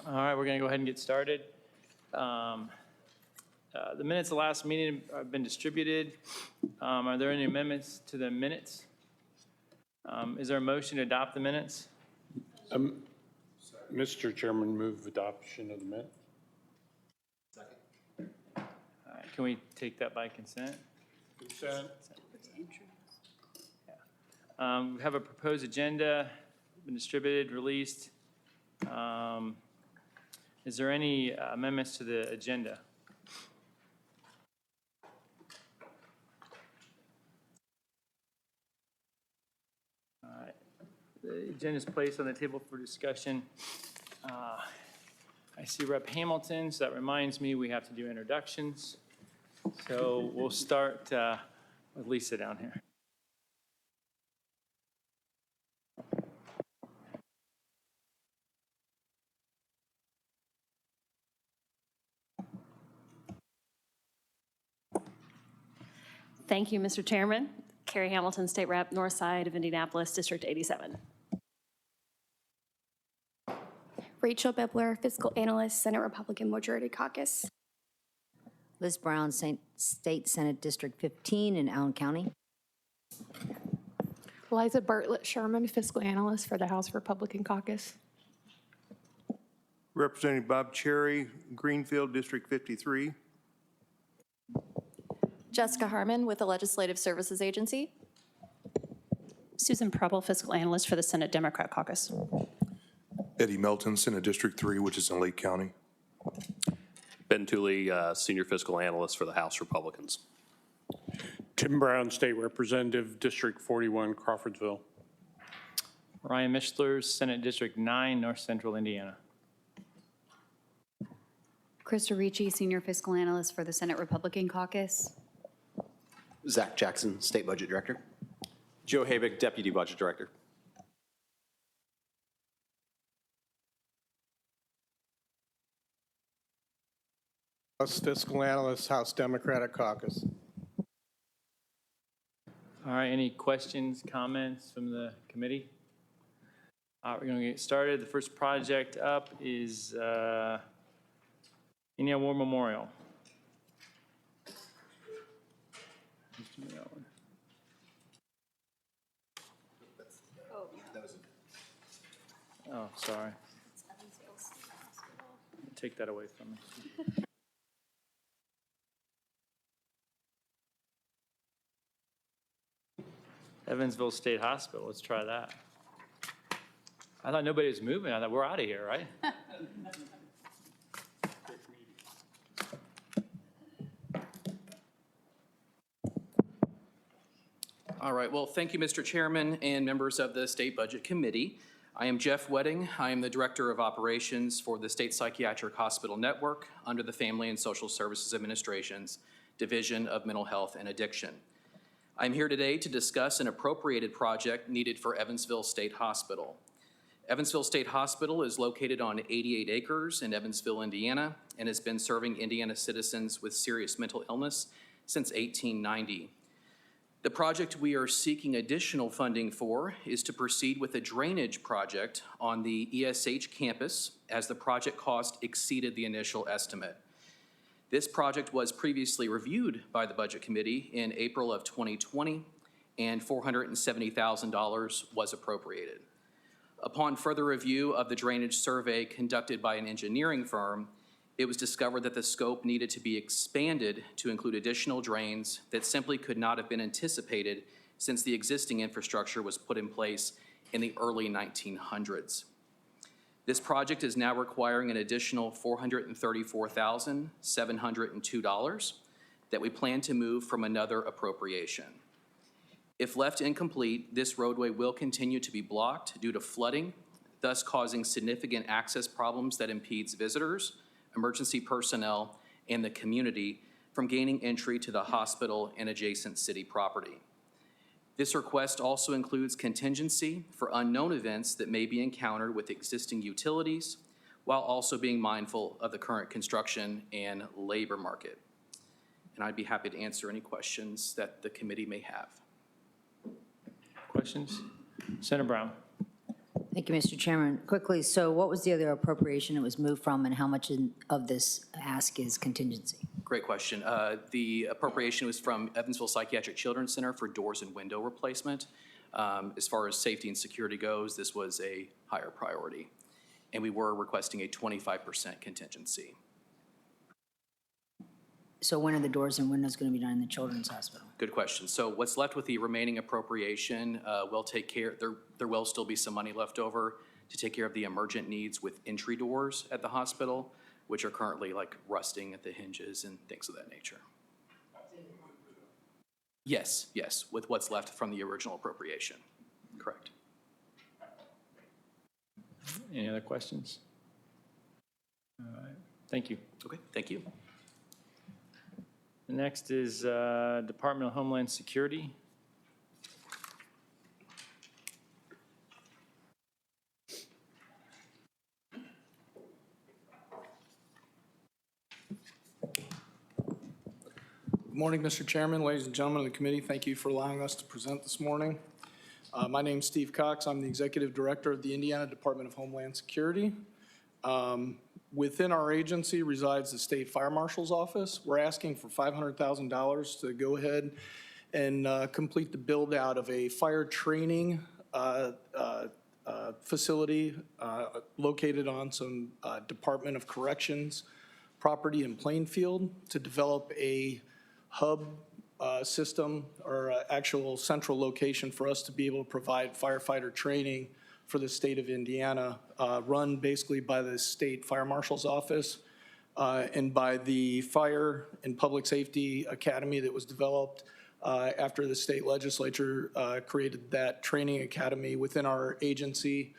All right, we're going to go ahead and get started. The minutes of the last meeting have been distributed. Are there any amendments to the minutes? Is there a motion to adopt the minutes? Mr. Chairman, move adoption of the minutes. Second. All right, can we take that by consent? Consent. We have a proposed agenda, been distributed, released. Is there any amendments to the agenda? All right. The agenda is placed on the table for discussion. I see Rep. Hamilton, so that reminds me we have to do introductions. So we'll start with Lisa down here. Thank you, Mr. Chairman. Carrie Hamilton, State Rep, North Side of Indianapolis, District 87. Rachel Bibler, Fiscal Analyst, Senate Republican Majority Caucus. Liz Brown, State Senate District 15 in Allen County. Liza Bartlett Sherman, Fiscal Analyst for the House Republican Caucus. Representative Bob Cherry, Greenfield, District 53. Jessica Harmon with the Legislative Services Agency. Susan Preble, Fiscal Analyst for the Senate Democrat Caucus. Eddie Melton, Senate District 3, which is in Lake County. Ben Tooley, Senior Fiscal Analyst for the House Republicans. Tim Brown, State Representative, District 41, Crawfordsville. Ryan Mishler, Senate District 9, North Central Indiana. Krista Ricci, Senior Fiscal Analyst for the Senate Republican Caucus. Zach Jackson, State Budget Director. Joe Habig, Deputy Budget Director. Fiscal Analyst, House Democratic Caucus. All right, any questions, comments from the committee? All right, we're going to get started. The first project up is Indiana War Memorial. Oh, sorry. Take that away from me. Evansville State Hospital, let's try that. I thought nobody was moving. I thought we're out of here, right? All right, well, thank you, Mr. Chairman and members of the State Budget Committee. I am Jeff Wedding. I am the Director of Operations for the State Psychiatric Hospital Network under the Family and Social Services Administration's Division of Mental Health and Addiction. I'm here today to discuss an appropriated project needed for Evansville State Hospital. Evansville State Hospital is located on 88 acres in Evansville, Indiana, and has been serving Indiana citizens with serious mental illness since 1890. The project we are seeking additional funding for is to proceed with a drainage project on the ESH campus as the project cost exceeded the initial estimate. This project was previously reviewed by the Budget Committee in April of 2020, and $470,000 was appropriated. Upon further review of the drainage survey conducted by an engineering firm, it was discovered that the scope needed to be expanded to include additional drains that simply could not have been anticipated since the existing infrastructure was put in place in the early 1900s. This project is now requiring an additional $434,702 that we plan to move from another appropriation. If left incomplete, this roadway will continue to be blocked due to flooding, thus causing significant access problems that impedes visitors, emergency personnel, and the community from gaining entry to the hospital and adjacent city property. This request also includes contingency for unknown events that may be encountered with existing utilities, while also being mindful of the current construction and labor market. And I'd be happy to answer any questions that the committee may have. Questions? Senator Brown. Thank you, Mr. Chairman. Quickly, so what was the other appropriation it was moved from, and how much of this ask is contingency? Great question. The appropriation was from Evansville Psychiatric Children's Center for doors and window replacement. As far as safety and security goes, this was a higher priority, and we were requesting a 25% contingency. So when are the doors and windows going to be done in the children's hospital? Good question. So what's left with the remaining appropriation will take care, there will still be some money left over to take care of the emergent needs with entry doors at the hospital, which are currently like rusting at the hinges and things of that nature. Yes, yes, with what's left from the original appropriation. Correct. Any other questions? All right, thank you. Okay, thank you. The next is Department of Homeland Security. Good morning, Mr. Chairman, ladies and gentlemen of the committee. Thank you for allowing us to present this morning. My name is Steve Cox. I'm the Executive Director of the Indiana Department of Homeland Security. Within our agency resides the State Fire Marshal's Office. We're asking for $500,000 to go ahead and complete the build out of a fire training facility located on some Department of Corrections property in Plainfield to develop a hub system or actual central location for us to be able to provide firefighter training for the state of Indiana, run basically by the State Fire Marshal's Office and by the Fire and Public Safety Academy that was developed after the state legislature created that training academy within our agency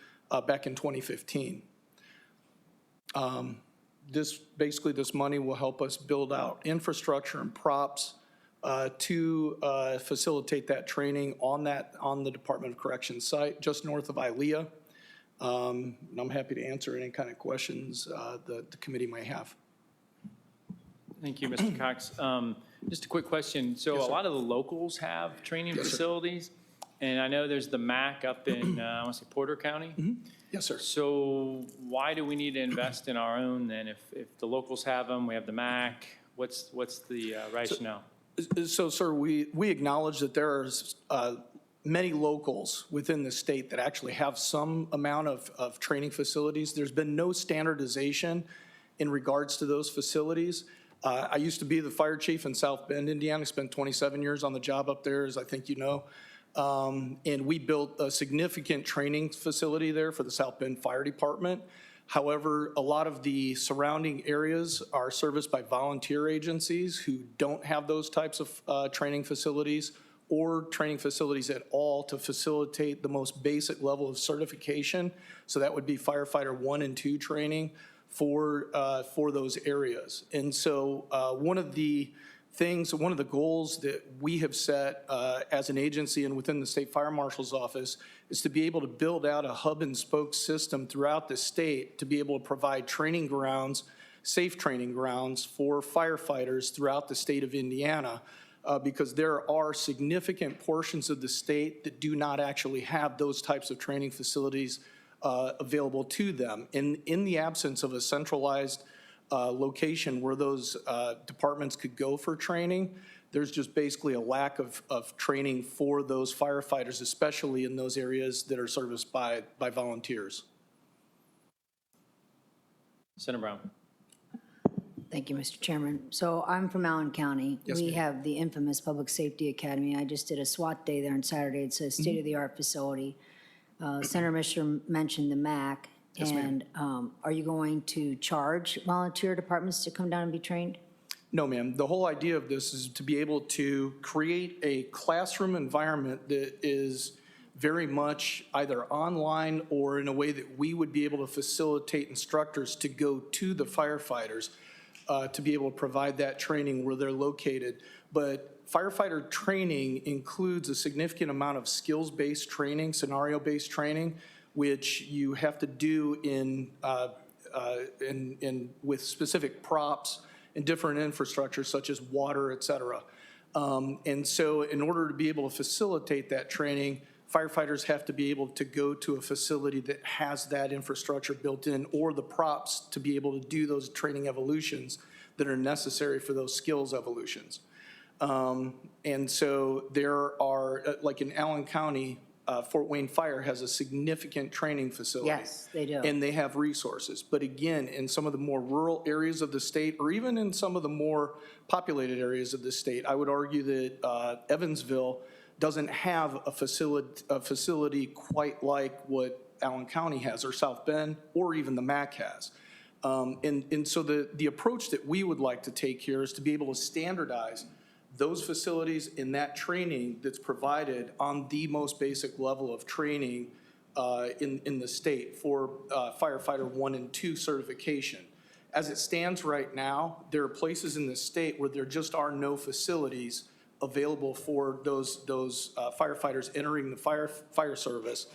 back in 2015. This money will help us build out infrastructure and props to facilitate that training on the Department of Corrections site just north of ILEA. And I'm happy to answer any kind of questions the committee might have. Thank you, Mr. Cox. Just a quick question. So Yes, a sir. lot of the locals have training facilities, and I know there's the MAC up in, I want to say Porter County. Yes, sir. So why do we need to invest in our own then? If the locals have them, we have the MAC, what's the rationale? So, sir, we acknowledge that there are many locals within the state that actually have some amount of training facilities. There's been no standardization in regards to those facilities. I used to be the fire chief in South Bend, Indiana. I spent 27 years on the job up there, as I think you know. And we built a significant training facility there for the South Bend Fire Department. However, a lot of the surrounding areas are serviced by volunteer agencies who don't have those types of training facilities or training facilities at all to facilitate the most basic level of certification. So that would be firefighter 1 and 2 training for those areas. And so one of the goals that we have set as an agency and within the State Fire Marshal's Office is to be able to build out a hub and spoke system throughout the state to be able to provide training grounds, safe training grounds for firefighters throughout the state of Indiana because there are significant portions of the state that do not actually have those types of training facilities available to them. In the absence of a centralized location where those departments could go for training, there's just basically a lack of training for those firefighters, especially in those areas that are serviced by volunteers. Senator Brown. Thank you, Mr. Chairman. So I'm from Allen County. Yes, we ma'am. have the infamous Public Safety Academy. I just did a SWAT day there on Saturday. It's a state-of-the-art facility. Senator Mischer mentioned the MAC. Yes, ma'am. And are you going to charge volunteer departments to come down and be trained? No, ma'am. The whole idea of this is to be able to create a classroom environment that is very much either online or in a way that we would be able to facilitate instructors to go to the firefighters to be able to provide that training where they're located. But firefighter training includes a significant amount of skills-based training, scenario-based training, which you have to do with specific props and different infrastructure such as water, et cetera. And so in order to be able to facilitate that training, firefighters have to be able to go to a facility that has that infrastructure built in or the props to be able to do those training evolutions that are necessary for those skills evolutions. And so there are, like in Allen County, Fort Wayne Fire has a significant training facility. Yes, they do. And they have resources. But again, in some of the more rural areas of the state, or even in some of the more populated areas of the state, I would argue that Evansville doesn't have a facility quite like what Allen County has, or South Bend, or even the MAC has. And so the approach that we would like to take here is to be able to standardize those facilities in that training that's provided on the most basic level of training in the state for firefighter 1 and 2 certification. As it stands right now, there are places in the state where there just are no facilities available for those firefighters entering the fire service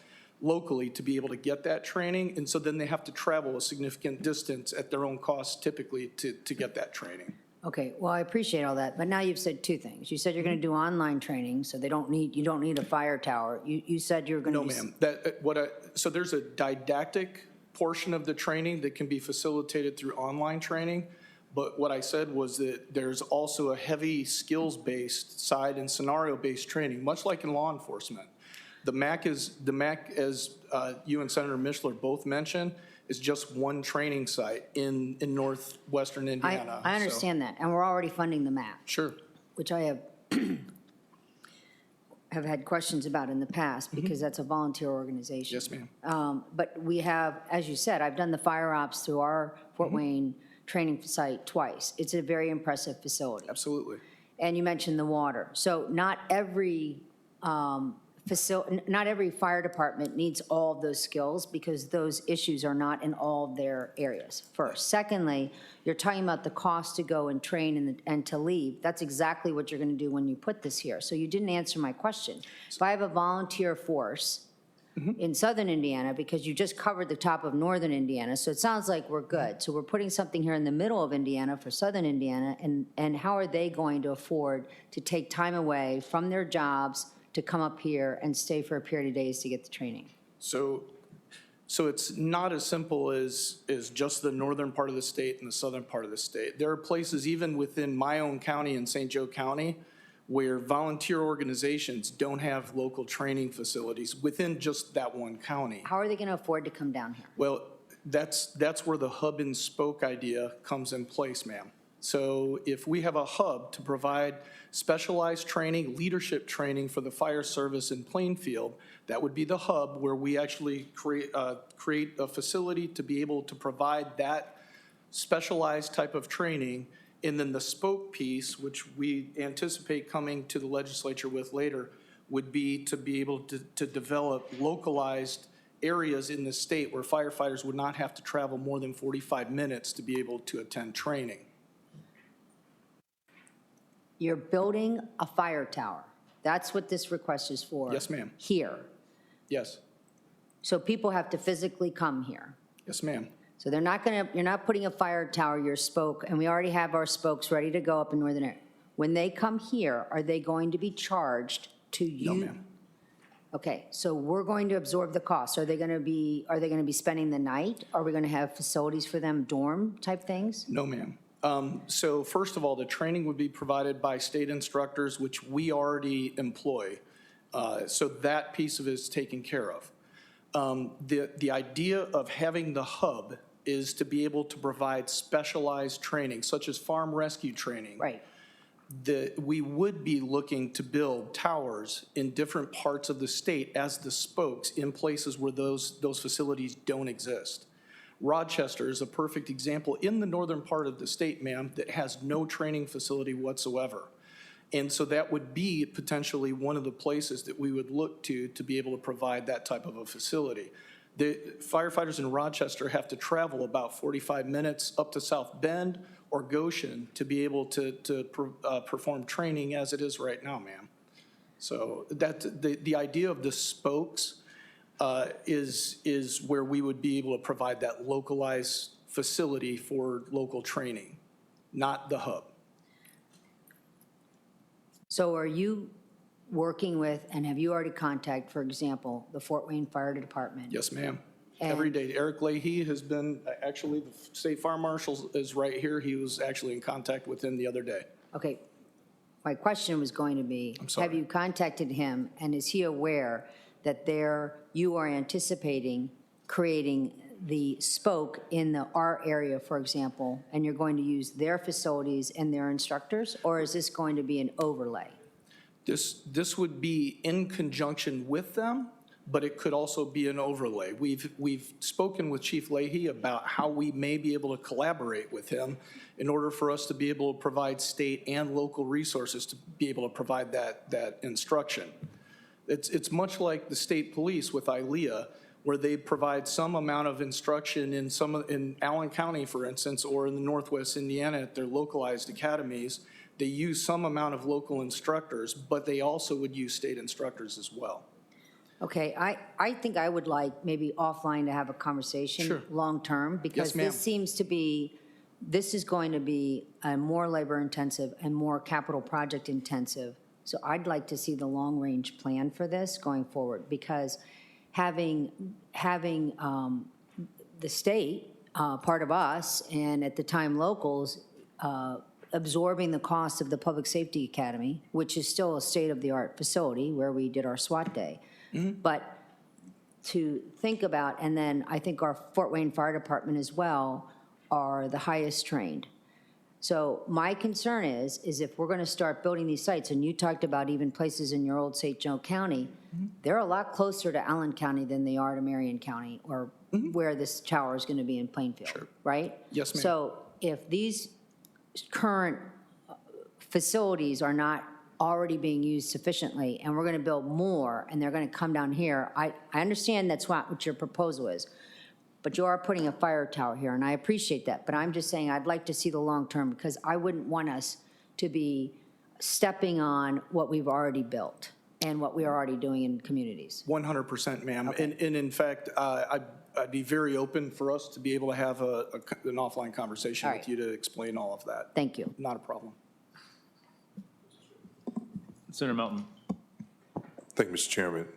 locally to be able to get that training. And so then they have to travel a significant distance at their own cost typically to get that training. Okay, well, I appreciate all that, but now you've said two things. You said you're going to do online training, so you don't need a fire tower. You said you're going to No, ma'am. So there's a didactic portion of the training that can be facilitated through online training, but what I said was that there's also a heavy skills-based side and scenario-based training, much like in law enforcement. The MAC, as you and Senator Mishler both mentioned, is just one training site in northwestern Indiana. I understand that, and we're already funding the MAC. Sure. Which I have had questions about in the past, because that's a volunteer organization. Yes, ma'am. But we have, as you said, I've done the fire ops through our Fort Wayne training site twice. It's a very impressive facility. Absolutely. And you mentioned the water. So not every not every fire department needs all of those skills, because those issues are not in all of their areas, first. Secondly, you're talking about the cost to go and train and to leave. That's exactly what you're going to do when you put this here. So you didn't answer my question. If I have a volunteer force in southern Indiana, because you just covered the top of northern Indiana, so it sounds like we're good. So we're putting something here in the middle of Indiana for southern Indiana, and how are they going to afford to take time away from their jobs to come up here and stay for a period of days to get the training? So it's not as simple as just the northern part of the state and the southern part of the state. There are places even within my own county in St. Joe County where volunteer organizations don't have local training facilities within just that one county. How are they going to afford to come down here? Well, that's where the hub and spoke idea comes in place, ma'am. So if we have a hub to provide specialized training, leadership training for the fire service in Plainfield, that would be the hub where we actually create a facility to be able to provide that specialized type of training. And then the spoke piece, which we anticipate coming to the legislature with later, would be to be able to develop localized areas in the state where firefighters would not have to travel more than 45 minutes to be able to attend training. You're building a fire tower. That's what this request is for. Yes, ma'am. Here. Yes. So people have to physically come here. Yes, ma'am. So they're not going to, you're not putting a fire tower, your spoke, and we already have our spokes ready to go up in northern area. When they come here, are they going to be charged to you? No, ma'am. Okay, so we're going to absorb the cost. Are they going to be spending the night? Are we going to have facilities for them, dorm type things? No, ma'am. So first of all, the training would be provided by state instructors, which we already employ. So that piece of it is taken care of. The idea of having the hub is to be able to provide specialized training, such as farm rescue training. Right. We would be looking to build towers in different parts of the state as the spokes in places where those facilities don't exist. Rochester is a perfect example in the northern part of the state, ma'am, that has no training facility whatsoever. And so that would be potentially one of the places that we would look to be able to provide that type of a facility. The firefighters in Rochester have to travel about 45 minutes up to South Bend or Goshen to be able to perform training as it is right now, ma'am. So that the idea of the spokes is where we would be able to provide that localized facility for local training, not the hub. So are you working with, and have you already contacted, for example, the Fort Wayne Fire Department? Yes, ma'am. And- Every day. Eric Leahy has been, actually, the state fire marshal is right here. He was actually in contact with him the other day. Okay, my question was going to be, sorry. have you contacted him, and is he aware that you are anticipating creating the spoke in our area, for example, and you're going to use their facilities and their instructors, or is this going to be an overlay? This would be in conjunction with them, but it could also be an overlay. We've spoken with Chief Leahy about how we may be able to collaborate with him in order for us to be able to provide state and local resources to be able to provide that instruction. It's much like the state police with ILEA, where they provide some amount of instruction in Allen County, for instance, or in the Northwest Indiana at their localized academies. They use some amount of local instructors, but they also would use state instructors as well. Okay, I think I would like maybe offline to have a conversation. Sure. Long-term, because Yes, ma'am. this is going to be a more labor-intensive and more capital project-intensive. So I'd like to see the long-range plan for this going forward, because having the state, part of us, and at the time locals, absorbing the cost of the Public Safety Academy, which is still a state-of-the-art facility where we did our SWAT day. But to think about, and then I think our Fort Wayne Fire Department as well are the highest trained. So my concern is if we're going to start building these sites, and you talked about even places in your old St. Joe County, they're a lot closer to Allen County than they are to Marion County, or where this tower is going to be in Plainfield, right? Yes, ma'am. So if these current facilities are not already being used sufficiently, and we're going to build more, and they're going to come down here, I understand that's what your proposal is, but you are putting a fire tower here, and I appreciate that, but I'm just saying I'd like to see the long term, because I wouldn't want us to be stepping on what we've already built and what we are already doing in communities. 100%, ma'am. And in fact, I'd be very open for us to be able to have an offline conversation All with right. you to explain all of that. Thank you. Not a problem. Senator Melton. Thank you, Mr. Chairman.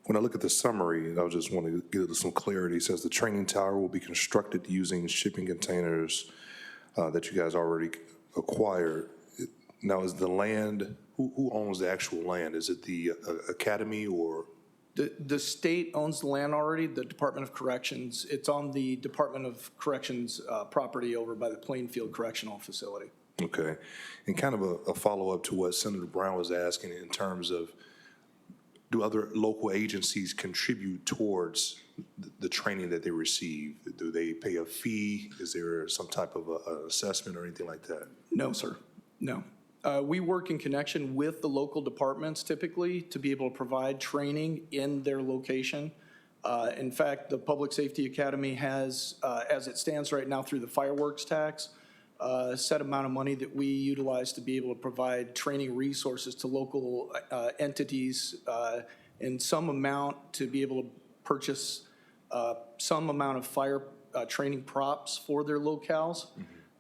When I look at the summary, I just want to get some clarity. It says the training tower will be constructed using shipping containers that you guys already acquired. Now, is the land, who owns the actual land? Is it the academy or? The state owns the land already, the Department of Corrections. It's on the Department of Corrections property over by the Plainfield Correctional Facility. Okay. And kind of a follow-up to what Senator Brown was asking in terms of, do other local agencies contribute towards the training that they receive? Do they pay a fee? Is there some type of assessment or anything like that? No, sir, no. We work in connection with the local departments typically to be able to provide training in their location. In fact, the Public Safety Academy has, as it stands right now through the fireworks tax, a set amount of money that we utilize to be able to provide training resources to local entities and some amount to be able to purchase some amount of fire training props for their locales,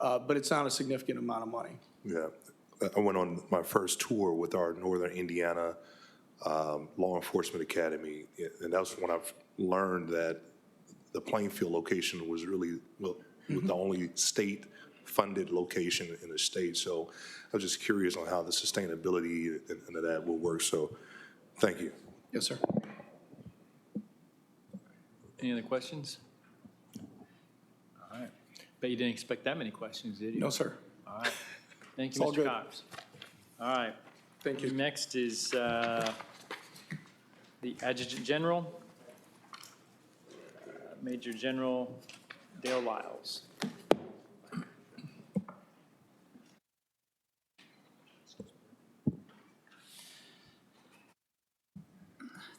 but it's not a significant amount of money. Yeah. I went on my first tour with our Northern Indiana Law Enforcement Academy, and that was when I've learned that the Plainfield location was really the only state-funded location in the state. So I was just curious on how the sustainability and that will work. So thank you. Yes, sir. Any other questions? All right. Bet you didn't expect that many questions, did you? No, sir. All right. Thank you, It's all Mr. good. Cox. All right. Thank you. Next is the Adjutant General, Major General Dale Lyles.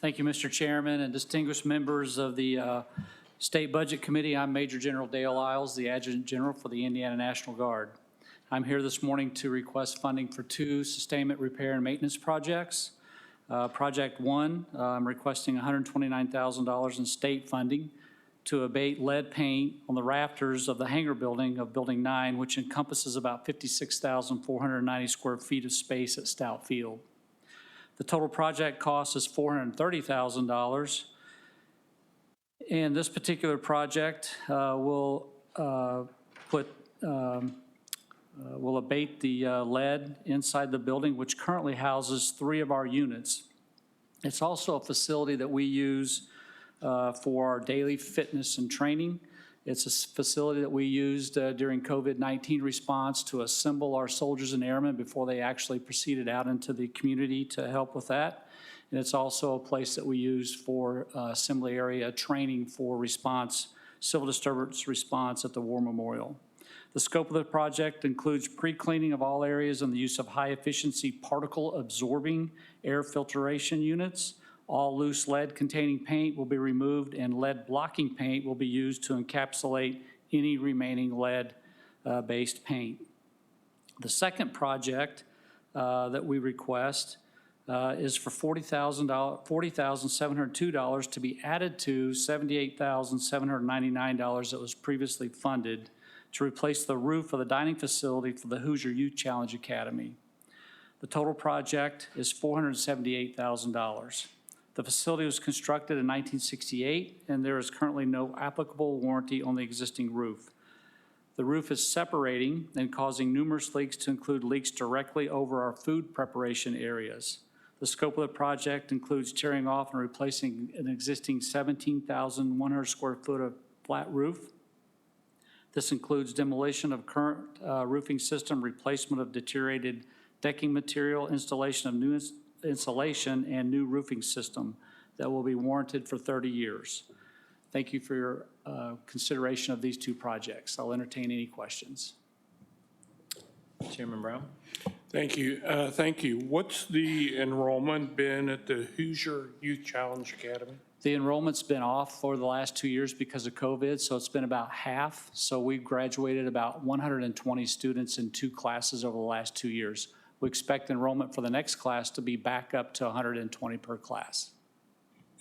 Thank you, Mr. Chairman, and distinguished members of the State Budget Committee. I'm Major General Dale Lyles, the Adjutant General for the Indiana National Guard. I'm here this morning to request funding for 2 sustainment repair and maintenance projects. Project 1, I'm requesting $129,000 in state funding to abate lead paint on the rafters of the hangar building of Building 9, which encompasses about 56,490 square feet of space at Stout Field. The total project cost is $430,000. And this particular project will abate the lead inside the building, which currently houses 3 of our units. It's also a facility that we use for our daily fitness and training. It's a facility that we used during COVID-19 response to assemble our soldiers and airmen before they actually proceeded out into the community to help with that. And it's also a place that we use for assembly area training for response, civil disturbance response at the War Memorial. The scope of the project includes pre-cleaning of all areas and the use of high-efficiency particle-absorbing air filtration units. All loose lead-containing paint will be removed, and lead-blocking paint will be used to encapsulate any remaining lead-based paint. The second project that we request is for $40,702 to be added to $78,799 that was previously funded to replace the roof of the dining facility for the Hoosier Youth Challenge Academy. The total project is $478,000. The facility was constructed in 1968, and there is currently no applicable warranty on the existing roof. The roof is separating and causing numerous leaks, to include leaks directly over our food preparation areas. The scope of the project includes tearing off and replacing an existing 17,100 square foot of flat roof. This includes demolition of current roofing system, replacement of deteriorated decking material, installation of new insulation, and new roofing system that will be warranted for 30 years. Thank you for your consideration of these 2 projects. I'll entertain any questions. Chairman Brown? Thank you. Thank you. What's the enrollment been at the Hoosier Youth Challenge Academy? The enrollment's been off for the last 2 years because of COVID, so it's been about half. So we've graduated about 120 students in 2 classes over the last 2 years. We expect enrollment for the next class to be back up to 120 per class.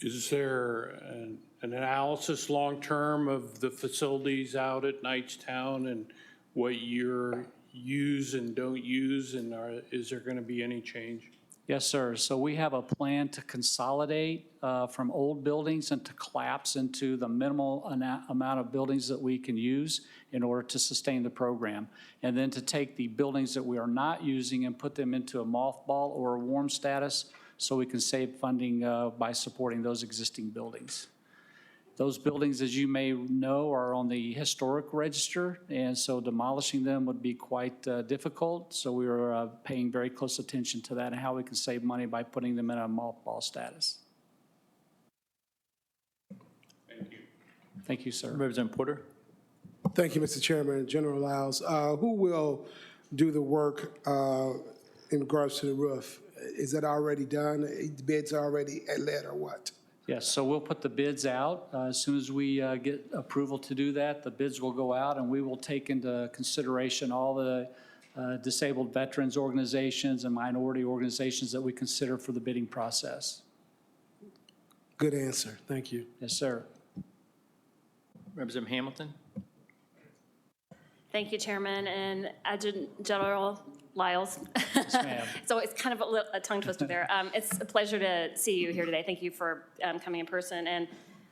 Is there an analysis long-term of the facilities out at Knightstown and what you use and don't use, and is there going to be any change? Yes, sir. So we have a plan to consolidate from old buildings and to collapse into the minimal amount of buildings that we can use in order to sustain the program. And then to take the buildings that we are not using and put them into a mothball or a warm status so we can save funding by supporting those existing buildings. Those buildings, as you may know, are on the historic register, and so demolishing them would be quite difficult. So we are paying very close attention to that and how we can save money by putting them in a mothball status. Thank you. Thank you, sir. Representative Porter? Thank you, Mr. Chairman. General Lyles, who will do the work in regards to the roof? Is that already done? The bids already let or what? Yes, so we'll put the bids out. As soon as we get approval to do that, the bids will go out, and we will take into consideration all the disabled veterans organizations and minority organizations that we consider for the bidding process. Good answer. Thank you. Yes, sir. Representative Hamilton? Thank you, Chairman, and Adjutant General Lyles. Yes, ma'am. So it's kind of a tongue twister there. It's a pleasure to see you here today. Thank you for coming in person. And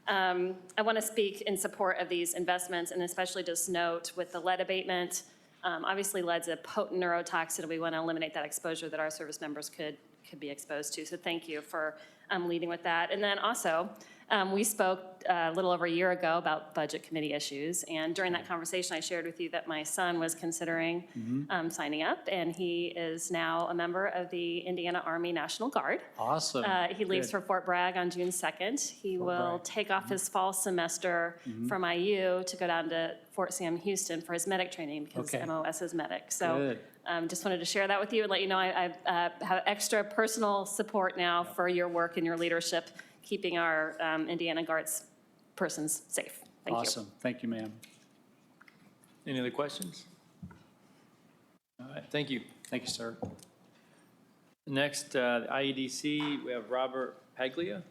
I want to speak in support of these investments, and especially just note with the lead abatement, obviously lead's a potent neurotoxin. We want to eliminate that exposure that our service members could be exposed to. So thank you for leading with that. And then also, we spoke a little over a year ago about budget committee issues, and during that conversation I shared with you that my son was considering signing up, and he is now a member of the Indiana Army National Guard. Awesome. He leaves for Fort Bragg on June 2nd. He will take off his fall semester from IU to go down to Fort Sam Houston for his medic training because MOS is medic. So just wanted to share that with you and let you know I have extra personal support now for your work and your leadership, keeping our Indiana Guards persons safe. Thank you. Awesome. Thank you, ma'am. Any other questions? All right, thank you. Thank you, sir. Next, the IEDC, we have Robert Paglia.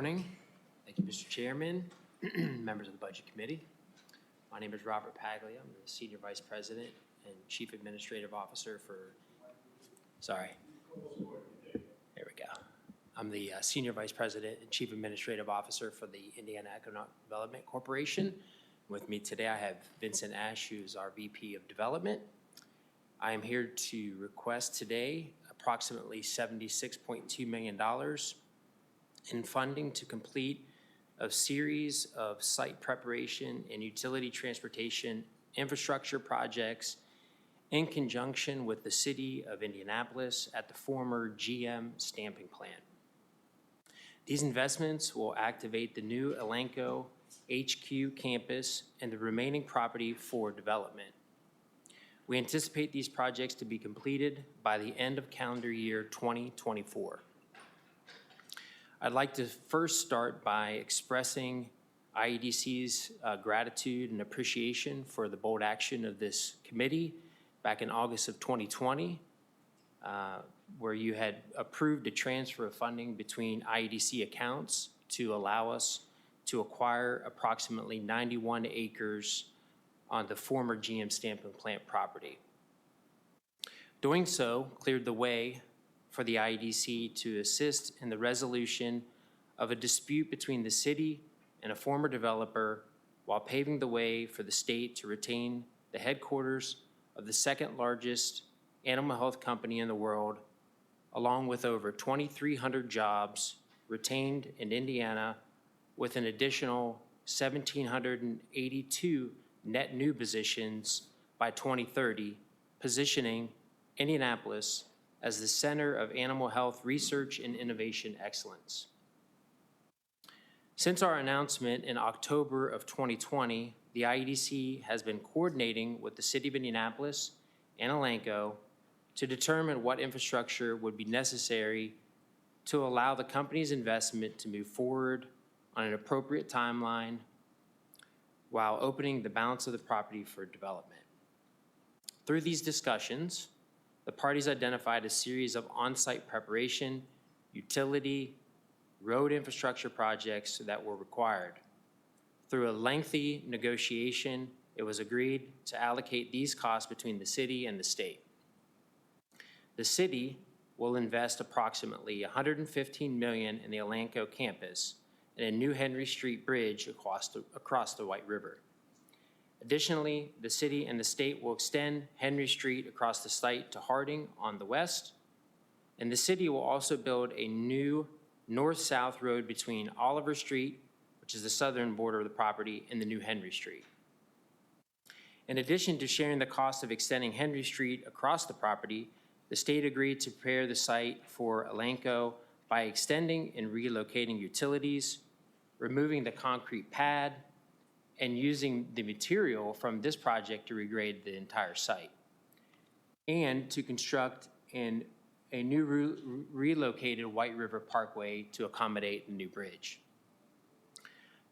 morning. Thank you, Mr. Chairman, members of the Budget Committee. My name is Robert Paglia. I'm the Senior Vice President and Chief Administrative Officer for, There we go. I'm the Senior Vice President and Chief Administrative Officer for the Indiana Economic Development Corporation. With me today, I have Vincent Ash, who's our VP of Development. I am here to request today approximately $76.2 million in funding to complete a series of site preparation and utility transportation infrastructure projects in conjunction with the City of Indianapolis at the former GM stamping plant. These investments will activate the new Elanco HQ campus and the remaining property for development. We anticipate these projects to be completed by the end of calendar year 2024. I'd like to first start by expressing IEDC's gratitude and appreciation for the bold action of this committee back in August of 2020, where you had approved a transfer of funding between IEDC accounts to allow us to acquire approximately 91 acres on the former GM stamping plant property. Doing so cleared the way for the IEDC to assist in the resolution of a dispute between the city and a former developer while paving the way for the state to retain the headquarters of the second largest animal health company in the world, along with over 2,300 jobs retained in Indiana, with an additional 1,782 net new positions by 2030, positioning Indianapolis as the center of animal health research and innovation excellence. Since our announcement in October of 2020, the IEDC has been coordinating with the City of Indianapolis and Elanco to determine what infrastructure would be necessary to allow the company's investment to move forward on an appropriate timeline while opening the balance of the property for development. Through these discussions, the parties identified a series of on-site preparation, utility, road infrastructure projects that were required. Through a lengthy negotiation, it was agreed to allocate these costs between the city and the state. The city will invest approximately $115 million in the Elanco campus and a new Henry Street Bridge across the White River. Additionally, the city and the state will extend Henry Street across the site to Harding on the west, and the city will also build a new north-south road between Oliver Street, which is the southern border of the property, and the new Henry Street. In addition to sharing the cost of extending Henry Street across the property, the state agreed to prepare the site for Elanco by extending and relocating utilities, removing the concrete pad, and using the material from this project to regrade the entire site, and to construct a new relocated White River Parkway to accommodate the new bridge.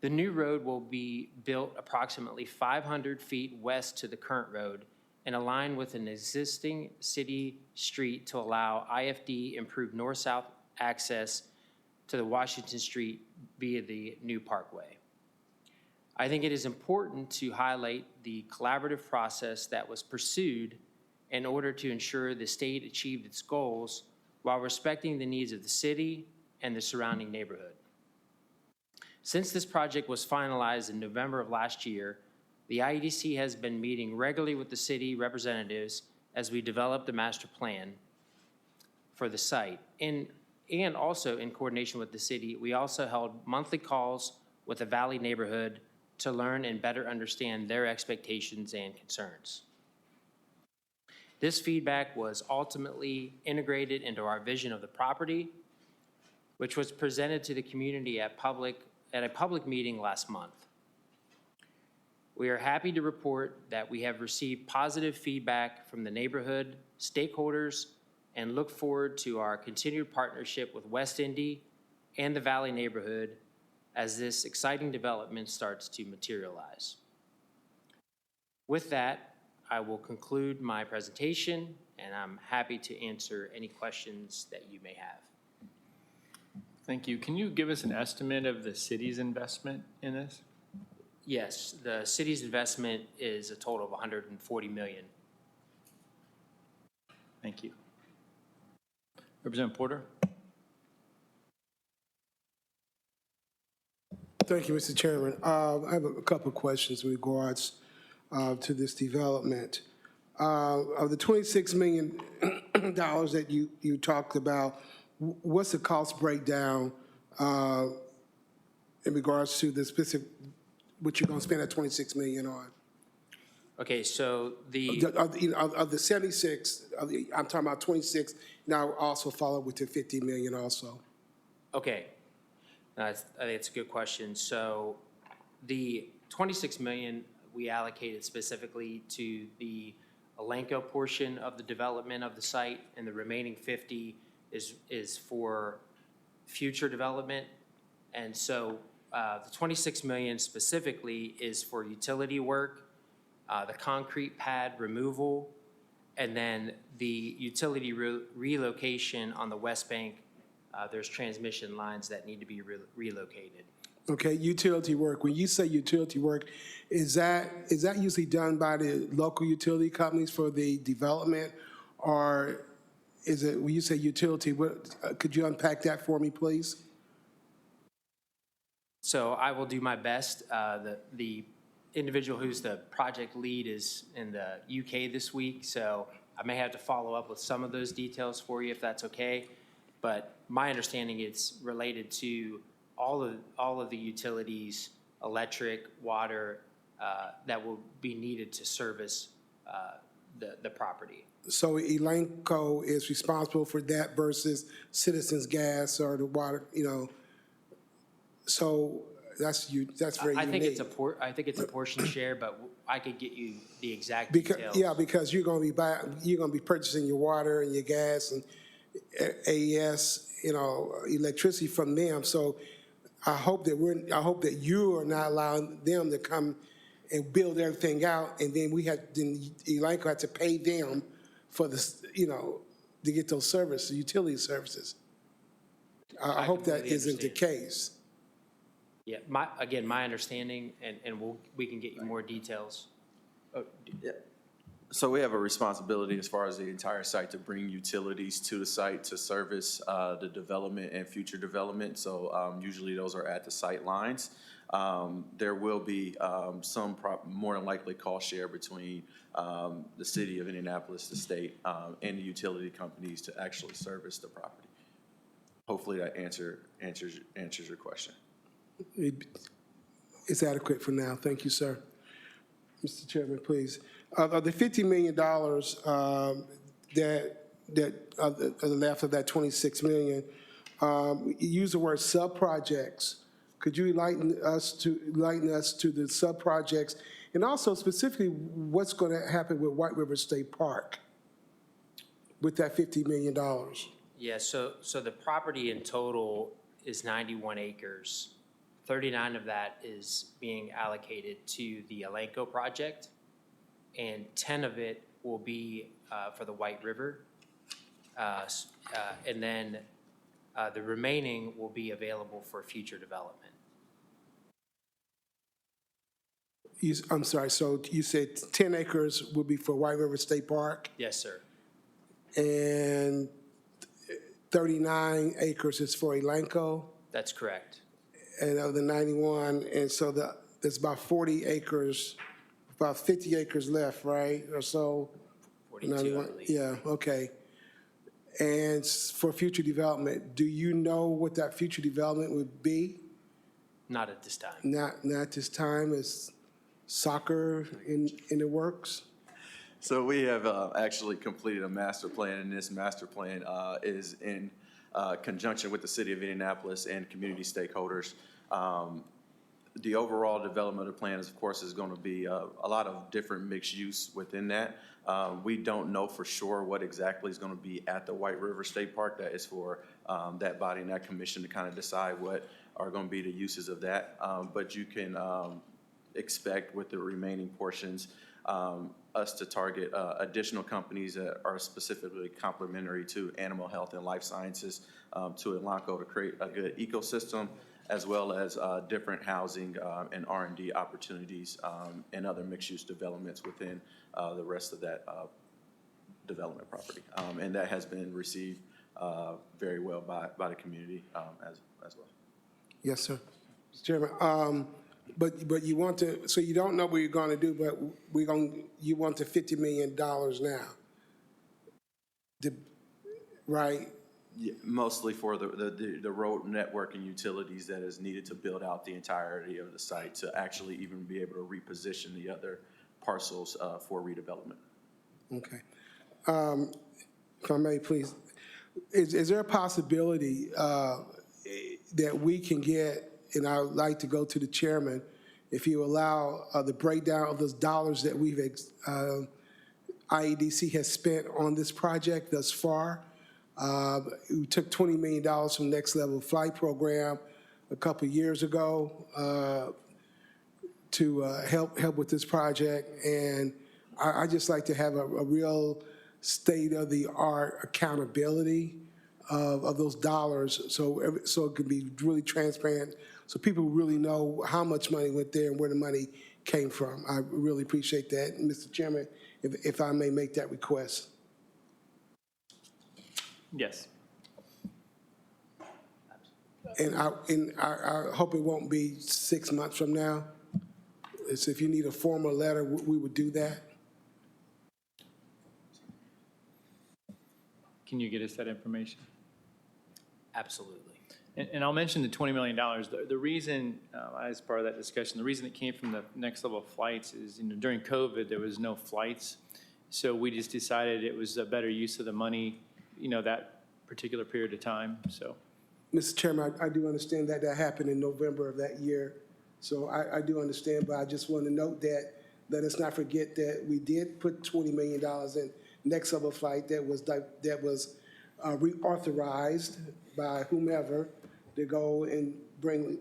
The new road will be built approximately 500 feet west to the current road and align with an existing city street to allow IFD improved north-south access to the Washington Street via the new parkway. I think it is important to highlight the collaborative process that was pursued in order to ensure the state achieved its goals while respecting the needs of the city and the surrounding neighborhood. Since this project was finalized in November of last year, the IEDC has been meeting regularly with the city representatives as we develop the master plan for the site. And also in coordination with the city, we also held monthly calls with the Valley neighborhood to learn and better understand their expectations and concerns. This feedback was ultimately integrated into our vision of the property, which was presented to the community at a public meeting last month. We are happy to report that we have received positive feedback from the neighborhood, stakeholders, and look forward to our continued partnership with West Indy and the Valley neighborhood as this exciting development starts to materialize. With that, I will conclude my presentation, and I'm happy to answer any questions that you may have. Thank you. Can you give us an estimate of the city's investment in this? Yes, the city's investment is a total of $140 million. Thank you. Representative Porter? Thank you, Mr. Chairman. I have a couple of questions in regards to this development. Of the $26 million that you talked about, what's the cost breakdown in regards to the specific, what you're going to spend that $26 million on? Okay, so Of the 76, I'm talking about 26, now also follow with the 50 million also. Okay, I think it's a good question. So the 26 million we allocated specifically to the Elanco portion of the development of the site, and the remaining 50 is for future development. And so the 26 million specifically is for utility work, the concrete pad removal, and then the utility relocation on the west bank. There's transmission lines that need to be relocated. Okay, utility work. When you say utility work, is that usually done by the local utility companies for the development, or is it, when you say utility, could you unpack that for me, please? So I will do my best. The individual who's the project lead is in the UK this week, so I may have to follow up with some of those details for you if that's okay. But my understanding it's related to all of the utilities, electric, water, that will be needed to service the property. So Elanco is responsible for that versus Citizens Gas or the water, so that's very I think unique. it's a portion share, but I could get you the exact Because, details. yeah, because you're going to be purchasing your water and your gas and AES, electricity from them. So I hope that you are not allowing them to come and build everything out, and then Elanco had to pay them for this, to get those services, utility services. I hope that isn't the case. Yeah, my understanding, and we can get you more details. Yeah. So we have a responsibility as far as the entire site to bring utilities to the site to service the development and future development. So usually those are at the sight lines. There will be some more than likely cost share between the city of Indianapolis, the state, and the utility companies to actually service the property. Hopefully that answers your question. It's adequate for now. Thank you, sir. Mr. Chairman, please. Of the $50 million that left of that $26 million, you use the word sub-projects. Could you enlighten us to the sub-projects, and also specifically what's going to happen with White River State Park with that $50 million? Yeah, so the property in total is 91 acres. 39 of that is being allocated to the Elanco project, and 10 of it will be for the White River. And then the remaining will be available for future development. I'm sorry, so you said 10 acres will be for White River State Park? Yes, sir. And 39 acres is for Elanco? That's correct. And of the 91, and so there's about 40 acres, about 50 acres left, right, or so? 42, 91, I believe. yeah, okay. And for future development, do you know what that future development would be? Not at this time. Not at this time. Is soccer in the works? So we have actually completed a master plan, and this master plan is in conjunction with the city of Indianapolis and community stakeholders. The overall development of the plan is, of course, is going to be a lot of different mixed use within that. We don't know for sure what exactly is going to be at the White River State Park. That is for that body and that commission to kind of decide what are going to be the uses of that. But you can expect with the remaining portions us to target additional companies that are specifically complementary to animal health and life sciences to Elanco to create a good ecosystem, as well as different housing and R&D opportunities and other mixed-use developments within the rest of that development property. And that has been received very well by the community as well. Yes, sir. Mr. Chairman, but you want to, so you don't know what you're going to do, but you want the $50 million now, right? Yeah, mostly for the road network and utilities that is needed to build out the entirety of the site to actually even be able to reposition the other parcels for redevelopment. Okay. If I may, please, is there a possibility that we can get, and I would like to go to the chairman, if you allow the breakdown of those dollars that we've, IEDC has spent on this project thus far. We took $20 million from Next Level Flight Program a couple of years ago to help with this project, and I just like to have a real state-of-the-art accountability of those dollars, so it can be really transparent, so people really know how much money went there and where the money came from. I really appreciate that, Mr. Chairman, if I may make that request. Yes. And I hope it won't be 6 months from now. So if you need a formal letter, we would do that. Can you get us that information? Absolutely. And I'll mention the $20 million. The reason, as part of that discussion, the reason it came from the Next Level Flights is, during COVID, there was no flights. So we just decided it was a better use of the money, that particular period of time, so. Mr. Chairman, I do understand that happened in November of that year. So I do understand, but I just want to note that, let us not forget that we did put $20 million in Next Level Flight that was reauthorized by whomever to go and bring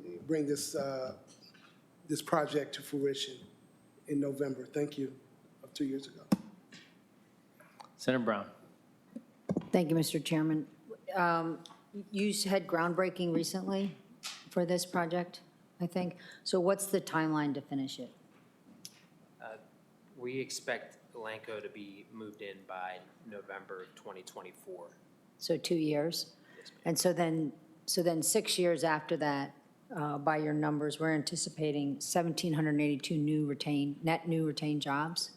this project to fruition in November. Thank you, of 2 years ago. Senator Brown. Thank you, Mr. Chairman. You had groundbreaking recently for this project, I think. So what's the timeline to finish it? We expect Elanco to be moved in by November of 2024. So 2 years? Yes, ma'am. And so then 6 years after that, by your numbers, we're anticipating 1,782 net new retained jobs,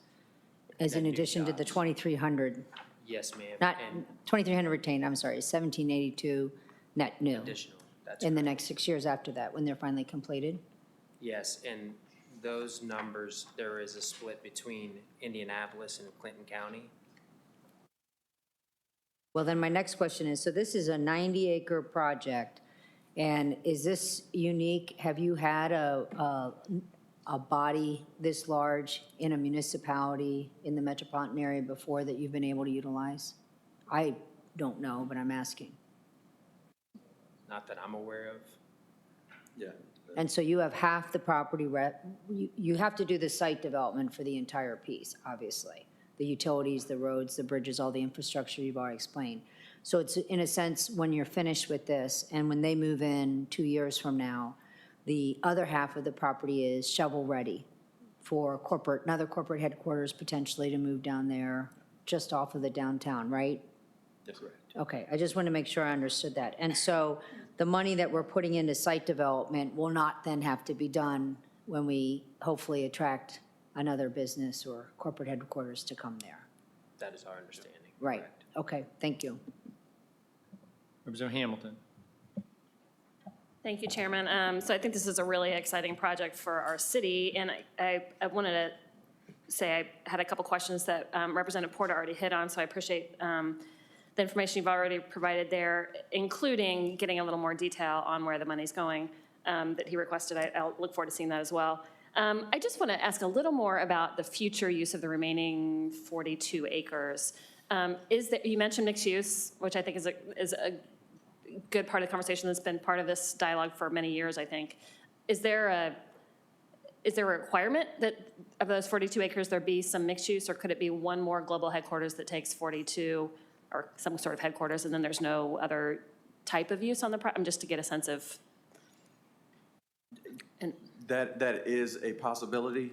as in addition to the 2,300. Yes, ma'am. Not And 2,300 retained, I'm sorry, 1,782 net new. additional, that's In the correct. next 6 years after that, when they're finally completed? Yes, and those numbers, there is a split between Indianapolis and Clinton County. Well, then my next question is, so this is a 90-acre project, and is this unique? Have you had a body this large in a municipality in the metropolitan area before that you've been able to utilize? I don't know, but I'm asking. Not that I'm aware of. Yeah. And so you have half the property, you have to do the site development for the entire piece, obviously. The utilities, the roads, the bridges, all the infrastructure you've already explained. So it's, in a sense, when you're finished with this, and when they move in 2 years from now, the other half of the property is shovel-ready for another corporate headquarters potentially to move down there, just off of the downtown, right? That's correct. Okay, I just want to make sure I understood that. And so the money that we're putting into site development will not then have to be done when we hopefully attract another business or corporate headquarters to come there. That is our understanding. Right, Correct. okay, thank you. Representative Hamilton. Thank you, Chairman. So I think this is a really exciting project for our city, and I wanted to say I had a couple questions that Representative Porter already hit on, so I appreciate the information you've already provided there, including getting a little more detail on where the money's going that he requested. I'll look forward to seeing that as well. I just want to ask a little more about the future use of the remaining 42 acres. You mentioned mixed use, which I think is a good part of the conversation that's been part of this dialogue for many years, I think. Is there is there a requirement that of those 42 acres, there be some mixed use, or could it be one more global headquarters that takes 42, or some sort of headquarters, and then there's no other type of use on the property? Just to get a sense of. That is a possibility.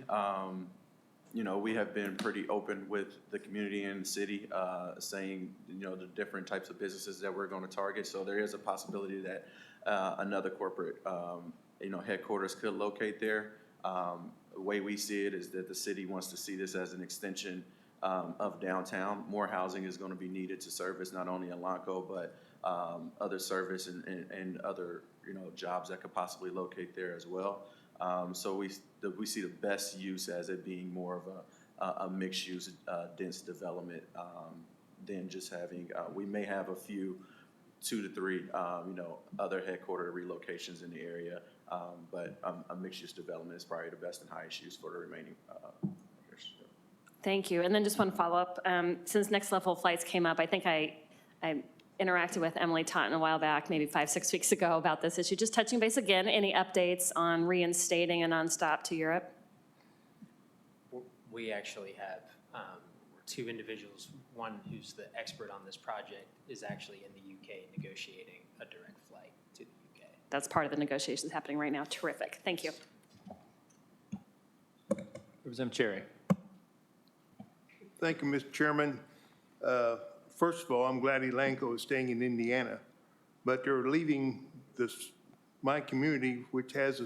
You know, we have been pretty open with the community and the city, saying, you know, the different types of businesses that we're going to target. So there is a possibility that another corporate, you know, headquarters could locate there. The way we see it is that the city wants to see this as an extension of downtown. More housing is going to be needed to service not only Elanco, but other service and other, you know, jobs that could possibly locate there as well. So we see the best use as it being more of a mixed-use, dense development than just having, we may have a few, 2 to 3, you know, other headquarter relocations in the area, but a mixed-use development is probably the best and highest use for the remaining years. Thank you. And then just one follow-up. Since Next Level Flights came up, I think I interacted with Emily Totten a while back, maybe 5-6 weeks ago, about this issue. Just touching base again, any updates on reinstating a nonstop to Europe? We actually have 2 individuals. One who's the expert on this project is actually in the UK negotiating a direct flight to the UK. That's part of the negotiations happening right now. Terrific. Thank you. Representative Cherry. Thank you, Mr. Chairman. First of all, I'm glad Elanco is staying in Indiana, but they're leaving my community, which has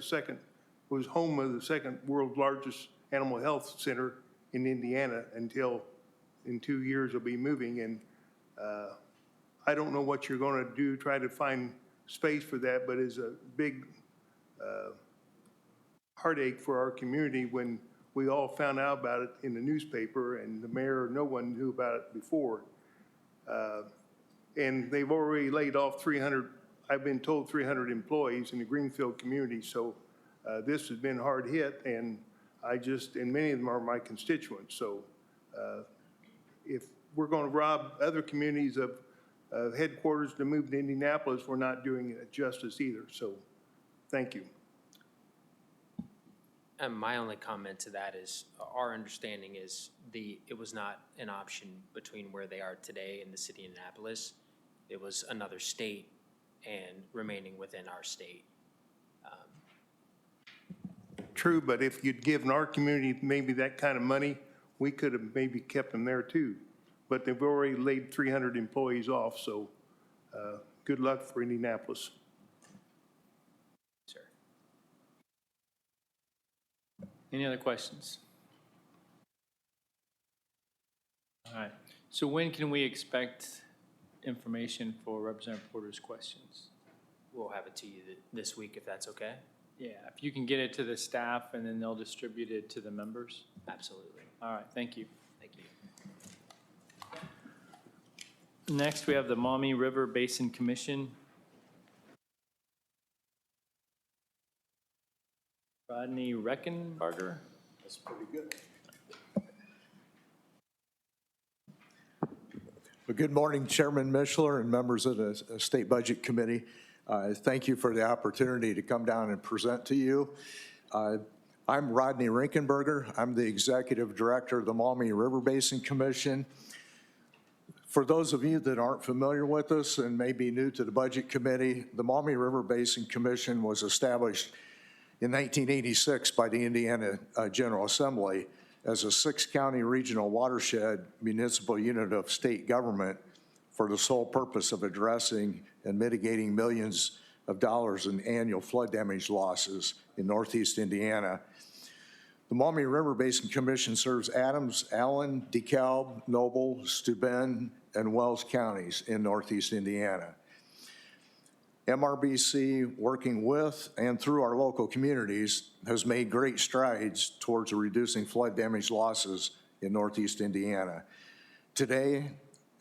was home of the second world's largest animal health center in Indiana, until in 2 years they'll be moving. And I don't know what you're going to do, try to find space for that, but it's a big heartache for our community when we all found out about it in the newspaper, and the mayor, no one knew about it before. And they've already laid off 300, I've been told 300 employees in the Greenfield community. So this has been hard hit, and and many of them are my constituents. So if we're going to rob other communities of headquarters to move to Indianapolis, we're not doing it justice either. So thank you. And my only comment to that is our understanding is it was not an option between where they are today in the city of Indianapolis. It was another state and remaining within our state. True, but if you'd given our community maybe that kind of money, we could have maybe kept them there too. But they've already laid 300 employees off, so good luck for Indianapolis. Sir. Any other questions? All right. So when can we expect information for Representative Porter's questions? We'll have it to you this week if that's okay. Yeah, if you can get it to the staff and then they'll distribute it to the members. Absolutely. All right, thank you. Thank you. Next, we have the Maumee River Basin Commission. Rodney Reckenbarger. That's pretty good. Well, good morning, Chairman Mishler and members of the State Budget Committee. Thank you for the opportunity to come down and present to you. I'm Rodney Rinkenberger. I'm the Executive Director of the Maumee River Basin Commission. For those of you that aren't familiar with us and may be new to the Budget Committee, the Maumee River Basin Commission was established in 1986 by the Indiana General Assembly as a 6-county regional watershed municipal unit of state government for the sole purpose of addressing and mitigating millions of dollars in annual flood damage losses in Northeast Indiana. The Maumee River Basin Commission serves Adams, Allen, DeKalb, Noble, Steuben, and Wells counties in Northeast Indiana. MRBC, working with and through our local communities, has made great strides towards reducing flood damage losses in Northeast Indiana. Today,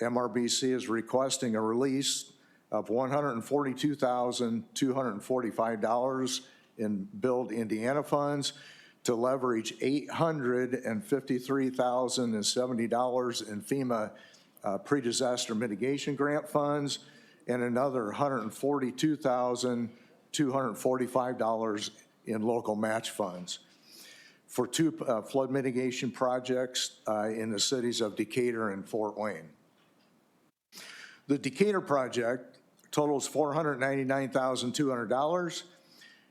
MRBC is requesting a release of $142,245 in Build Indiana funds to leverage $853,070 in FEMA pre-disaster mitigation grant funds and another $142,245 in local match funds. for two flood mitigation projects in the cities of Decatur and Fort Wayne. The Decatur project totals $499,200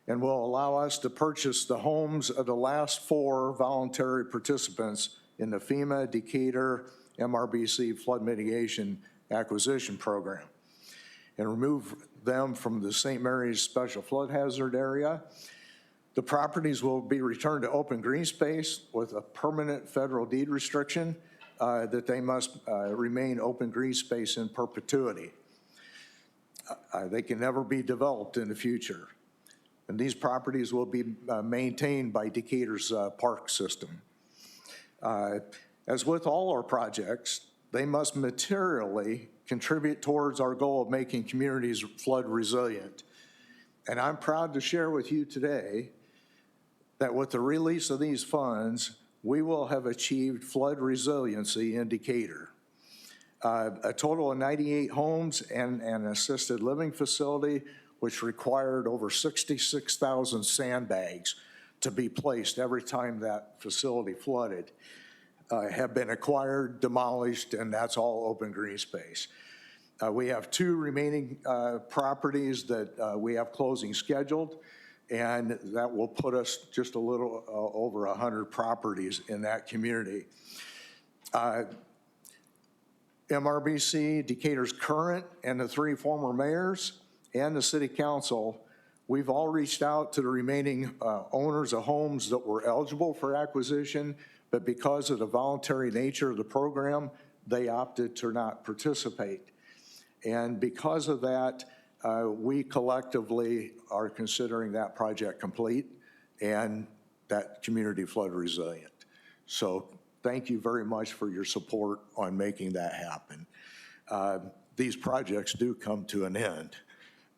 and will allow us to purchase the homes of the last 4 voluntary participants in the FEMA Decatur MRBC flood mitigation acquisition program and remove them from the St. Mary's Special Flood Hazard Area. The properties will be returned to open green space with a permanent federal deed restriction that they must remain open green space in perpetuity. They can never be developed in the future. And these properties will be maintained by Decatur's park system. As with all our projects, they must materially contribute towards our goal of making communities flood resilient. And I'm proud to share with you today that with the release of these funds, we will have achieved flood resiliency in Decatur. A total of 98 homes and an assisted living facility, which required over 66,000 sandbags to be placed every time that facility flooded, have been acquired, demolished, and that's all open green space. We have 2 remaining properties that we have closing scheduled, and that will put us just a little over 100 properties in that community. MRBC, Decatur's current and the 3 former mayors and the city council, we've all reached out to the remaining owners of homes that were eligible for acquisition, but because of the voluntary nature of the program, they opted to not participate. And because of that, we collectively are considering that project complete and that community flood resilient. So thank you very much for your support on making that happen. These projects do come to an end.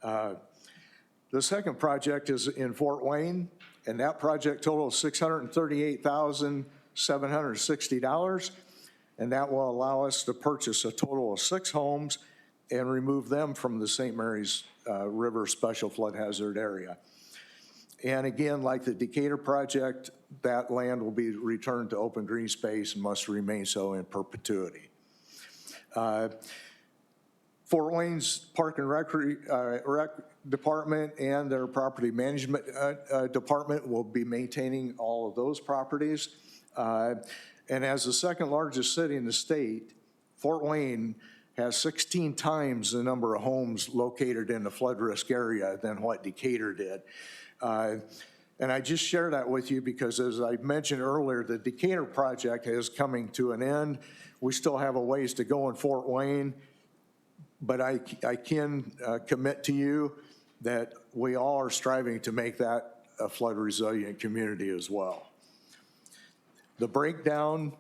The second project is in Fort Wayne, and that project totals $638,760, and that will allow us to purchase a total of 6 homes and remove them from the St. Mary's River Special Flood Hazard Area. And again, like the Decatur project, that land will be returned to open green space and must remain so in perpetuity. Fort Wayne's Park and Rec Department and their Property Management Department will be maintaining all of those properties. And as the second largest city in the state, Fort Wayne has 16 times the number of homes located in the flood risk area than what Decatur did. And I just share that with you because, as I mentioned earlier, the Decatur project is coming to an end. We still have a ways to go in Fort Wayne, but I can commit to you that we all are striving to make that a flood resilient community as well. The breakdown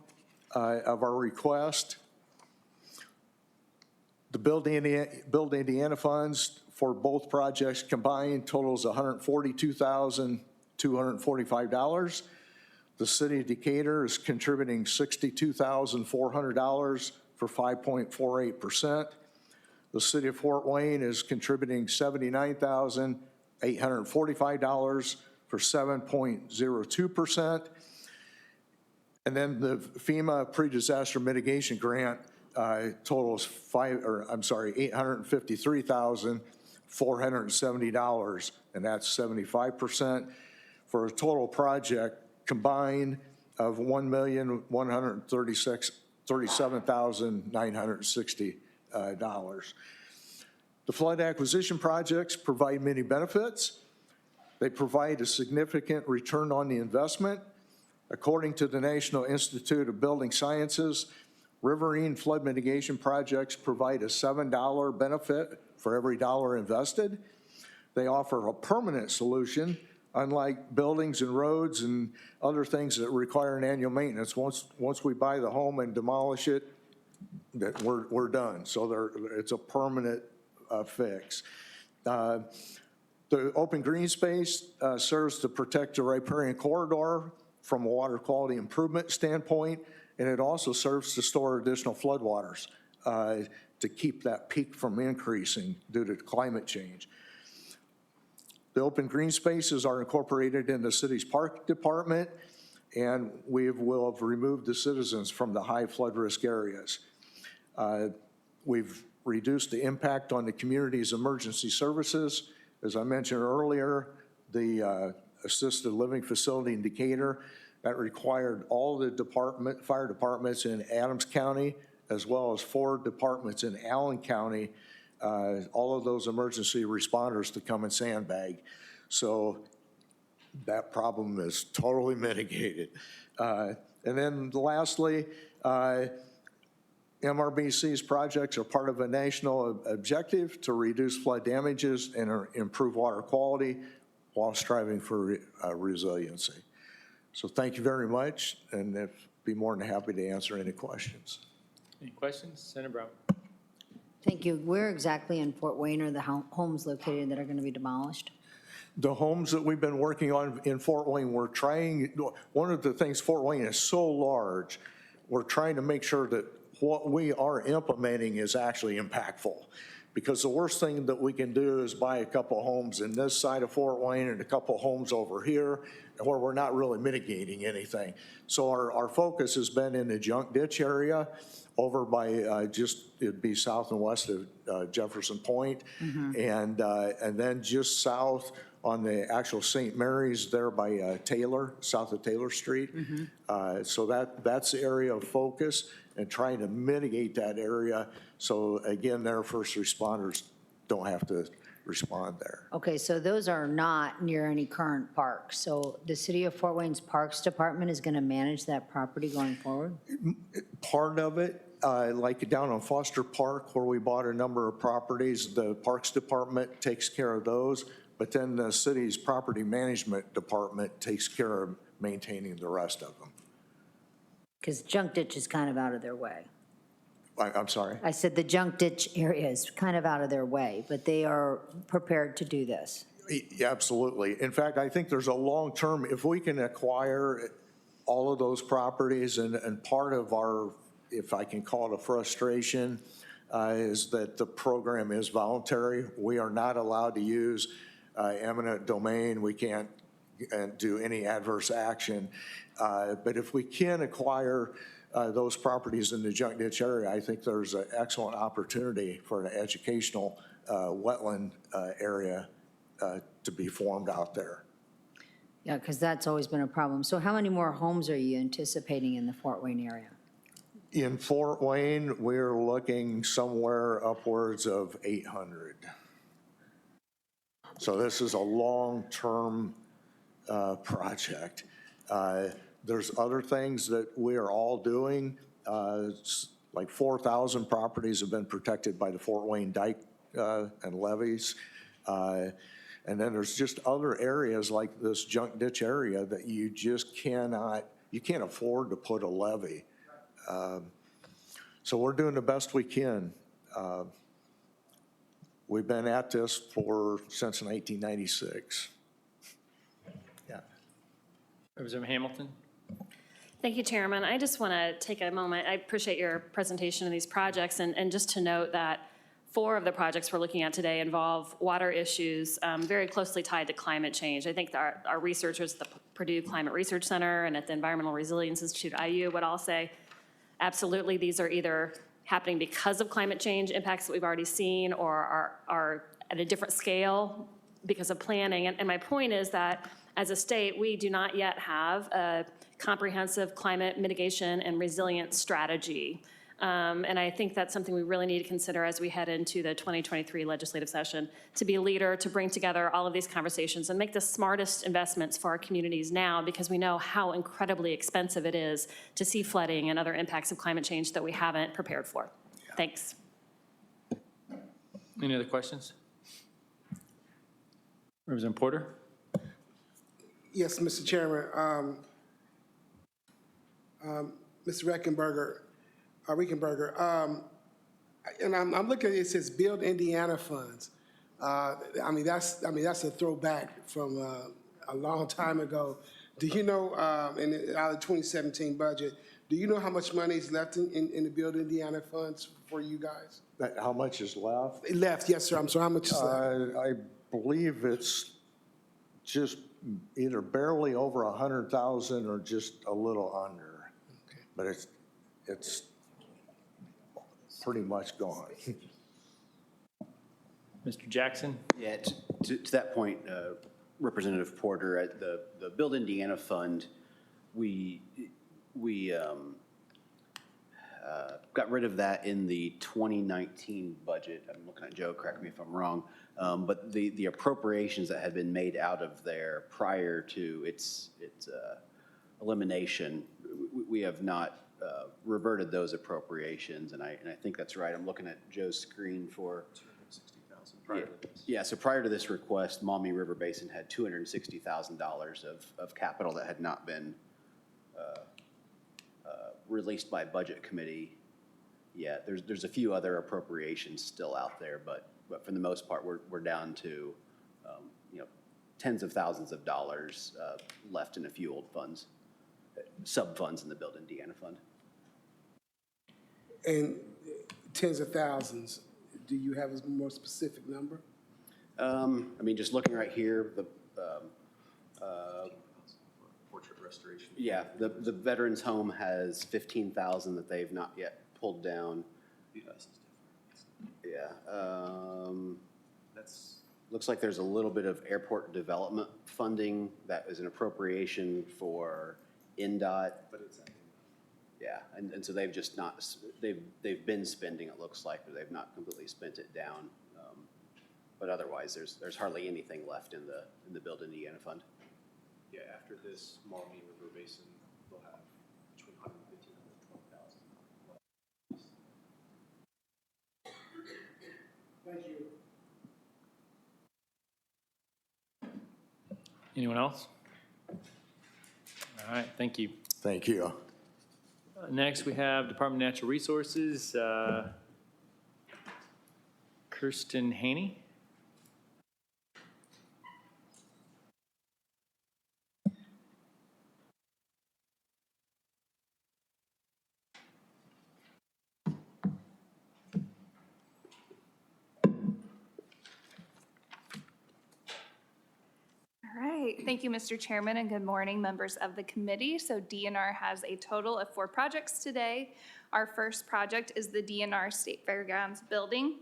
of our request: the Build Indiana funds for both projects combined totals $142,245. The city of Decatur is contributing $62,400 for 5.48%. The city of Fort Wayne is contributing $79,845 for 7.02%. And then the FEMA pre-disaster mitigation grant totals $853,470, and that's 75%, for a total project combined of $1,137,960. The flood acquisition projects provide many benefits. They provide a significant return on the investment. According to the National Institute of Building Sciences, riverine flood mitigation projects provide a $7 benefit for every dollar invested. They offer a permanent solution, unlike buildings and roads and other things that require an annual maintenance. Once we buy the home and demolish it, that we're done. So it's a permanent fix. The open green space serves to protect the riparian corridor from a water quality improvement standpoint, and it also serves to store additional floodwaters to keep that peak from increasing due to climate change. The open green spaces are incorporated in the city's park department, and we will have removed the citizens from the high flood risk areas. We've reduced the impact on the community's emergency services. As I mentioned earlier, the assisted living facility in Decatur, that required all the fire departments in Adams County, as well as 4 departments in Allen County, all of those emergency responders to come and sandbag. So that problem is totally mitigated. And then lastly, MRBC's projects are part of a national objective to reduce flood damages and improve water quality while striving for resiliency. So thank you very much, and I'd be more than happy to answer any questions. Any questions? Senator Brown. Thank you. Where exactly in Fort Wayne are the homes located that are going to be demolished? The homes that we've been working on in Fort Wayne, we're trying, one of the things, Fort Wayne is so large, we're trying to make sure that what we are implementing is actually impactful. Because the worst thing that we can do is buy a couple homes in this side of Fort Wayne and a couple homes over here where we're not really mitigating anything. So our focus has been in the junk ditch area over by it'd be south and west of Jefferson Point, and then just south on the actual St. Mary's there by Taylor, south of Taylor Street. So that's the area of focus, and trying to mitigate that area. So again, their first responders don't have to respond there. Okay, so those are not near any current parks. So the City of Fort Wayne's Parks Department is going to manage that property going forward? Part of it, like down on Foster Park where we bought a number of properties, the Parks Department takes care of those, but then the city's Property Management Department takes care of maintaining the rest of them. Because junk ditch is kind of out of their way. I'm sorry? I said the junk ditch area is kind of out of their way, but they are prepared to do this. Yeah, absolutely. In fact, I think there's a long-term, if we can acquire all of those properties, and part of our, if I can call it a frustration, is that the program is voluntary. We are not allowed to use eminent domain. We can't do any adverse action. But if we can acquire those properties in the junk ditch area, I think there's an excellent opportunity for an educational wetland area to be formed out there. Yeah, because that's always been a problem. So how many more homes are you anticipating in the Fort Wayne area? In Fort Wayne, we're looking somewhere upwards of 800. So this is a long-term project. There's other things that we are all doing. Like 4,000 properties have been protected by the Fort Wayne dike and levees. And then there's just other areas like this junk ditch area that you just cannot, you can't afford to put a levee. So we're doing the best we can. We've been at this since 1996. Yeah. Representative Hamilton. Thank you, Chairman. I just want to take a moment. I appreciate your presentation of these projects, and just to note that 4 of the projects we're looking at today involve water issues very closely tied to climate change. I think our researchers at the Purdue Climate Research Center and at the Environmental Resilience Institute, IU, would all say, absolutely, these are either happening because of climate change impacts that we've already seen, or are at a different scale because of planning. And my point is that as a state, we do not yet have a comprehensive climate mitigation and resilience strategy. And I think that's something we really need to consider as we head into the 2023 legislative session, to be a leader, to bring together all of these conversations and make the smartest investments for our communities now, because we know how incredibly expensive it is to see flooding and other impacts of climate change that we haven't prepared for. Yeah. Thanks. Any other questions? Representative Porter. Yes, Mr. Chairman. Mr. Rickenberger, and I'm looking at it, says Build Indiana funds. I mean that's a throwback from a long time ago. Do you know, out of the 2017 budget, do you know how much money is left in the Build Indiana funds for you guys? How much is left? Left, yes, sir. I'm sorry. How much is left? I believe it's just either barely over 100,000 or just a little under. But it's pretty much gone. Mr. Jackson? Yeah, to that point, Representative Porter, at the Build Indiana Fund, we got rid of that in the 2019 budget. I'm looking at Joe, correct me if I'm wrong. But the appropriations that had been made out of there prior to its elimination, we have not reverted those appropriations, and I think that's right. I'm looking at Joe's screen for prior to this. Yeah, so prior to this request, Maumee River Basin had $260,000 of capital that had not been released by budget committee yet. There's a few other appropriations still out there, but for the most part, we're down to tens of thousands of dollars left in a few old funds, sub-funds in the Build Indiana Fund. And tens of thousands, do you have a more specific number? I mean, just looking right here, the Portrait restoration. yeah, the Veterans Home has 15,000 that they've not yet pulled down. Yeah, That's looks like there's a little bit of airport development funding that is an appropriation for NDOT. but it's Yeah, and so they've just not, they've been spending, it looks like, but they've not completely spent it down. But otherwise, there's hardly anything left in the Build Indiana Fund. yeah. After this, Maumee River Basin will have between 115 and 120,000. Thank you. Anyone else? All right, thank you. Thank you. Next, we have Department of Natural Resources, Kirsten Haney. All right, thank you, Mr. Chairman, and good morning, members of the committee. So DNR has a total of 4 projects today. Our first project is the Dnr State Fairgrounds building.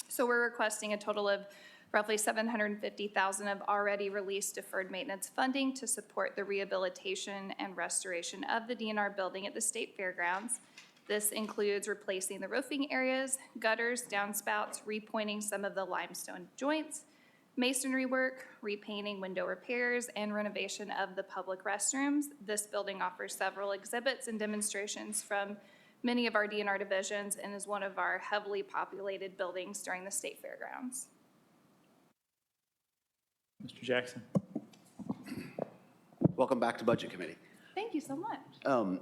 So we're requesting a total of roughly $750,000 of already released deferred maintenance funding to support the rehabilitation and restoration of the DNR building at the State Fairgrounds. This includes replacing the roofing areas, gutters, downspouts, repointing some of the limestone joints, masonry work, repainting, window repairs, and renovation of the public restrooms. This building offers several exhibits and demonstrations from many of our DNR divisions and is one of our heavily populated buildings during the State Fairgrounds. Mr. Jackson. Welcome back to Budget Committee. Thank you so much.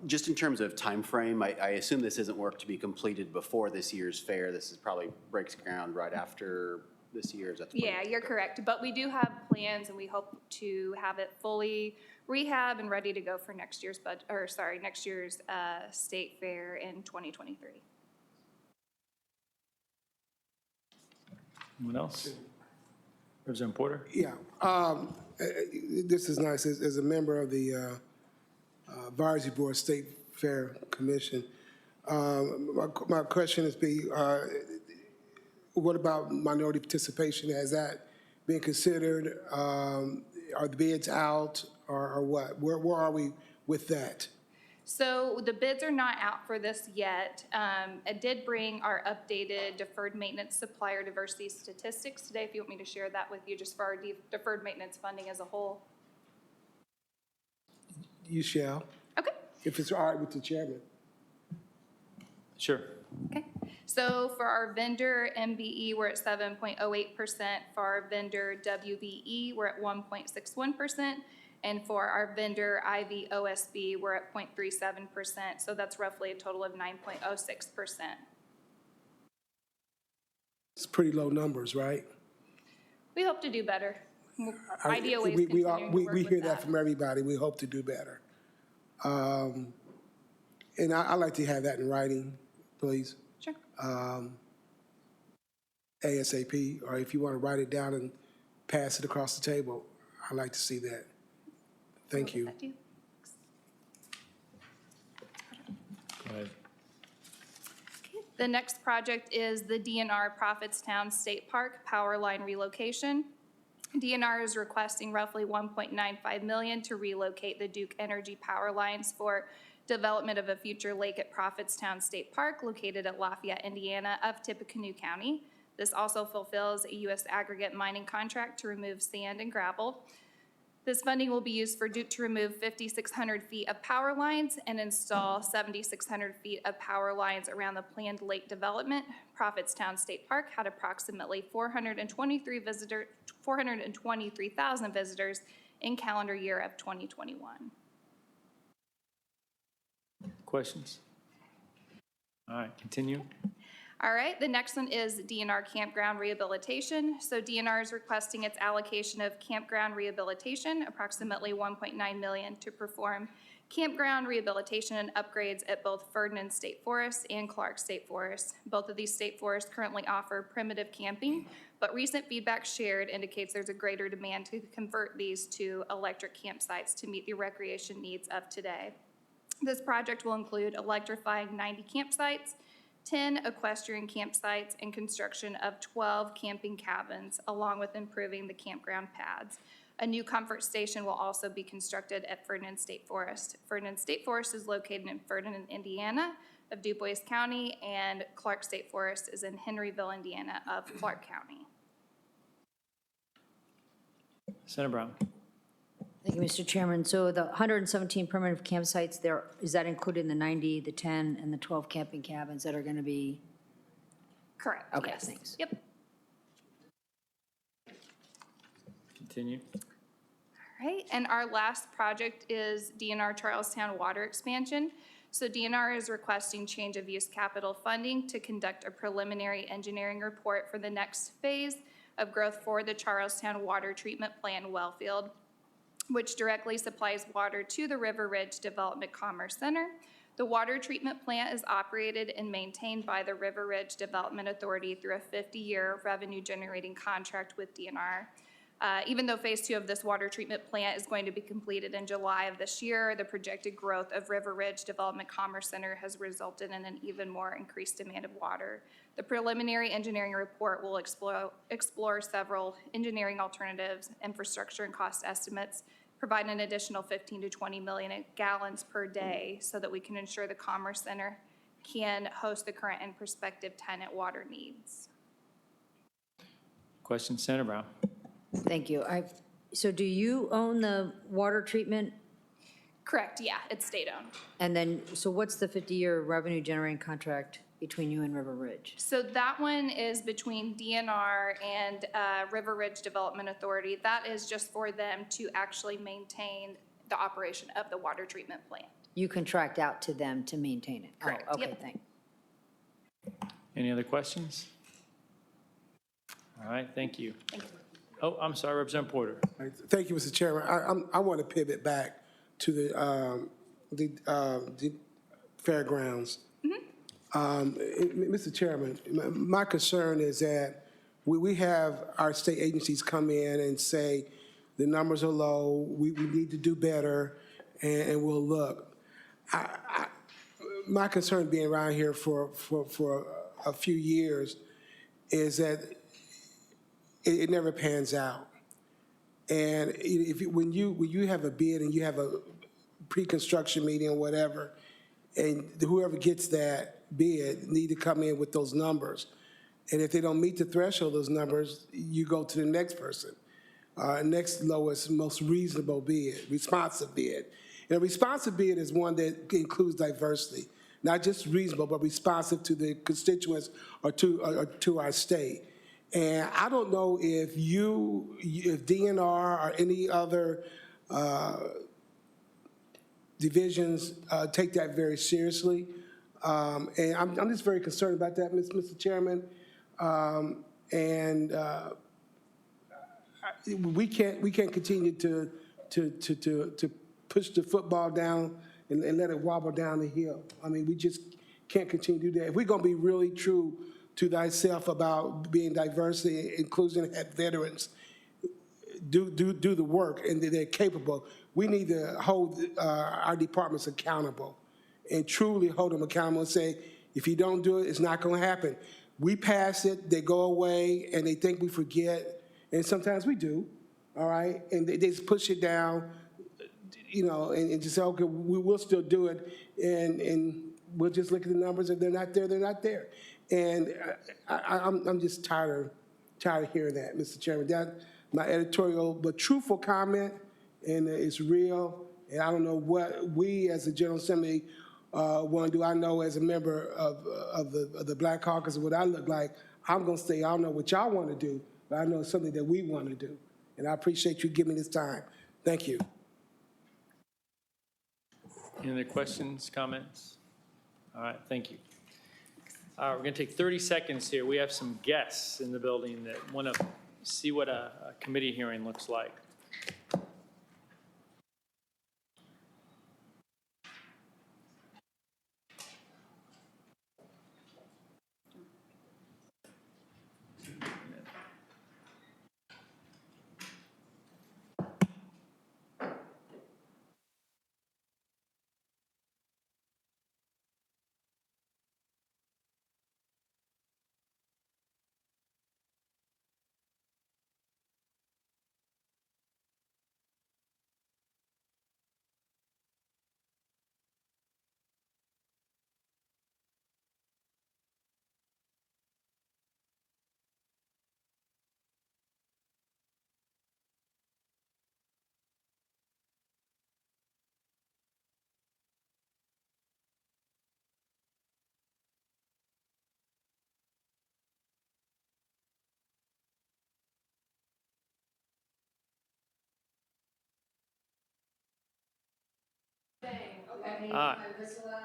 Just in terms of time frame, I assume this isn't work to be completed before this year's fair. This is probably breaks ground right after this year. Is that the plan? Yeah, you're correct, but we do have plans and we hope to have it fully rehab and ready to go for next year's next year's state fair in 2023. Anyone else? Representative Porter? Yeah, this is nice. As a member of the Advisory Board State Fair Commission, my question is what about minority participation? Has that been considered? Are the bids out or what? Where are we with that? So the bids are not out for this yet. I did bring our updated deferred maintenance supplier diversity statistics today, if you want me to share that with you, just for our deferred maintenance funding as a whole. You shall. Okay. If it's all right with the chairman. Sure. Okay. So for our vendor MBE, we're at 7.08%. For our vendor WBE, we're at 1.61%. And for our vendor IV OSB, we're at 0.37%. So that's roughly a total of 9.06%. It's pretty low numbers, right? We hope to do better. We hear that from everybody. We hope to do better. And I'd like to have that in writing, please. Sure. ASAP, or if you want to write it down and pass it across the table, I'd like to see that. Thank you. Go ahead. The next project is the DNR Prophetstown State Park Power Line Relocation. DNR is requesting roughly $1.95 million to relocate the Duke Energy power lines for development of a future lake at Prophetstown State Park located at Lafayette, Indiana of Tippecanoe County. This also fulfills a U.S. aggregate mining contract to remove sand and gravel. This funding will be used for Duke to remove 5,600 feet of power lines and install 7,600 feet of power lines around the planned lake development. Prophetstown State Park had approximately 423,000 visitors in calendar year of 2021. Questions? All right, continue. All right, the next one is DNR Campground Rehabilitation. So DNR is requesting its allocation of campground rehabilitation, approximately $1.9 million, to perform campground rehabilitation and upgrades at both Ferdinand State Forest and Clark State Forest. Both of these state forests currently offer primitive camping, but recent feedback shared indicates there's a greater demand to convert these to electric campsites to meet the recreation needs of today. This project will include electrifying 90 campsites, 10 equestrian campsites, and construction of 12 camping cabins, along with improving the campground pads. A new comfort station will also be constructed at Ferdinand State Forest. Ferdinand State Forest is located in Ferdinand, Indiana of DuBois County, and Clark State Forest is in Henryville, Indiana of Clark County. Senator Brown. Thank you, Mr. Chairman. So the 117 permanent campsites there, is that included in the 90, the 10, and the 12 camping cabins that are going to be? Correct, Okay, yes. thanks. Yep. Continue. All right, and our last project is DNR Charlestown Water Expansion. So DNR is requesting change of use capital funding to conduct a preliminary engineering report for the next phase of growth for the Charlestown Water Treatment Plant Wellfield, which directly supplies water to the River Ridge Development Commerce Center. The water treatment plant is operated and maintained by the River Ridge Development Authority through a 50-year revenue-generating contract with DNR. Even though phase 2 of this water treatment plant is going to be completed in July of this year, the projected growth of River Ridge Development Commerce Center has resulted in an even more increased demand of water. The preliminary engineering report will explore several engineering alternatives, infrastructure and cost estimates, provide an additional 15 to 20 million gallons per day so that we can ensure the Commerce Center can host the current and prospective tenant water needs. Question, Senator Brown. Thank you. So do you own the water treatment? Correct, yeah, it's state-owned. And then, so what's the 50-year revenue generating contract between you and River Ridge? So that one is between DNR and River Ridge Development Authority. That is just for them to actually maintain the operation of the water treatment plant. You contract out to them to maintain it? Correct. Oh, okay, Yep. thanks. Any other questions? All right, thank you. Thank you. Oh, I'm sorry, Representative Porter. Thank you, Mr. Chairman. I want to pivot back to the fairgrounds. Mr. Chairman, my concern is that we have our state agencies come in and say the numbers are low, we need to do better, and we'll look. My concern being around here for a few years is that it never pans out. And when you have a bid and you have a pre-construction meeting or whatever, and whoever gets that bid need to come in with those numbers. And if they don't meet the threshold of those numbers, you go to the next person. Next lowest, most reasonable bid, responsive bid. And a responsive bid is one that includes diversity, not just reasonable, but responsive to the constituents or to our state. And I don't know if if DNR or any other divisions take that very seriously. And I'm just very concerned about that, Mr. Chairman. We can't continue to push the football down and let it wobble down the hill. I mean, we just can't continue to do that. If we're going to be really true to thyself about being diversity, inclusion, and veterans, do the work and that they're capable. We need to hold our departments accountable and truly hold them accountable and say, if you don't do it, it's not going to happen. We pass it, they go away, and they think we forget, and sometimes we do, all right? And they just push it down, you know, and just say, okay, we will still do it, and we'll just look at the numbers. If they're not there, they're not there. And I'm just tired of hearing that, Mr. Chairman. That's my editorial, but truthful comment, and it's real. And I don't know what we as a General Assembly want to do. I know as a member of the Black Caucus, what I look like, I'm going to say, I don't know what y'all want to do, but I know it's something that we want to do. And I appreciate you giving me this time. Thank you. Any other questions, comments? All right, thank you. We're going to take 30 seconds here. We have some guests in the building that want to see what a committee hearing looks like.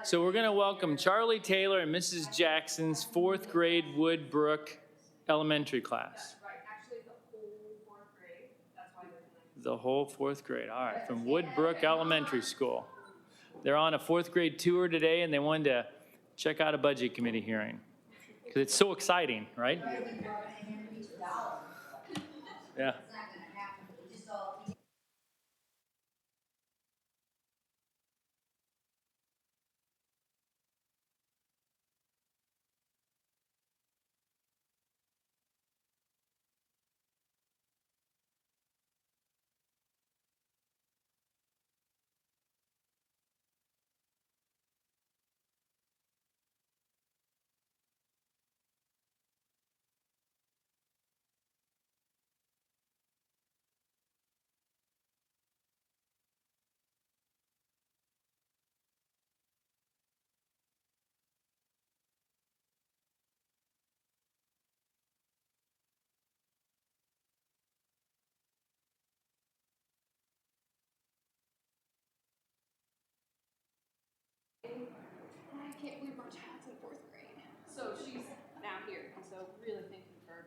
So we're going to welcome Charlie Taylor and Mrs. Jackson's fourth grade Woodbrook elementary class. The whole fourth grade. All right, from Woodbrook Elementary School. They're on a fourth grade tour today, and they wanted to check out a budget committee hearing because it's so exciting, right? Yeah. I can't believe our child's in fourth grade. So she's now here, and so really thank you for.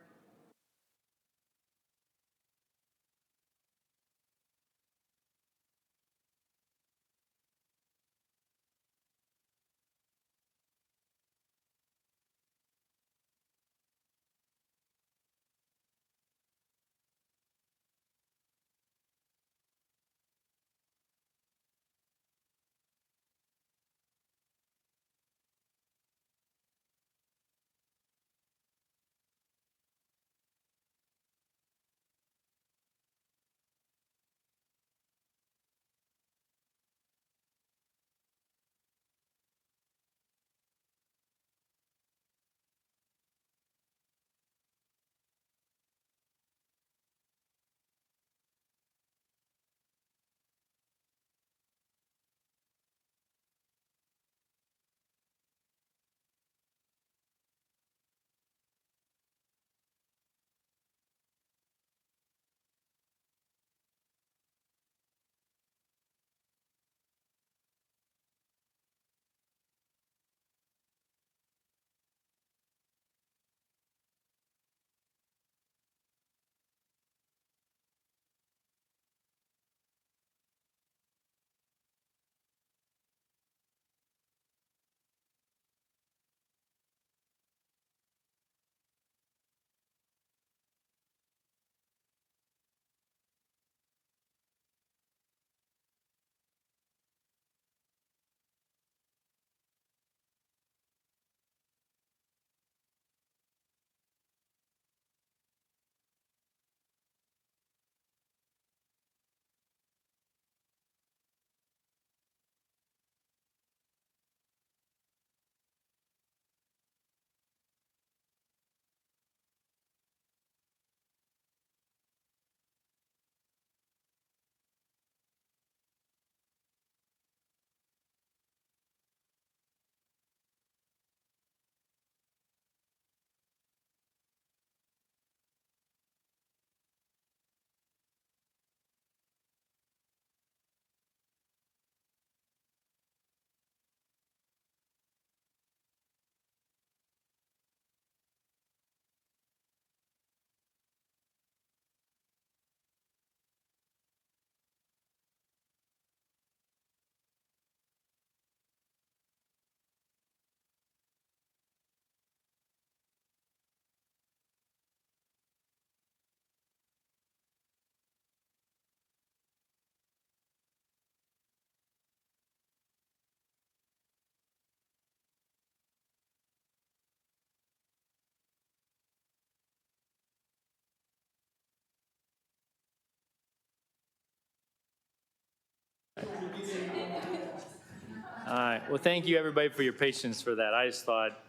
All right, well, thank you, everybody, for your patience for that. I just thought,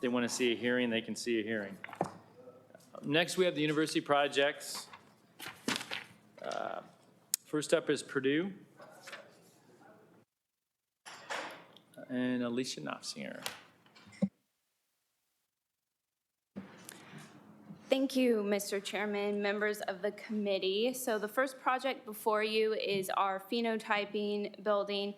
they want to see a hearing, they can see a hearing. Next, we have the university projects. First up is Purdue. And Alicia Knopfsinger. Thank you, Mr. Chairman, members of the committee. So the first project before you is our phenotyping building.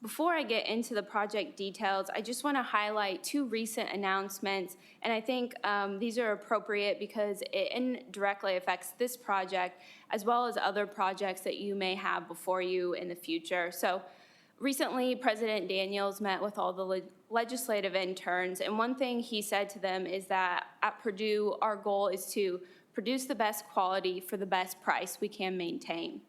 Before I get into the project details, I just want to highlight two recent announcements, and I think these are appropriate because it indirectly affects this project as well as other projects that you may have before you in the future. So recently, President Daniels met with all the legislative interns, and one thing he said to them is that at Purdue, our goal is to produce the best quality for the best price we can maintain.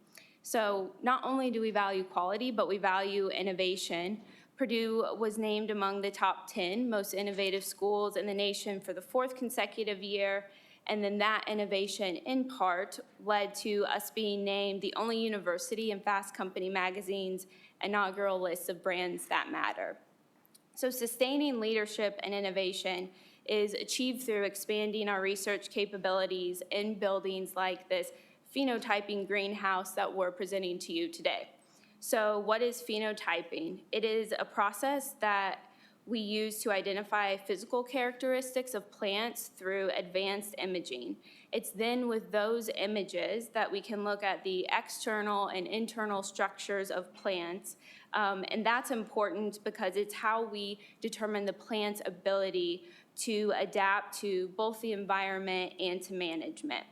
So not only do we value quality, but we value innovation. Purdue was named among the top 10 most innovative schools in the nation for the 4th consecutive year, and then that innovation in part led to us being named the only university in Fast Company magazine's inaugural list of brands that matter. So sustaining leadership and innovation is achieved through expanding our research capabilities in buildings like this phenotyping greenhouse that we're presenting to you today. So what is phenotyping? It is a process that we use to identify physical characteristics of plants through advanced imaging. It's then with those images that we can look at the external and internal structures of plants, and that's important because it's how we determine the plant's ability to adapt to both the environment and to management.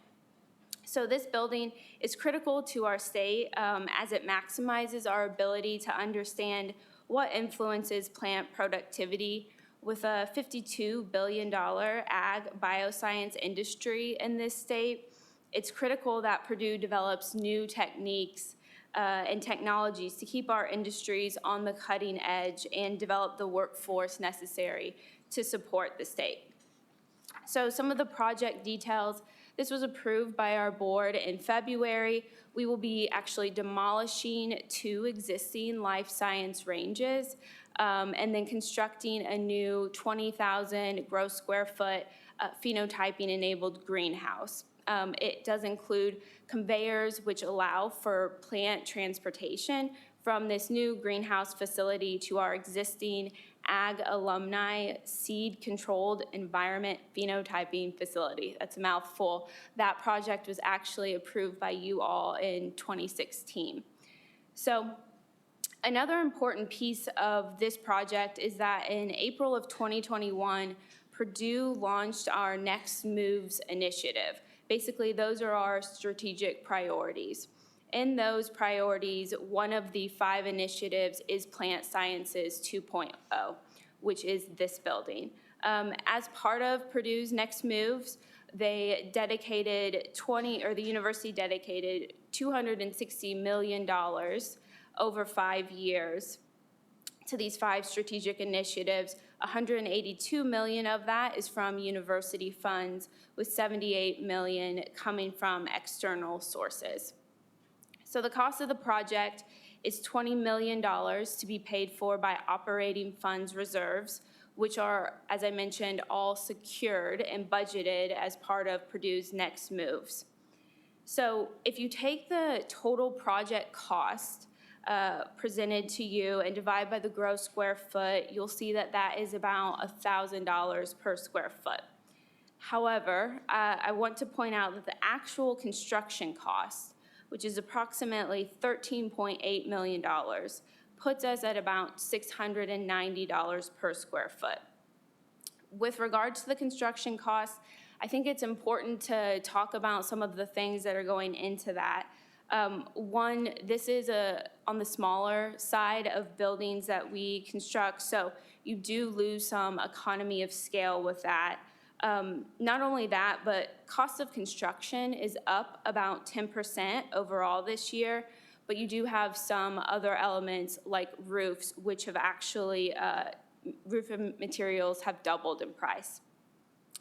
So this building is critical to our state as it maximizes our ability to understand what influences plant productivity. With a $52 billion ag bioscience industry in this state, it's critical that Purdue develops new techniques and technologies to keep our industries on the cutting edge and develop the workforce necessary to support the state. So some of the project details. This was approved by our board in February. We will be actually demolishing 2 existing life science ranges and then constructing a new 20,000 gross square foot phenotyping enabled greenhouse. It does include conveyors which allow for plant transportation from this new greenhouse facility to our existing Ag Alumni Seed Controlled Environment Phenotyping Facility. That's a mouthful. That project was actually approved by you all in 2016. So another important piece of this project is that in April of 2021, Purdue launched our Next Moves initiative. Basically, those are our strategic priorities. In those priorities, one of the 5 initiatives is Plant Sciences 2.0, which is this building. As part of Purdue's Next Moves, they dedicated the university dedicated $260 million over 5 years to these 5 strategic initiatives. $182 million of that is from university funds, with $78 million coming from external sources. So the cost of the project is $20 million to be paid for by operating funds reserves, which are, as I mentioned, all secured and budgeted as part of Purdue's Next Moves. So if you take the total project cost presented to you and divide by the gross square foot, you'll see that that is about $1,000 per square foot. However, I want to point out that the actual construction cost, which is approximately $13.8 million, puts us at about $690 per square foot. With regard to the construction costs, I think it's important to talk about some of the things that are going into that. One, this is on the smaller side of buildings that we construct, so you do lose some economy of scale with that. Not only that, but cost of construction is up about 10% overall this year, but you do have some other elements like roofs, which have actually, roof materials have doubled in price.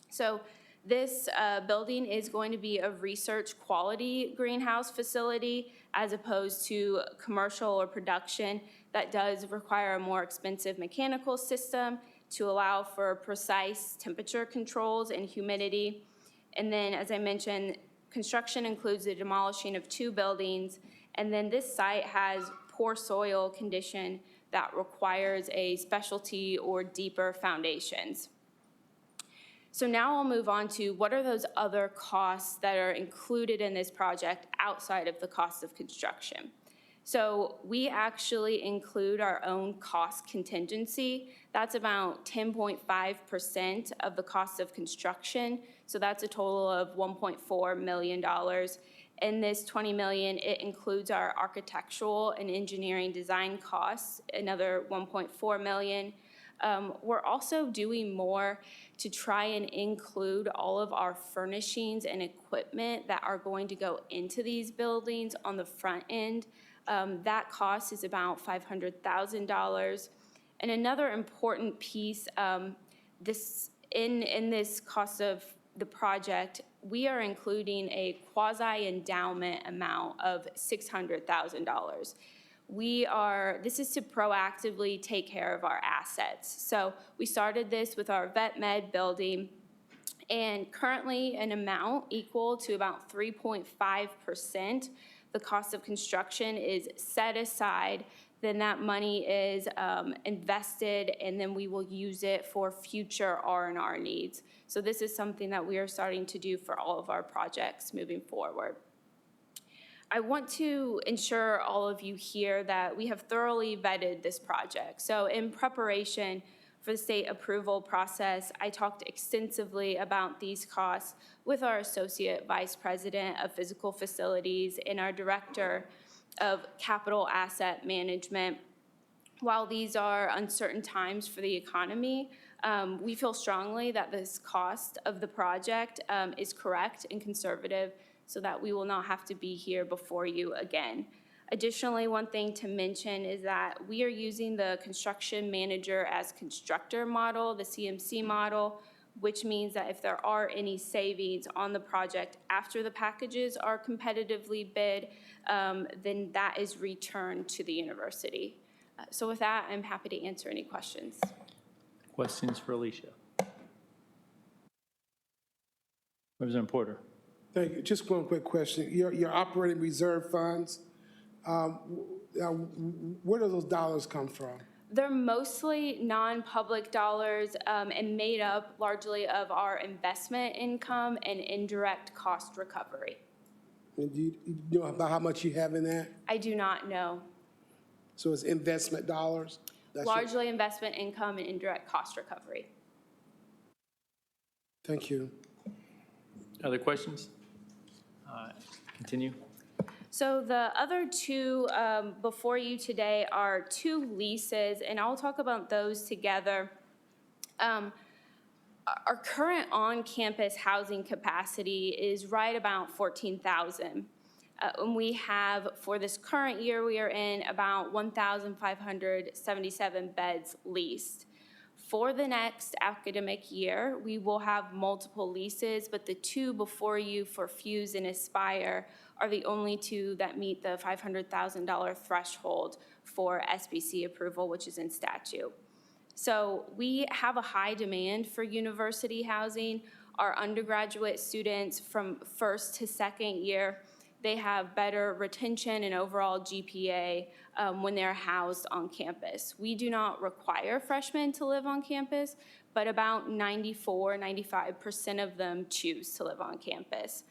So This building is going to be a research quality greenhouse facility as opposed to commercial or production that does require a more expensive mechanical system to allow for precise temperature controls and humidity. And then, as I mentioned, construction includes the demolishing of 2 buildings, and then this site has poor soil condition that requires a specialty or deeper foundations. So now I'll move on to what are those other costs that are included in this project outside of the cost of construction. So we actually include our own cost contingency. That's about 10.5% of the cost of construction. So that's a total of $1.4 million. In this $20 million, it includes our architectural and engineering design costs, another $1.4 million. We're also doing more to try and include all of our furnishings and equipment that are going to go into these buildings on the front end. That cost is about $500,000. And another important piece, in this cost of the project, we are including a quasi-endowment amount of $600,000. This is to proactively take care of our assets. So we started this with our vet med building, and currently an amount equal to about 3.5%. The cost of construction is set aside, then that money is invested, and then we will use it for future R&R needs. So this is something that we are starting to do for all of our projects moving forward. I want to ensure all of you here that we have thoroughly vetted this project. So in preparation for the state approval process, I talked extensively about these costs with our Associate Vice President of Physical Facilities and our Director of Capital Asset Management. While these are uncertain times for the economy, we feel strongly that this cost of the project is correct and conservative, so that we will not have to be here before you again. Additionally, one thing to mention is that we are using the construction manager as constructor model, the CMC model, which means that if there are any savings on the project after the packages are competitively bid, then that is returned to the university. So with that, I'm happy to answer any questions. Questions for Alicia? Representative Porter. Thank you. Just one quick question. Your operating reserve funds, where do those dollars come from? They're mostly non-public dollars and made up largely of our investment income and indirect cost recovery. And do you know about how much you have in that? I do not know. So it's investment dollars? Largely investment income and indirect cost recovery. Thank you. Other questions? Continue. So the other two before you today are 2 leases, and I'll talk about those together. Our current on-campus housing capacity is right about 14,000. And we have, for this current year, we are in about 1,577 beds leased. For the next academic year, we will have multiple leases, but the 2 before you for Fuse and Aspire are the only 2 that meet the $500,000 threshold for SBC approval, which is in statute. So we have a high demand for university housing. Our undergraduate students from first to second year, they have better retention and overall GPA when they're housed on campus. We do not require freshmen to live on campus, but about 95% of them choose to live on campus.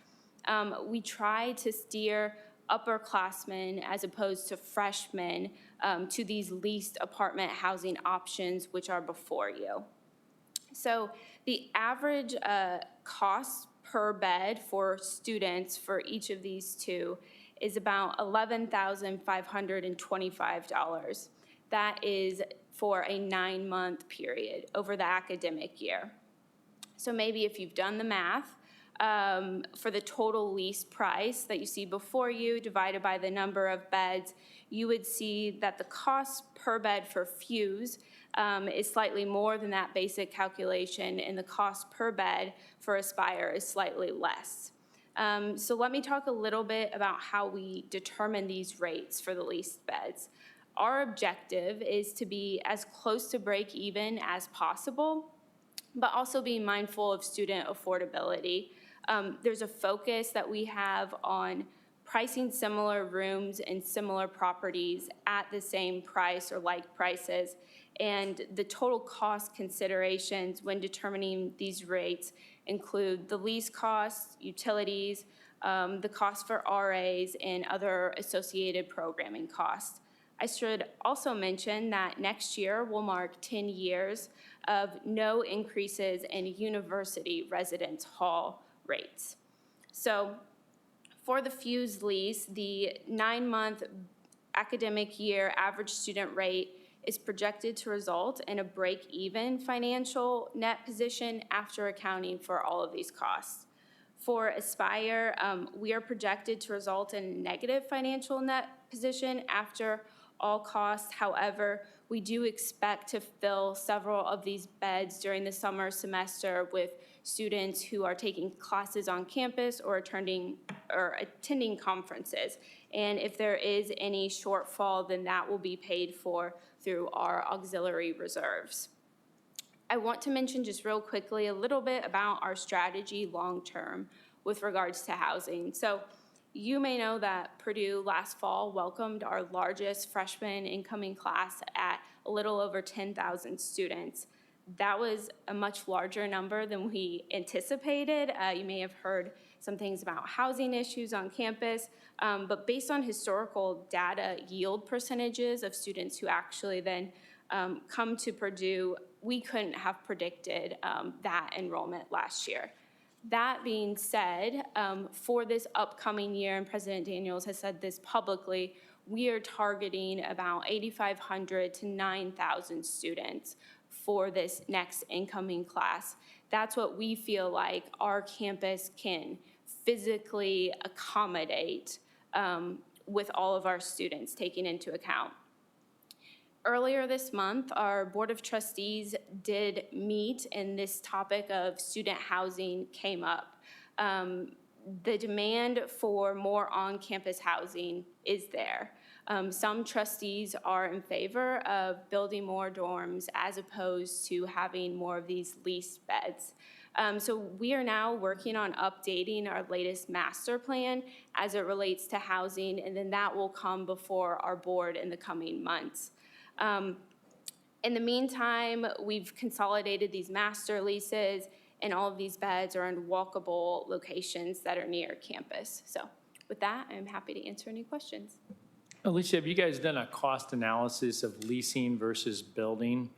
We try to steer upperclassmen as opposed to freshmen to these leased apartment housing options, which are before you. So the average cost per bed for students for each of these 2 is about $11,525. That is for a 9-month period over the academic year. So maybe if you've done the math, for the total lease price that you see before you divided by the number of beds, you would see that the cost per bed for Fuse is slightly more than that basic calculation, and the cost per bed for Aspire is slightly less. So let me talk a little bit about how we determine these rates for the leased beds. Our objective is to be as close to break even as possible, but also be mindful of student affordability. There's a focus that we have on pricing similar rooms and similar properties at the same price or like prices, and the total cost considerations when determining these rates include the lease costs, utilities, the cost for RAs, and other associated programming costs. I should also mention that next year will mark 10 years of no increases in university residence hall rates. So for the Fuse lease, the 9-month academic year average student rate is projected to result in a break-even financial net position after accounting for all of these costs. For Aspire, we are projected to result in a negative financial net position after all costs. However, we do expect to fill several of these beds during the summer semester with students who are taking classes on campus or attending conferences. And if there is any shortfall, then that will be paid for through our auxiliary reserves. I want to mention just real quickly a little bit about our strategy long-term with regards to housing. So you may know that Purdue last fall welcomed our largest freshman incoming class at a little over 10,000 students. That was a much larger number than we anticipated. You may have heard some things about housing issues on campus, but based on historical data yield percentages of students who actually then come to Purdue, we couldn't have predicted that enrollment last year. That being said, for this upcoming year, and President Daniels has said this publicly, we are targeting about 8,500 to 9,000 students for this next incoming class. That's what we feel like our campus can physically accommodate with all of our students taken into account. Earlier this month, our Board of Trustees did meet, and this topic of student housing came up. The demand for more on-campus housing is there. Some trustees are in favor of building more dorms as opposed to having more of these leased beds. So we are now working on updating our latest master plan as it relates to housing, and then that will come before our board in the coming months. In the meantime, we've consolidated these master leases, and all of these beds are in walkable locations that are near campus. So with that, I'm happy to answer any questions. Alicia, have you guys done a cost analysis of leasing versus building?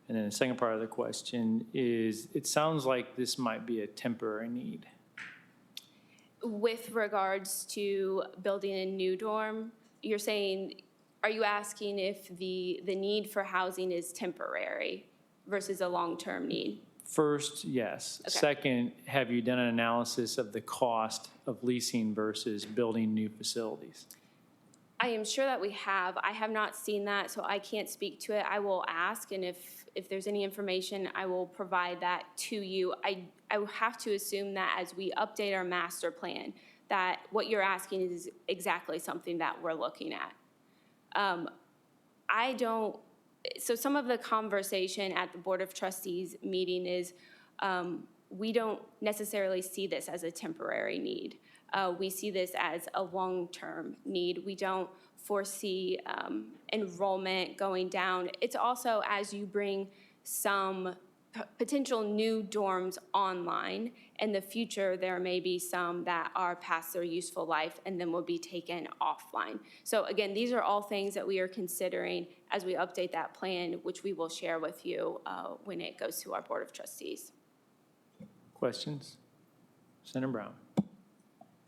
And then the second part of the question is, it sounds like this might be a temporary need. With regards to building a new dorm, you're saying, are you asking if the need for housing is temporary versus a long-term need? First, yes. Okay. Second, have you done an analysis of the cost of leasing versus building new facilities? I am sure that we have. I have not seen that, so I can't speak to it. I will ask, and if there's any information, I will provide that to you. I will have to assume that as we update our master plan, that what you're asking is exactly something that we're looking at. So some of the conversation at the Board of Trustees meeting is we don't necessarily see this as a temporary need. We see this as a long-term need. We don't foresee enrollment going down. It's also as you bring some potential new dorms online. In the future, there may be some that are past their useful life and then will be taken offline. So again, these are all things that we are considering as we update that plan, which we will share with you when it goes to our Board of Trustees. Questions? Senator Brown.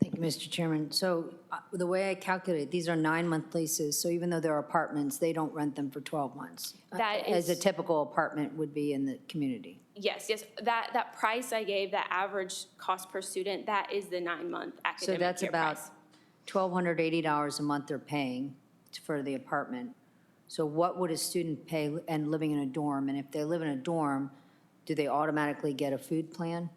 Thank you, Mr. Chairman. So the way I calculate, these are 9-month leases, so even though they're apartments, they don't rent them for 12 months, as a typical apartment would be in the community. Yes. That price I gave, that average cost per student, that is the 9-month academic So that's year about price. $1,280 a month they're paying for the apartment. So what would a student pay and living in a dorm? And if they live in a dorm, do they automatically get a food plan?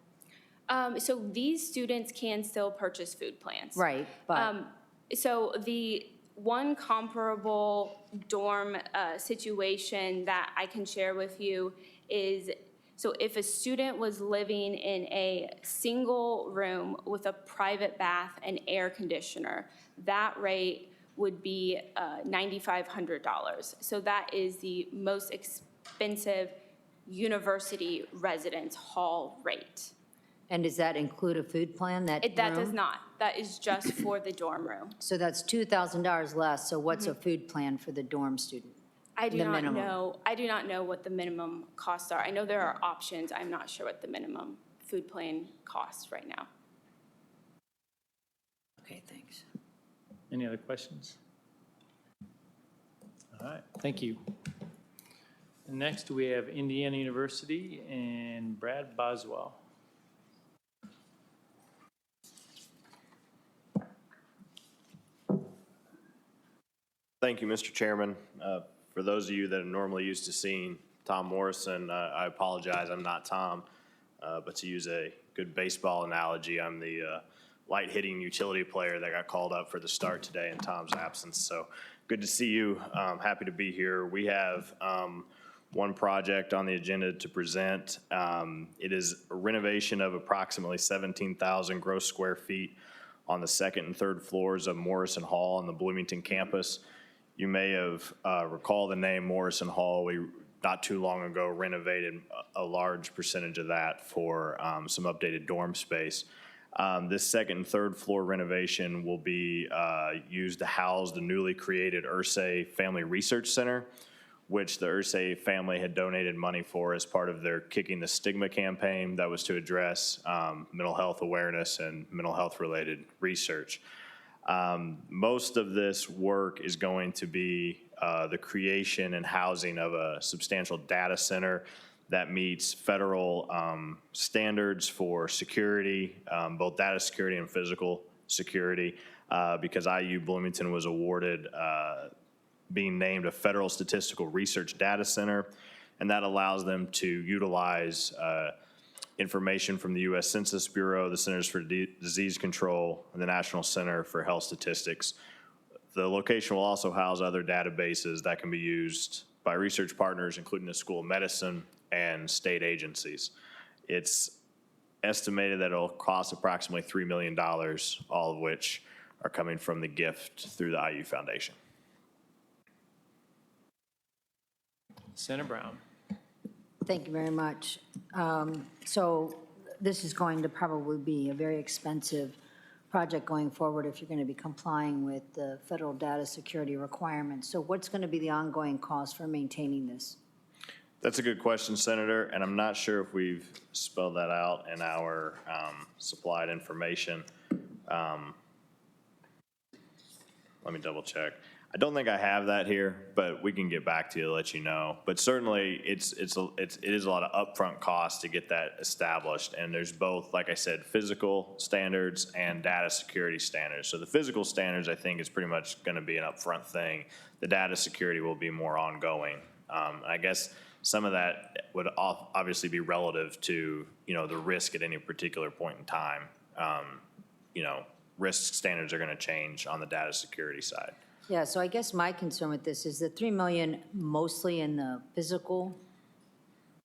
So these students can still purchase food plans. Right, but, So the one comparable dorm situation that I can share with you is, so if a student was living in a single room with a private bath and air conditioner, that rate would be $9,500. So that is the most expensive university residence hall rate. and does that include a food plan, that room? That does not. That is just for the dorm room. So that's $2,000 less, so what's a food plan for the dorm student? I do The not minimum. know. I do not know what the minimum costs are. I know there are options. I'm not sure what the minimum food plan costs right now. Okay, thanks. Any other questions? All right, thank you. And next, we have Indiana University and Brad Boswell. Thank you, Mr. Chairman. For those of you that are normally used to seeing Tom Morrison, I apologize, I'm not Tom. But to use a good baseball analogy, I'm the light-hitting utility player that got called up for the start today in Tom's absence. So good to see you. Happy to be here. We have one project on the agenda to present. It is a renovation of approximately 17,000 gross square feet on the second and third floors of Morrison Hall on the Bloomington campus. You may have recalled the name Morrison Hall. We, not too long ago, renovated a large percentage of that for some updated dorm space. This second and third floor renovation will be used to house the newly created Ursay Family Research Center, which the Ursay family had donated money for as part of their Kicking the Stigma campaign that was to address mental health awareness and mental health related research. Most of this work is going to be the creation and housing of a substantial data center that meets federal standards for security, both data security and physical security, because IU Bloomington was awarded being named a federal statistical research data center, and that allows them to utilize information from the U.S. Census Bureau, the Centers for Disease Control, and the National Center for Health Statistics. The location will also house other databases that can be used by research partners, including the School of Medicine and state agencies. It's estimated that it'll cost approximately $3 million, all of which are coming from the gift through the IU Foundation. Senator Brown. Thank you very much. So this is going to probably be a very expensive project going forward if you're going to be complying with the federal data security requirements. So what's going to be the ongoing cost for maintaining this? That's a good question, Senator, and I'm not sure if we've spelled that out in our supplied information. Let me double check. I don't think I have that here, but we can get back to you to let you know. But certainly, it is a lot of upfront cost to get that established, and there's both, like I said, physical standards and data security standards. So the physical standards, I think, is pretty much going to be an upfront thing. The data security will be more ongoing. I guess some of that would obviously be relative to the risk at any particular point in time. Risk standards are going to change on the data security side. Yeah, so I guess my concern with this is the $3 million mostly in the physical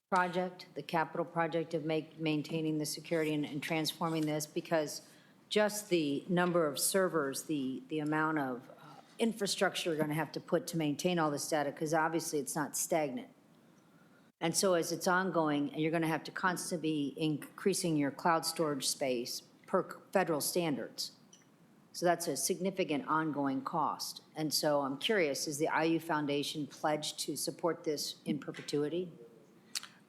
project, the capital project of maintaining the security and transforming this, because just the number of servers, the amount of infrastructure you're going to have to put to maintain all this data, because obviously it's not stagnant. And so as it's ongoing, and you're going to have to constantly be increasing your cloud storage space per federal standards. So that's a significant ongoing cost. And so I'm curious, is the IU Foundation pledged to support this in perpetuity?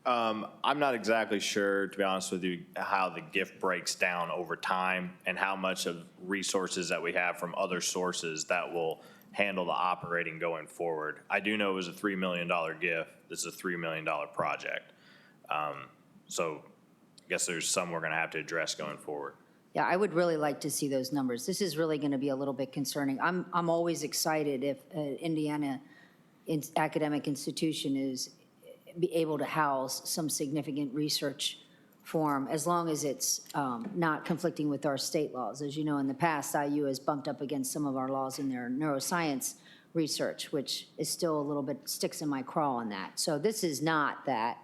I'm not exactly sure, to be honest with you, how the gift breaks down over time and how much of resources that we have from other sources that will handle the operating going forward. I do know it was a $3 million gift. This is a $3 million project. So I guess there's some we're going to have to address going forward. Yeah, I would really like to see those numbers. This is really going to be a little bit concerning. I'm always excited if Indiana academic institution is be able to house some significant research form, as long as it's not conflicting with our state laws. As you know, in the past, IU has bumped up against some of our laws in their neuroscience research, which is still a little bit sticks in my craw on that. So this is not that,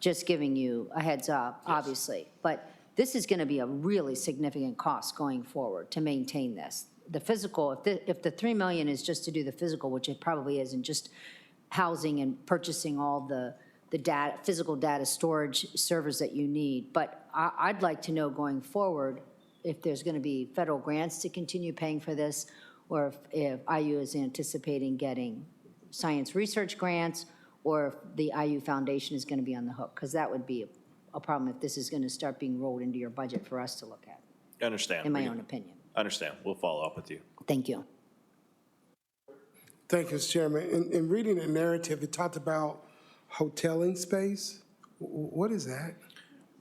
just giving you a heads up, obviously. But this is going to be a really significant cost going forward to maintain this. The physical, if the $3 million is just to do the physical, which it probably isn't, just housing and purchasing all the data, physical data storage servers that you need. But I'd like to know going forward if there's going to be federal grants to continue paying for this, or if IU is anticipating getting science research grants, or if the IU Foundation is going to be on the hook, because that would be a problem if this is going to start being rolled into your budget for us to look at, Understand. in my own opinion. Understand. We'll follow up with you. Thank you. Thank you, Mr. Chairman. In reading the narrative, it talked about hoteling space. What is that?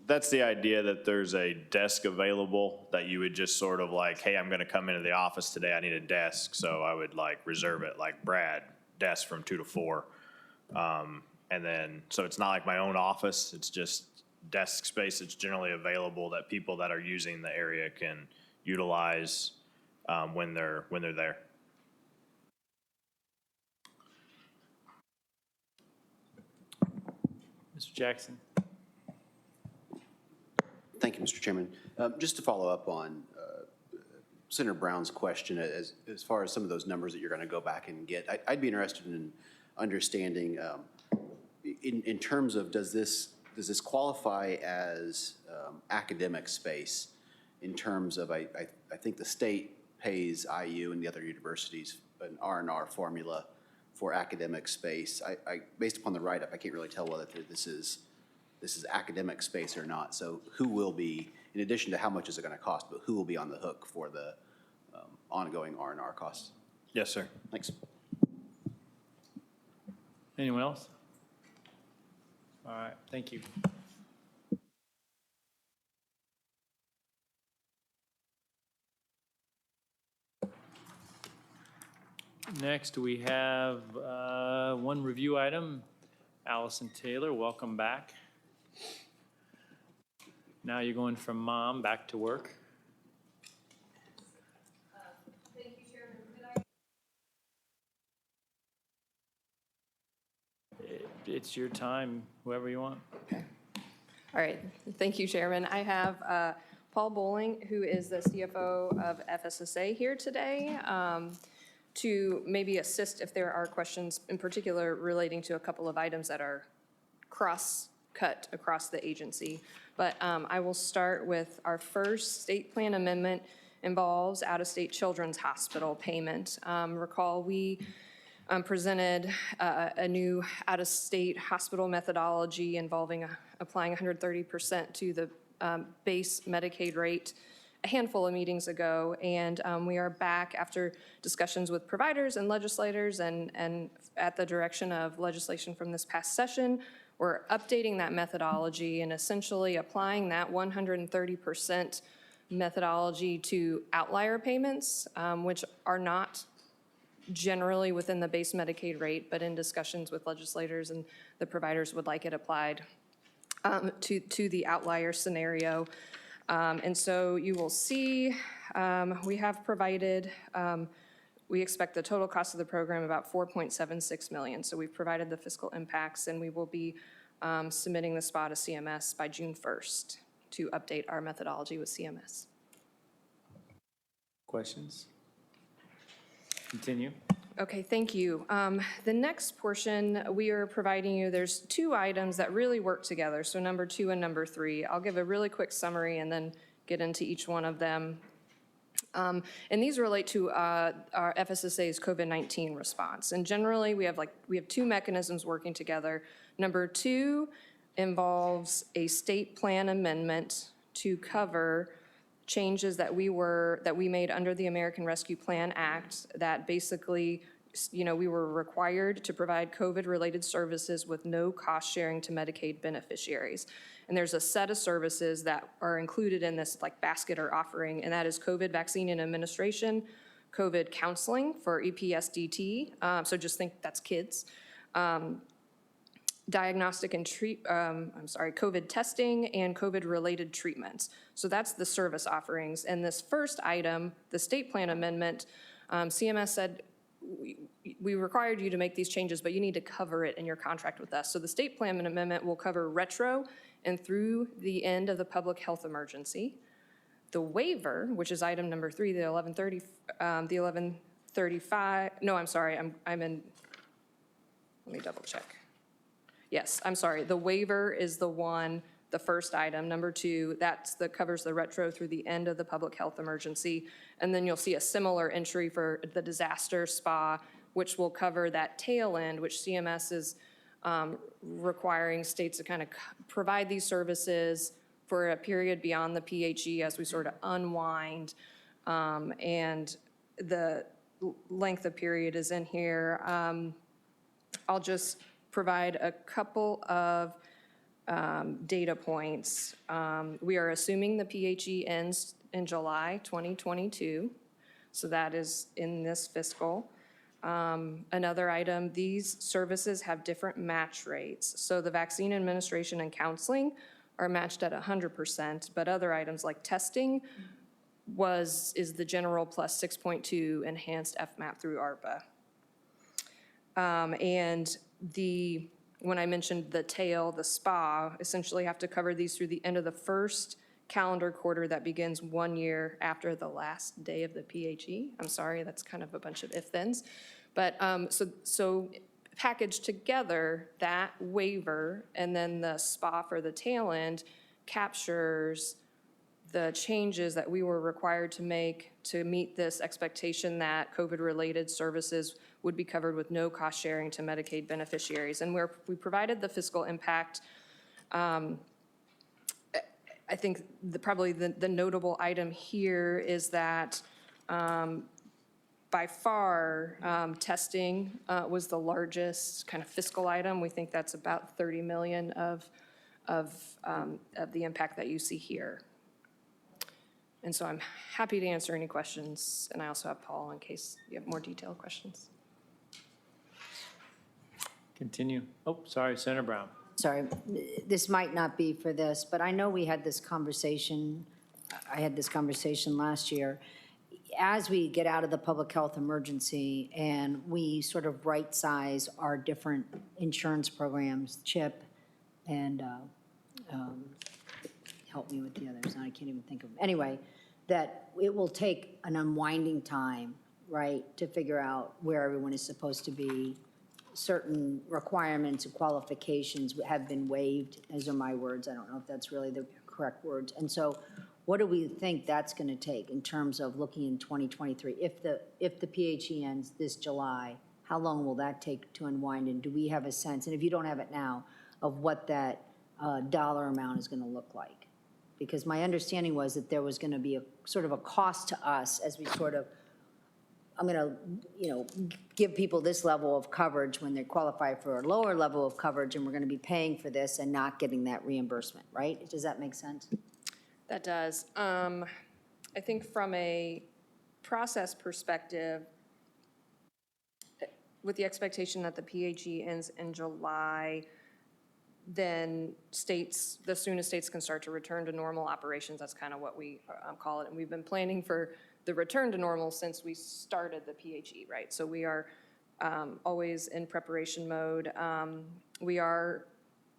That's the idea that there's a desk available that you would just sort of like, hey, I'm going to come into the office today. I need a desk. So I would like reserve it like Brad, desk from 2 to 4. And then, so it's not like my own office. It's just desk space that's generally available that people that are using the area can utilize when they're there. Mr. Jackson. Thank you, Mr. Chairman. Just to follow up on Senator Brown's question, as far as some of those numbers that you're going to go back and get, I'd be interested in understanding in terms of does this qualify as academic space in terms of, I think the state pays IU and the other universities an R&R formula for academic space. Based upon the write-up, I can't really tell whether this is academic space or not. So who will be, in addition to how much is it going to cost, but who will be on the hook for the ongoing R&R costs? Yes, sir. Thanks. Anyone else? All right, thank you. Next, we have one review item. Allison Taylor, welcome back. Now you're going from mom back to work. Thank you, Chairman. It's your time, whoever you want. Okay. All right. Thank you, Chairman. I have Paul Bowling, who is the CFO of FSSA here today, to maybe assist if there are questions in particular relating to a couple of items that are cross-cut across the agency. But I will start with our first state plan amendment involves out-of-state children's hospital payment. Recall we presented a new out-of-state hospital methodology involving applying 130% to the base Medicaid rate a handful of meetings ago, and we are back after discussions with providers and legislators and at the direction of legislation from this past session. We're updating that methodology and essentially applying that 130% methodology to outlier payments, which are not generally within the base Medicaid rate, but in discussions with legislators and the providers would like it applied to the outlier scenario. And so you will see we have provided, we expect the total cost of the program about $4.76 million. So we've provided the fiscal impacts, and we will be submitting the SPA to CMS by June 1st to update our methodology with CMS. Questions? Continue. Okay, thank you. The next portion we are providing you, there's two items that really work together, so number 2 and number 3. I'll give a really quick summary and then get into each one of them. And these relate to our FSSA's COVID-19 response. And generally, we have two mechanisms working together. Number 2 involves a state plan amendment to cover changes that we made under the American Rescue Plan Act that basically, we were required to provide COVID-related services with no cost sharing to Medicaid beneficiaries. And there's a set of services that are included in this basket or offering, and that is COVID vaccine and administration, COVID counseling for EPSDT, so just think that's kids, diagnostic and COVID testing and COVID-related treatments. So that's the service offerings. And this first item, the state plan amendment, CMS said, we required you to make these changes, but you need to cover it in your contract with us. So the state plan amendment will cover retro and through the end of the public health emergency. The waiver, which is item number 3, the 1135, no, I'm sorry, I'm in, let me double check. Yes, I'm sorry, the waiver is the one, the first item. Number 2, covers the retro through the end of the public health emergency. And then you'll see a similar entry for the disaster spa, which will cover that tail end, which CMS is requiring states to kind of provide these services for a period beyond the PHE as we sort of unwind. And the length of period is in here. I'll just provide a couple of data points. We are assuming the PHE ends in July 2022, so that is in this fiscal. Another item, these services have different match rates. So the vaccine administration and counseling are matched at 100%, but other items like testing is the general plus 6.2 enhanced FMAP through ARPA. And when I mentioned the tail, the spa, essentially have to cover these through the end of the first calendar quarter that begins 1 year after the last day of the PHE. I'm sorry, that's kind of a bunch of if-thens. But so packaged together, that waiver and then the spa for the tail end captures the changes that we were required to make to meet this expectation that COVID-related services would be covered with no cost sharing to Medicaid beneficiaries. And we provided the fiscal impact. I think probably the notable item here is that by far, testing was the largest kind of fiscal item. We think that's about $30 million of the impact that you see here. And so I'm happy to answer any questions, and I also have Paul in case you have more detailed questions. Continue. Oh, sorry, Senator Brown. Sorry, this might not be for this, but I know we had this conversation, I had this conversation last year. As we get out of the public health emergency and we sort of right-size our different insurance programs, CHIP and help me with the others, I can't even think of them. Anyway, that it will take an unwinding time, right, to figure out where everyone is supposed to be. Certain requirements and qualifications have been waived, those are my words. I don't know if that's really the correct words. And so what do we think that's going to take in terms of looking in 2023? If the PHE ends this July, how long will that take to unwind? And do we have a sense, and if you don't have it now, of what that dollar amount is going to look like? Because my understanding was that there was going to be a sort of a cost to us as we sort of, I'm going to, give people this level of coverage when they qualify for a lower level of coverage, and we're going to be paying for this and not getting that reimbursement, right? Does that make sense? That does. I think from a process perspective, with the expectation that the PHE ends in July, then the soonest states can start to return to normal operations. That's kind of what we call it. And we've been planning for the return to normal since we started the PHE, right? So we are always in preparation mode. We are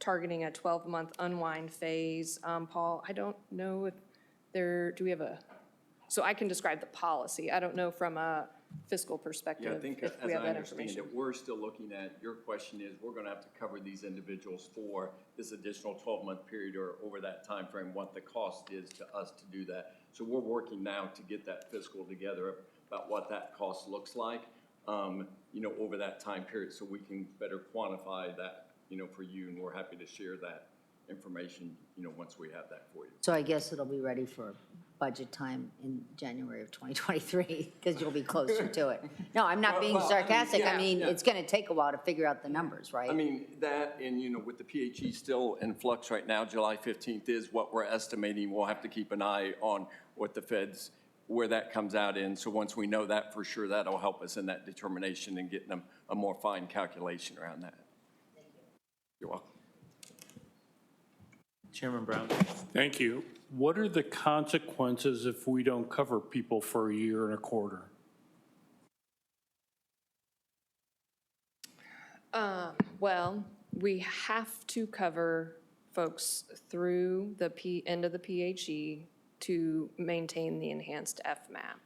targeting a 12-month unwind phase. Paul, I don't know if do we have so I can describe the policy. I don't know from a fiscal perspective. Yeah, I think if as we have I that understand information. it, we're still looking at, your question is, we're gonna have to cover these individuals for this additional 12-month period or over that time frame, what the cost is to us to do that. So we're working now to get that fiscal together about what that cost looks like, over that time period, so we can better quantify that, for you, and we're happy to share that information, once we have that for you. So I guess it'll be ready for budget time in January of 2023, because you'll be closer to it. No, I'm not being sarcastic. It's going to take a while to figure out the numbers, right? That and, with the PHE still in flux right now, July 15th is what we're estimating. We'll have to keep an eye on what the feds, where that comes out in. So once we know that for sure, that'll help us in that determination and getting them a more fine calculation around that. You're welcome. Chairman Brown. Thank you. What are the consequences if we don't cover people for a year and a quarter? Well, we have to cover folks through the end of the PHE to maintain the enhanced FMAP.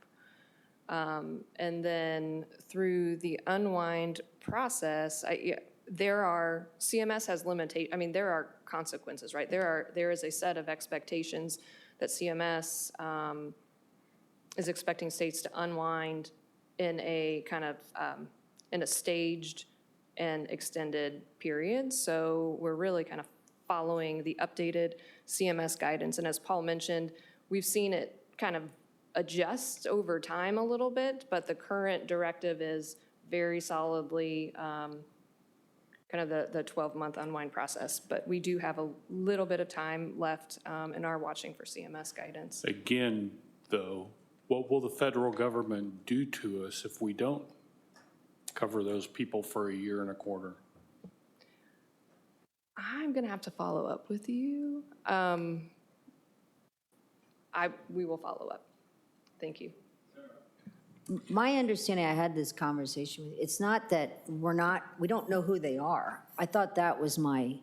And then through the unwind process, CMS has there are consequences, right? There is a set of expectations that CMS is expecting states to unwind in a kind of, in a staged and extended period. So we're really kind of following the updated CMS guidance. And as Paul mentioned, we've seen it kind of adjust over time a little bit, but the current directive is very solidly kind of the 12-month unwind process. But we do have a little bit of time left and are watching for CMS guidance. Again, though, what will the federal government do to us if we don't cover those people for a year and a quarter? I'm going to have to follow up with you. We will follow up. Thank you. My understanding, I had this conversation with, it's not that we don't know who they are. I thought that was my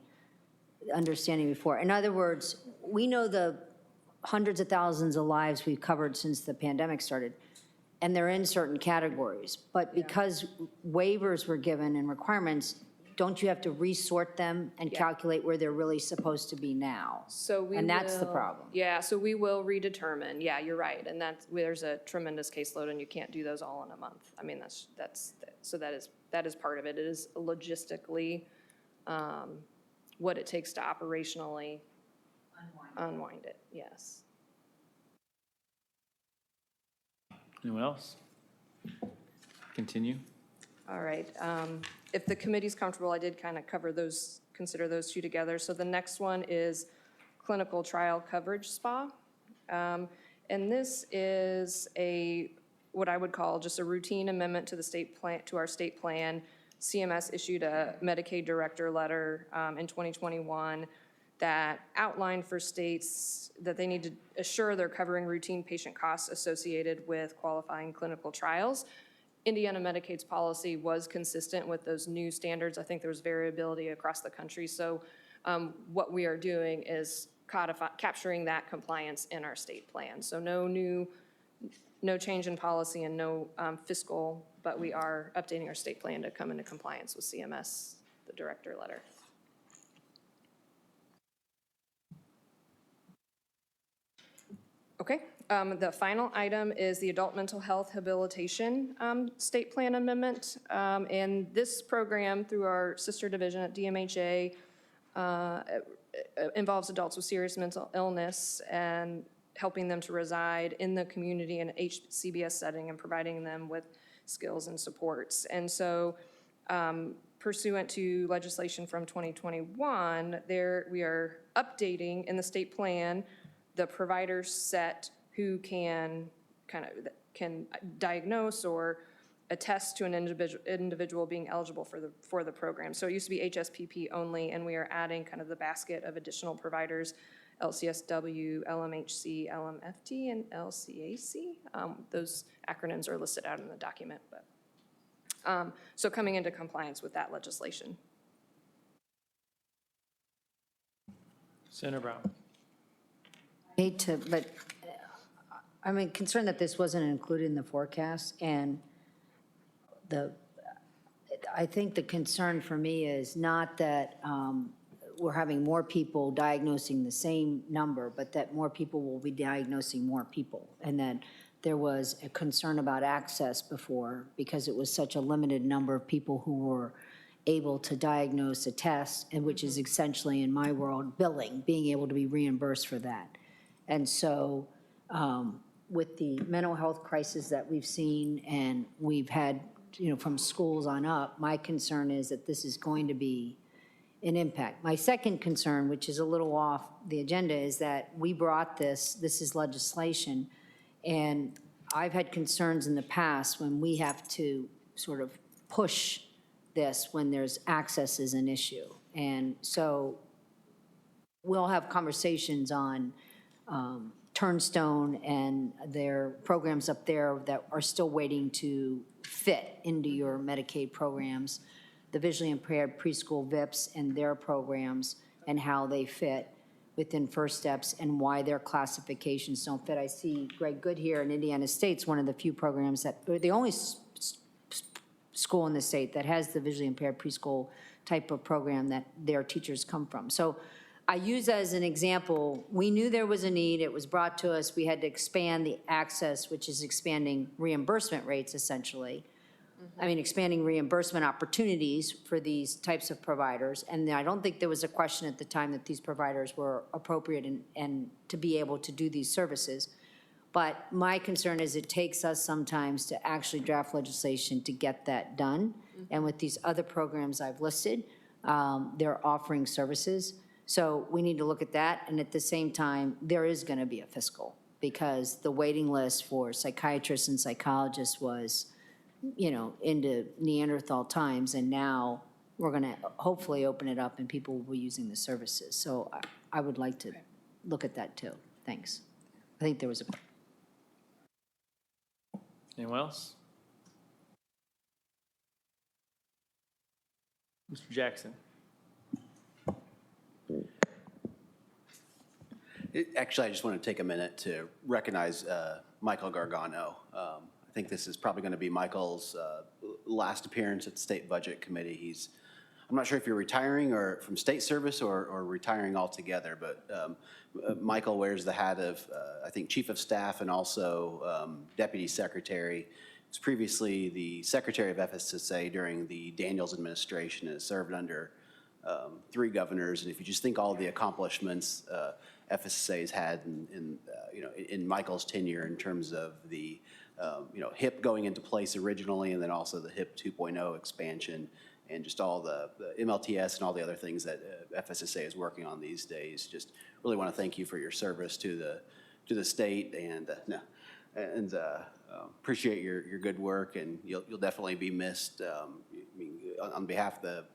understanding before. In other words, we know the hundreds of thousands of lives we've covered since the pandemic started, and they're in certain categories. But because waivers were given and requirements, don't you have to resort them and calculate where they're really supposed to be now? And that's the problem. Yeah, so we will redetermine. Yeah, you're right. And there's a tremendous caseload, and you can't do those all in a month. I mean, that is part of it. It is logistically what it takes to operationally unwind it. Yes. Anyone else? Continue. All right. If the committee's comfortable, I did kind of consider those two together. So the next one is clinical trial coverage SPA. And this is what I would call just a routine amendment to the state plan, to our state plan. CMS issued a Medicaid director letter in 2021 that outlined for states that they need to assure they're covering routine patient costs associated with qualifying clinical trials. Indiana Medicaid's policy was consistent with those new standards. I think there was variability across the country. So what we are doing is capturing that compliance in our state plan. So no change in policy and no fiscal, but we are updating our state plan to come into compliance with CMS, the director letter. Okay, the final item is the Adult Mental Health Habilitation State Plan Amendment. And this program, through our sister division at DMHA, involves adults with serious mental illness and helping them to reside in the community in an HCBS setting and providing them with skills and supports. And so pursuant to legislation from 2021, we are updating in the state plan the provider set who can diagnose or attest to an individual being eligible for the program. So it used to be HSPP only, and we are adding kind of the basket of additional providers, LCSW, LMHC, LMFT, and LCAC. Those acronyms are listed out in the document. But so coming into compliance with that legislation. Senator Brown. But I'm concerned that this wasn't included in the forecast, and I think the concern for me is not that we're having more people diagnosing the same number, but that more people will be diagnosing more people, and that there was a concern about access before because it was such a limited number of people who were able to diagnose a test, and which is essentially, in my world, billing, being able to be reimbursed for that. And so with the mental health crisis that we've seen and we've had, from schools on up, my concern is that this is going to be an impact. My second concern, which is a little off the agenda, is that we brought this is legislation, and I've had concerns in the past when we have to sort of push this when there's access is an issue. And so we'll have conversations on Turnstone and their programs up there that are still waiting to fit into your Medicaid programs, the visually impaired preschool VIPs and their programs and how they fit within First Steps and why their classifications don't fit. I see Greg Good here in Indiana State's one of the few programs that, the only school in the state that has the visually impaired preschool type of program that their teachers come from. So I use that as an example. We knew there was a need. It was brought to us. We had to expand the access, which is expanding reimbursement rates, essentially. I mean, expanding reimbursement opportunities for these types of providers. And I don't think there was a question at the time that these providers were appropriate and to be able to do these services. But my concern is it takes us sometimes to actually draft legislation to get that done. And with these other programs I've listed, they're offering services. So we need to look at that, and at the same time, there is going to be a fiscal, because the waiting list for psychiatrists and psychologists was, you know, into Neanderthal times, and now we're going to hopefully open it up and people will be using the services. So I would like to look at that too. Thanks. I think there was a... Anyone else? Mr. Jackson. Actually, I just want to take a minute to recognize Michael Gargano. I think this is probably going to be Michael's last appearance at the State Budget Committee. I'm not sure if you're retiring or from state service or retiring altogether, but Michael wears the hat of, I think, Chief of Staff and also Deputy Secretary. He was previously the Secretary of FSSA during the Daniels administration and has served under 3 governors. And if you just think all the accomplishments FSSA has had in Michael's tenure in terms of the HIP going into place originally, and then also the HIP 2.0 expansion, and just all the MLTS and all the other things that FSSA is working on these days. Just really want to thank you for your service to the state, and appreciate your good work, and you'll definitely be missed. On behalf of the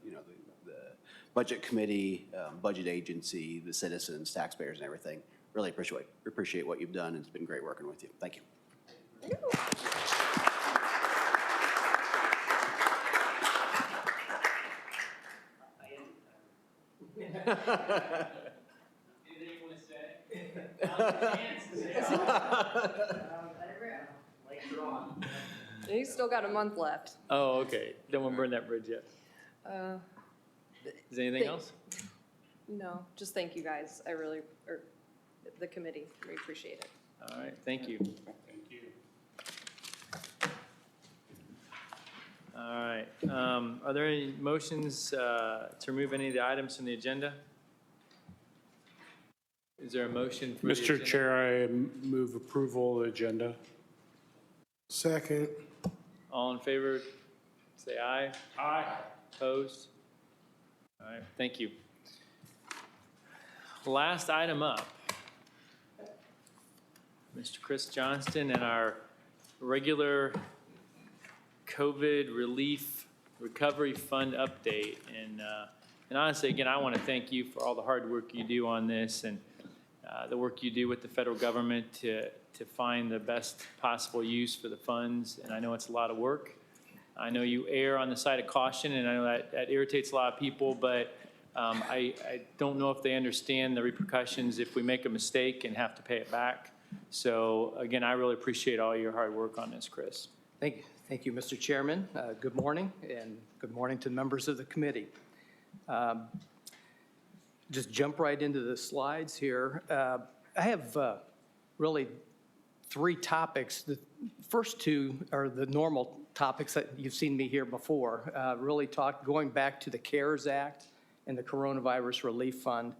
Budget Committee, Budget Agency, the citizens, taxpayers, and everything, really appreciate what you've done, and it's been great working with you. Thank you. He's still got a month left. Oh, okay. Don't want to burn that bridge yet. Is there anything else? No, just thank you guys. I really, or the committee, we appreciate it. All right, thank you. Thank you. All right. Are there any motions to remove any of the items from the agenda? Is there a motion for the Mr. agenda? Chair, I move approval of the agenda. Second. All in favor, say aye. Aye. Opposed? All right, thank you. Last item up. Mr. Chris Johnston and our regular COVID relief recovery fund update. And honestly, again, I want to thank you for all the hard work you do on this, and the work you do with the federal government to find the best possible use for the funds. And I know it's a lot of work. I know you err on the side of caution, and I know that irritates a lot of people, but I don't know if they understand the repercussions if we make a mistake and have to pay it back. So again, I really appreciate all your hard work on this, Chris. Thank you, Mr. Chairman. Good morning, and good morning to members of the committee. Just jump right into the slides here. I have really 3 topics. The first 2 are the normal topics that you've seen me here before, going back to the CARES Act and the Coronavirus Relief Fund.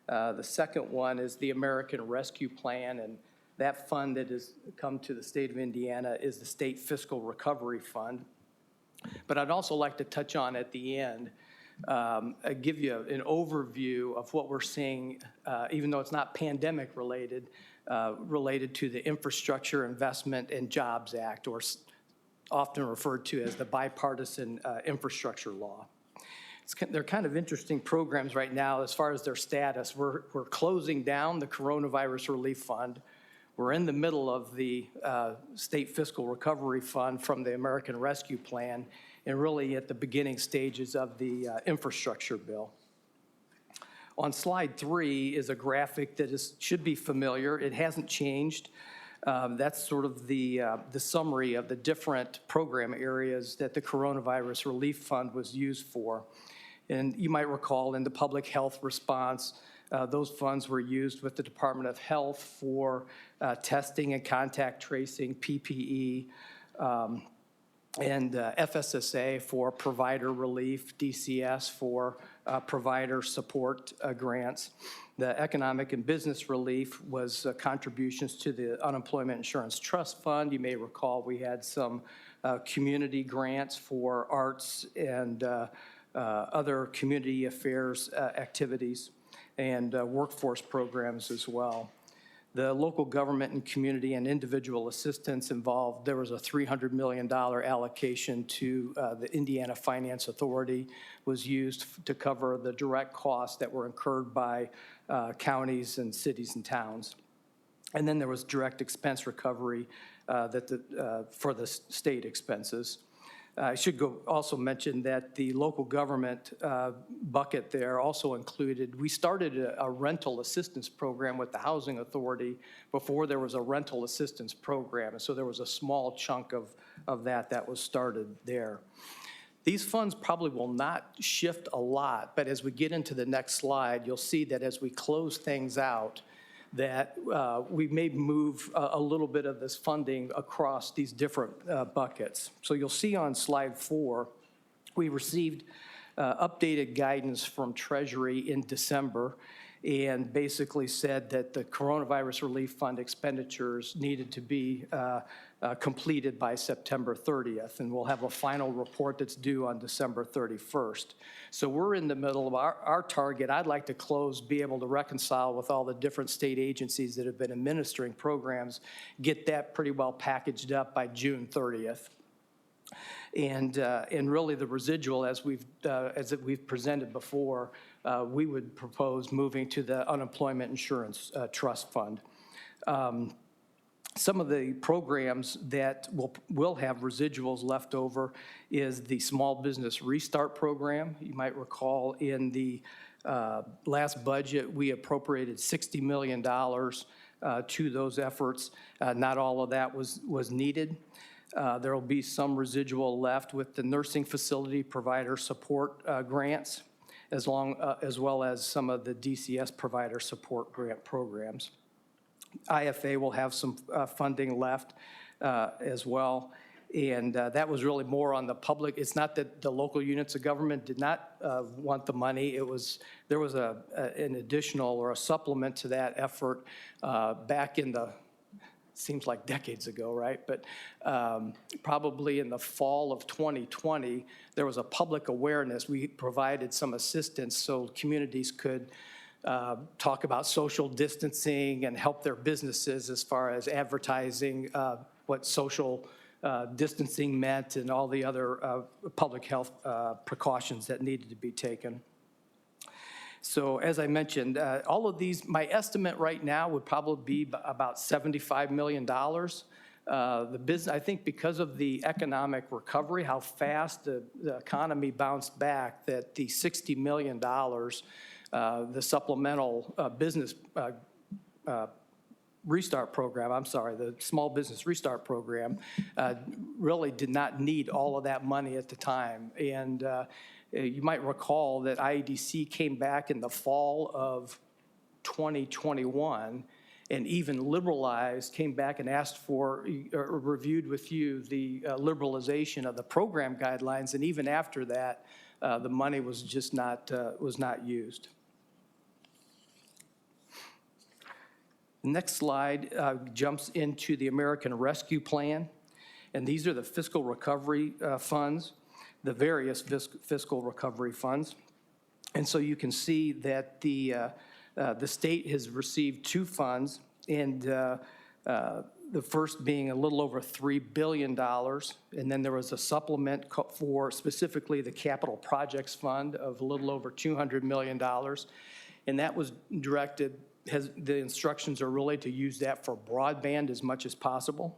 The second one is the American Rescue Plan, and that fund that has come to the state of Indiana is the State Fiscal Recovery Fund. But I'd also like to touch on at the end, give you an overview of what we're seeing, even though it's not pandemic related, related to the Infrastructure Investment and Jobs Act, or often referred to as the Bipartisan Infrastructure Law. they're kind of interesting programs right now as far as their status. We're closing down the Coronavirus Relief Fund. We're in the middle of the State Fiscal Recovery Fund from the American Rescue Plan, and really at the beginning stages of the infrastructure bill. On slide 3 is a graphic that should be familiar. It hasn't changed. That's sort of the summary of the different program areas that the Coronavirus Relief Fund was used for. And you might recall in the public health response, those funds were used with the Department of Health for testing and contact tracing, PPE, and FSSA for provider relief, DCS for provider support grants. The Economic and Business Relief was contributions to the Unemployment Insurance Trust Fund. You may recall we had some community grants for arts and other community affairs activities and workforce programs as well. The local government and community and individual assistance involved, there was a $300 million allocation to the Indiana Finance Authority, was used to cover the direct costs that were incurred by counties and cities and towns. And then there was direct expense recovery for the state expenses. I should also mention that the local government bucket there also included, we started a rental assistance program with the Housing Authority before there was a rental assistance program. And so there was a small chunk of that was started there. These funds probably will not shift a lot, but as we get into the next slide, you'll see that as we close things out, that we may move a little bit of this funding across these different buckets. So you'll see on slide 4, we received updated guidance from Treasury in December and basically said that the Coronavirus Relief Fund expenditures needed to be completed by September 30th, and we'll have a final report that's due on December 31st. So we're in the middle of our target. I'd like to be able to reconcile with all the different state agencies that have been administering programs, get that pretty well packaged up by June 30th. And really the residual, as we've presented before, we would propose moving to the Unemployment Insurance Trust Fund. Some of the programs that will have residuals left over is the Small Business Restart Program. You might recall in the last budget, we appropriated $60 million to those efforts. Not all of that was needed. There will be some residual left with the nursing facility provider support grants, as well as some of the DCS provider support grant programs. IFA will have some funding left as well, and that was really more on the public. It's not that the local units of government did not want the money. There was an additional or a supplement to that effort back in the, seems like decades ago, right? But probably in the fall of 2020, there was a public awareness. We provided some assistance so communities could talk about social distancing and help their businesses as far as advertising what social distancing meant and all the other public health precautions that needed to be taken. So as I mentioned, all of these, my estimate right now would probably be about $75 million. The business, I think because of the economic recovery, how fast the economy bounced back, that the $60 million, the supplemental business restart program, the Small Business Restart Program, really did not need all of that money at the time. And you might recall that IEDC came back in the fall of 2021 and even liberalized, came back and asked for, or reviewed with you the liberalization of the program guidelines. And even after that, the money was just not used. The next slide jumps into the American Rescue Plan, and these are the fiscal recovery funds, the various fiscal recovery funds. And so you can see that the state has received 2 funds, and the first being a little over $3 billion, and then there was a supplement for specifically the Capital Projects Fund of a little over $200 million. And that was directed, the instructions are really to use that for broadband as much as possible.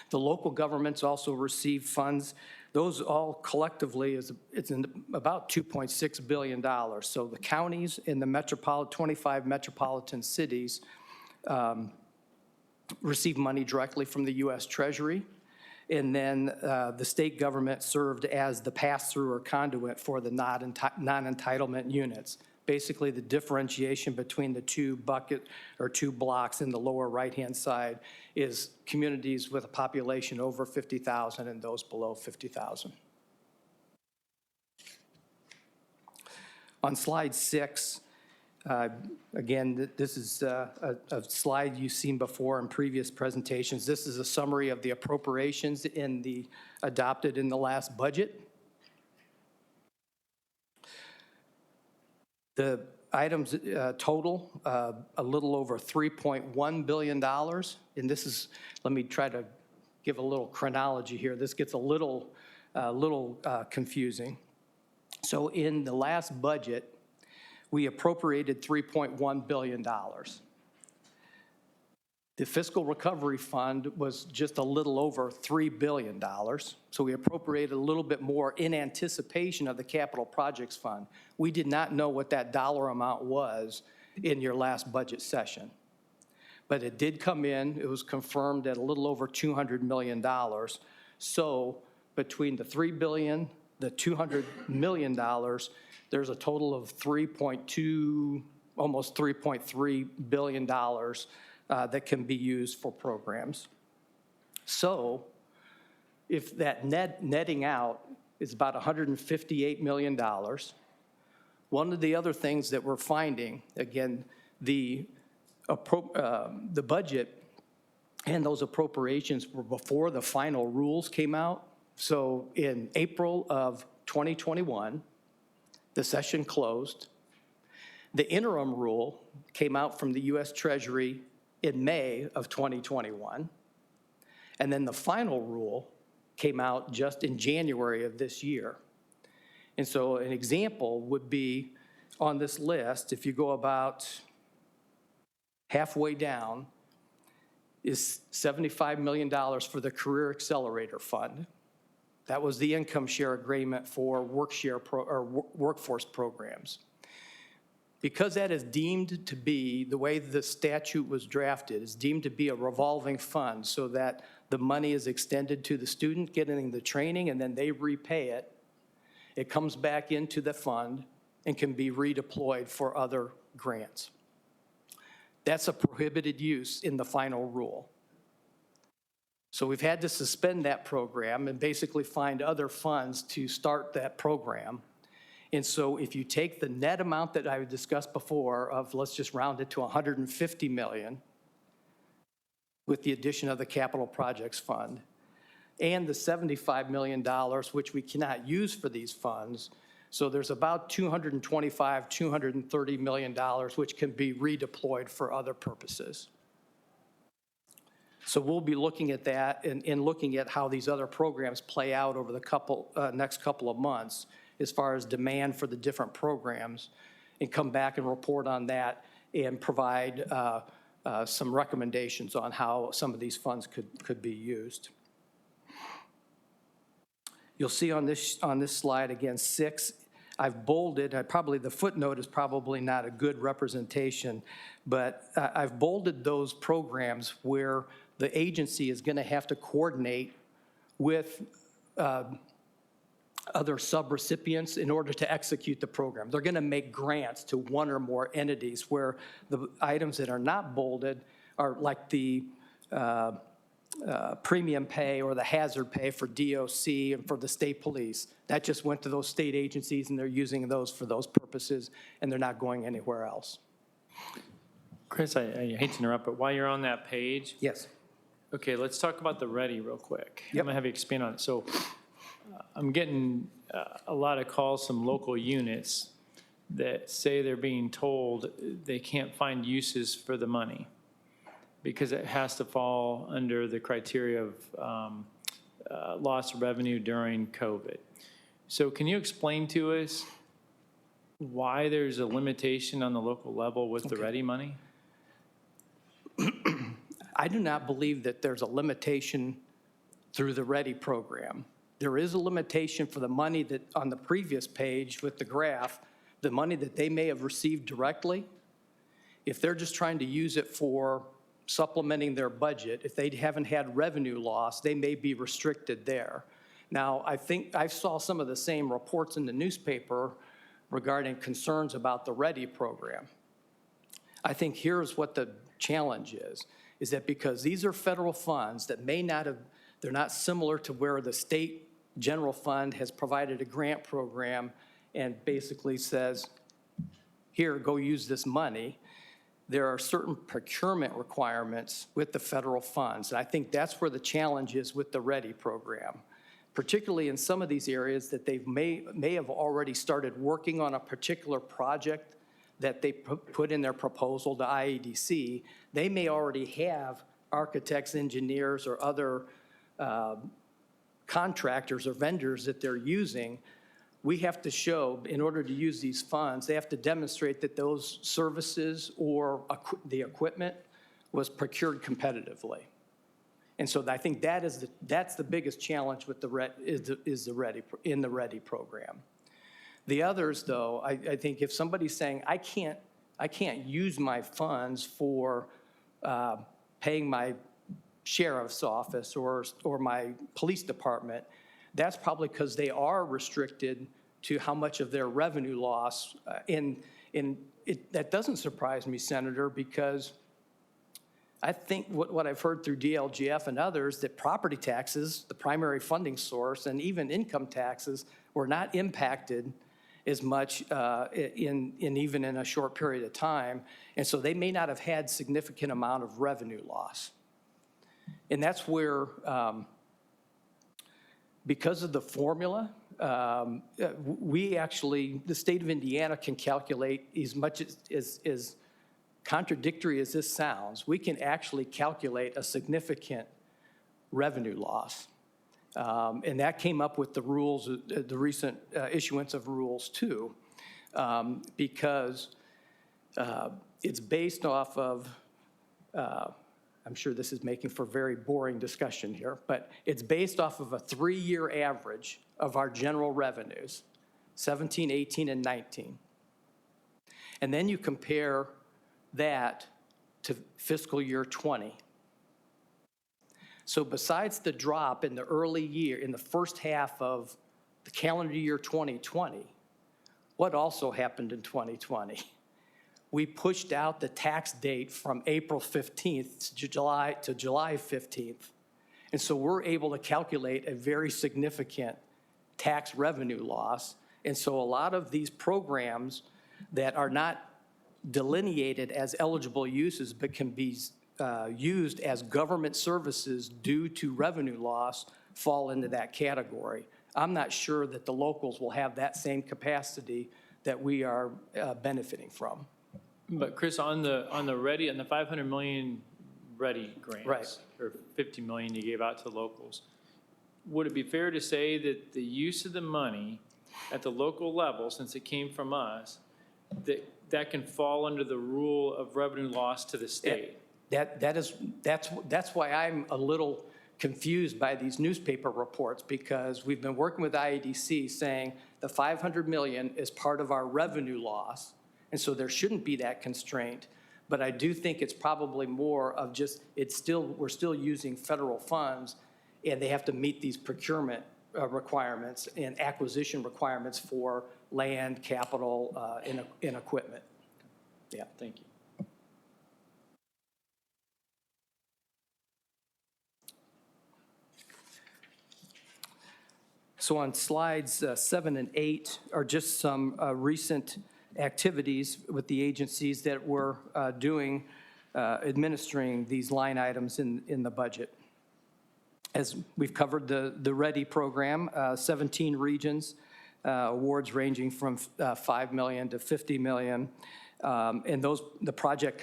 The local governments also receive funds. Those all collectively it's about $2.6 billion. So the counties in the 25 metropolitan cities receive money directly from the U.S. Treasury. And then the state government served as the pass-through or conduit for the non-entitlement units. Basically, the differentiation between the two blocks in the lower right-hand side is communities with a population over 50,000 and those below 50,000. On slide 6, again, this is a slide you've seen before in previous presentations. This is a summary of the appropriations adopted in the last budget. The items total a little over $3.1 billion. And this is, let me try to give a little chronology here. This gets a little confusing. So in the last budget, we appropriated $3.1 billion. The Fiscal Recovery Fund was just a little over $3 billion. So we appropriated a little bit more in anticipation of the Capital Projects Fund. We did not know what that dollar amount was in your last budget session. But it did come in. It was confirmed at a little over $200 million. So between the $3 billion, the $200 million, there's a total of almost $3.3 billion that can be used for programs. So if that netting out is about $158 million, one of the other things that we're finding, again, the budget and those appropriations were before the final rules came out. So in April of 2021, the session closed. The interim rule came out from the U.S. Treasury in May of 2021. And then the final rule came out just in January of this year. And so an example would be on this list, if you go about halfway down, is $75 million for the Career Accelerator Fund. That was the income share agreement for workforce programs. Because that is deemed to be, the way the statute was drafted, is deemed to be a revolving fund so that the money is extended to the student getting the training and then they repay it. It comes back into the fund and can be redeployed for other grants. That's a prohibited use in the final rule. So we've had to suspend that program and basically find other funds to start that program. And so if you take the net amount that I discussed before of, let's just round it to $150 million with the addition of the Capital Projects Fund and the $75 million, which we cannot use for these funds. So there's about $225, $230 million, which can be redeployed for other purposes. So we'll be looking at that and looking at how these other programs play out over the next couple of months as far as demand for the different programs, and come back and report on that and provide some recommendations on how some of these funds could be used. You'll see on this slide, again, 6, I've bolded, the footnote is probably not a good representation, but I've bolded those programs where the agency is going to have to coordinate with other subrecipients in order to execute the program. They're going to make grants to one or more entities, where the items that are not bolded are like the premium pay or the hazard pay for DOC and for the state police. That just went to those state agencies and they're using those for those purposes and they're not going anywhere else. Chris, I hate to interrupt, but while you're on that page. Yes. Okay, let's talk about the ready real quick. Yep. I'm gonna have you expand on it. So I'm getting a lot of calls from local units that say they're being told they can't find uses for the money because it has to fall under the criteria of loss of revenue during COVID. So can you explain to us why there's a limitation on the local level with the ready money? I do not believe that there's a limitation through the READY program. There is a limitation for the money that, on the previous page with the graph, the money that they may have received directly. If they're just trying to use it for supplementing their budget, if they haven't had revenue loss, they may be restricted there. Now, I think I saw some of the same reports in the newspaper regarding concerns about the READY program. I think here's what the challenge is that because these are federal funds that may not have, they're not similar to where the state general fund has provided a grant program and basically says, here, go use this money. There are certain procurement requirements with the federal funds. And I think that's where the challenge is with the READY program, particularly in some of these areas that they may have already started working on a particular project that they put in their proposal to IEDC. They may already have architects, engineers, or other contractors or vendors that they're using. We have to show, in order to use these funds, they have to demonstrate that those services or the equipment was procured competitively. And so I think that's the biggest challenge with the READY program. The others, though, I think if somebody's saying, I can't use my funds for paying my sheriff's office or my police department, that's probably because they are restricted to how much of their revenue loss. That doesn't surprise me, Senator, because I think what I've heard through DLGF and others, that property taxes, the primary funding source, and even income taxes were not impacted as much even in a short period of time. And so they may not have had significant amount of revenue loss. And that's where, because of the formula, the state of Indiana can calculate as much as contradictory as this sounds, we can actually calculate a significant revenue loss. And that came up with the rules, the recent issuance of rules too, because it's based off of, I'm sure this is making for very boring discussion here, but it's based off of a 3-year average of our general revenues, 17, 18, and 19. And then you compare that to fiscal year 20. So besides the drop in the early year, in the first half of the calendar year 2020, what also happened in 2020? We pushed out the tax date from April 15th to July 15th. And so we're able to calculate a very significant tax revenue loss. And so a lot of these programs that are not delineated as eligible uses but can be used as government services due to revenue loss fall into that category. I'm not sure that the locals will have that same capacity that we are benefiting from. But Chris, on the READY, and the 500 million READY grants, right, or 50 million you gave out to locals, would it be fair to say that the use of the money at the local level, since it came from us, that can fall under the rule of revenue loss to the state? That's why I'm a little confused by these newspaper reports, because we've been working with IEDC saying the 500 million is part of our revenue loss, and so there shouldn't be that constraint. But I do think it's probably more of just, we're still using federal funds, and they have to meet these procurement requirements and acquisition requirements for land, capital, and equipment. Yeah, thank you. So on slides 7 and 8 are just some recent activities with the agencies that we're doing, administering these line items in the budget. As we've covered the READY program, 17 regions, awards ranging from $5 million to $50 million. And the project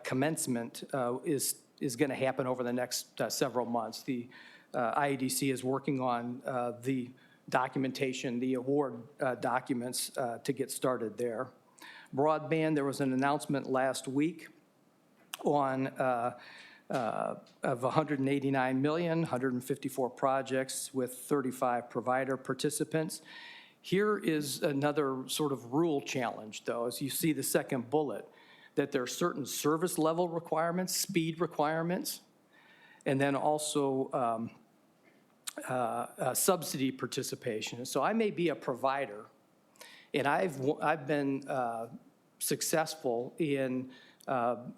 commencement is going to happen over the next several months. The IEDC is working on the documentation, the award documents to get started there. Broadband, there was an announcement last week on of 189 million, 154 projects with 35 provider participants. Here is another sort of rule challenge, though, as you see the second bullet, that there are certain service level requirements, speed requirements, and then also subsidy participation. So I may be a provider, and I've been successful in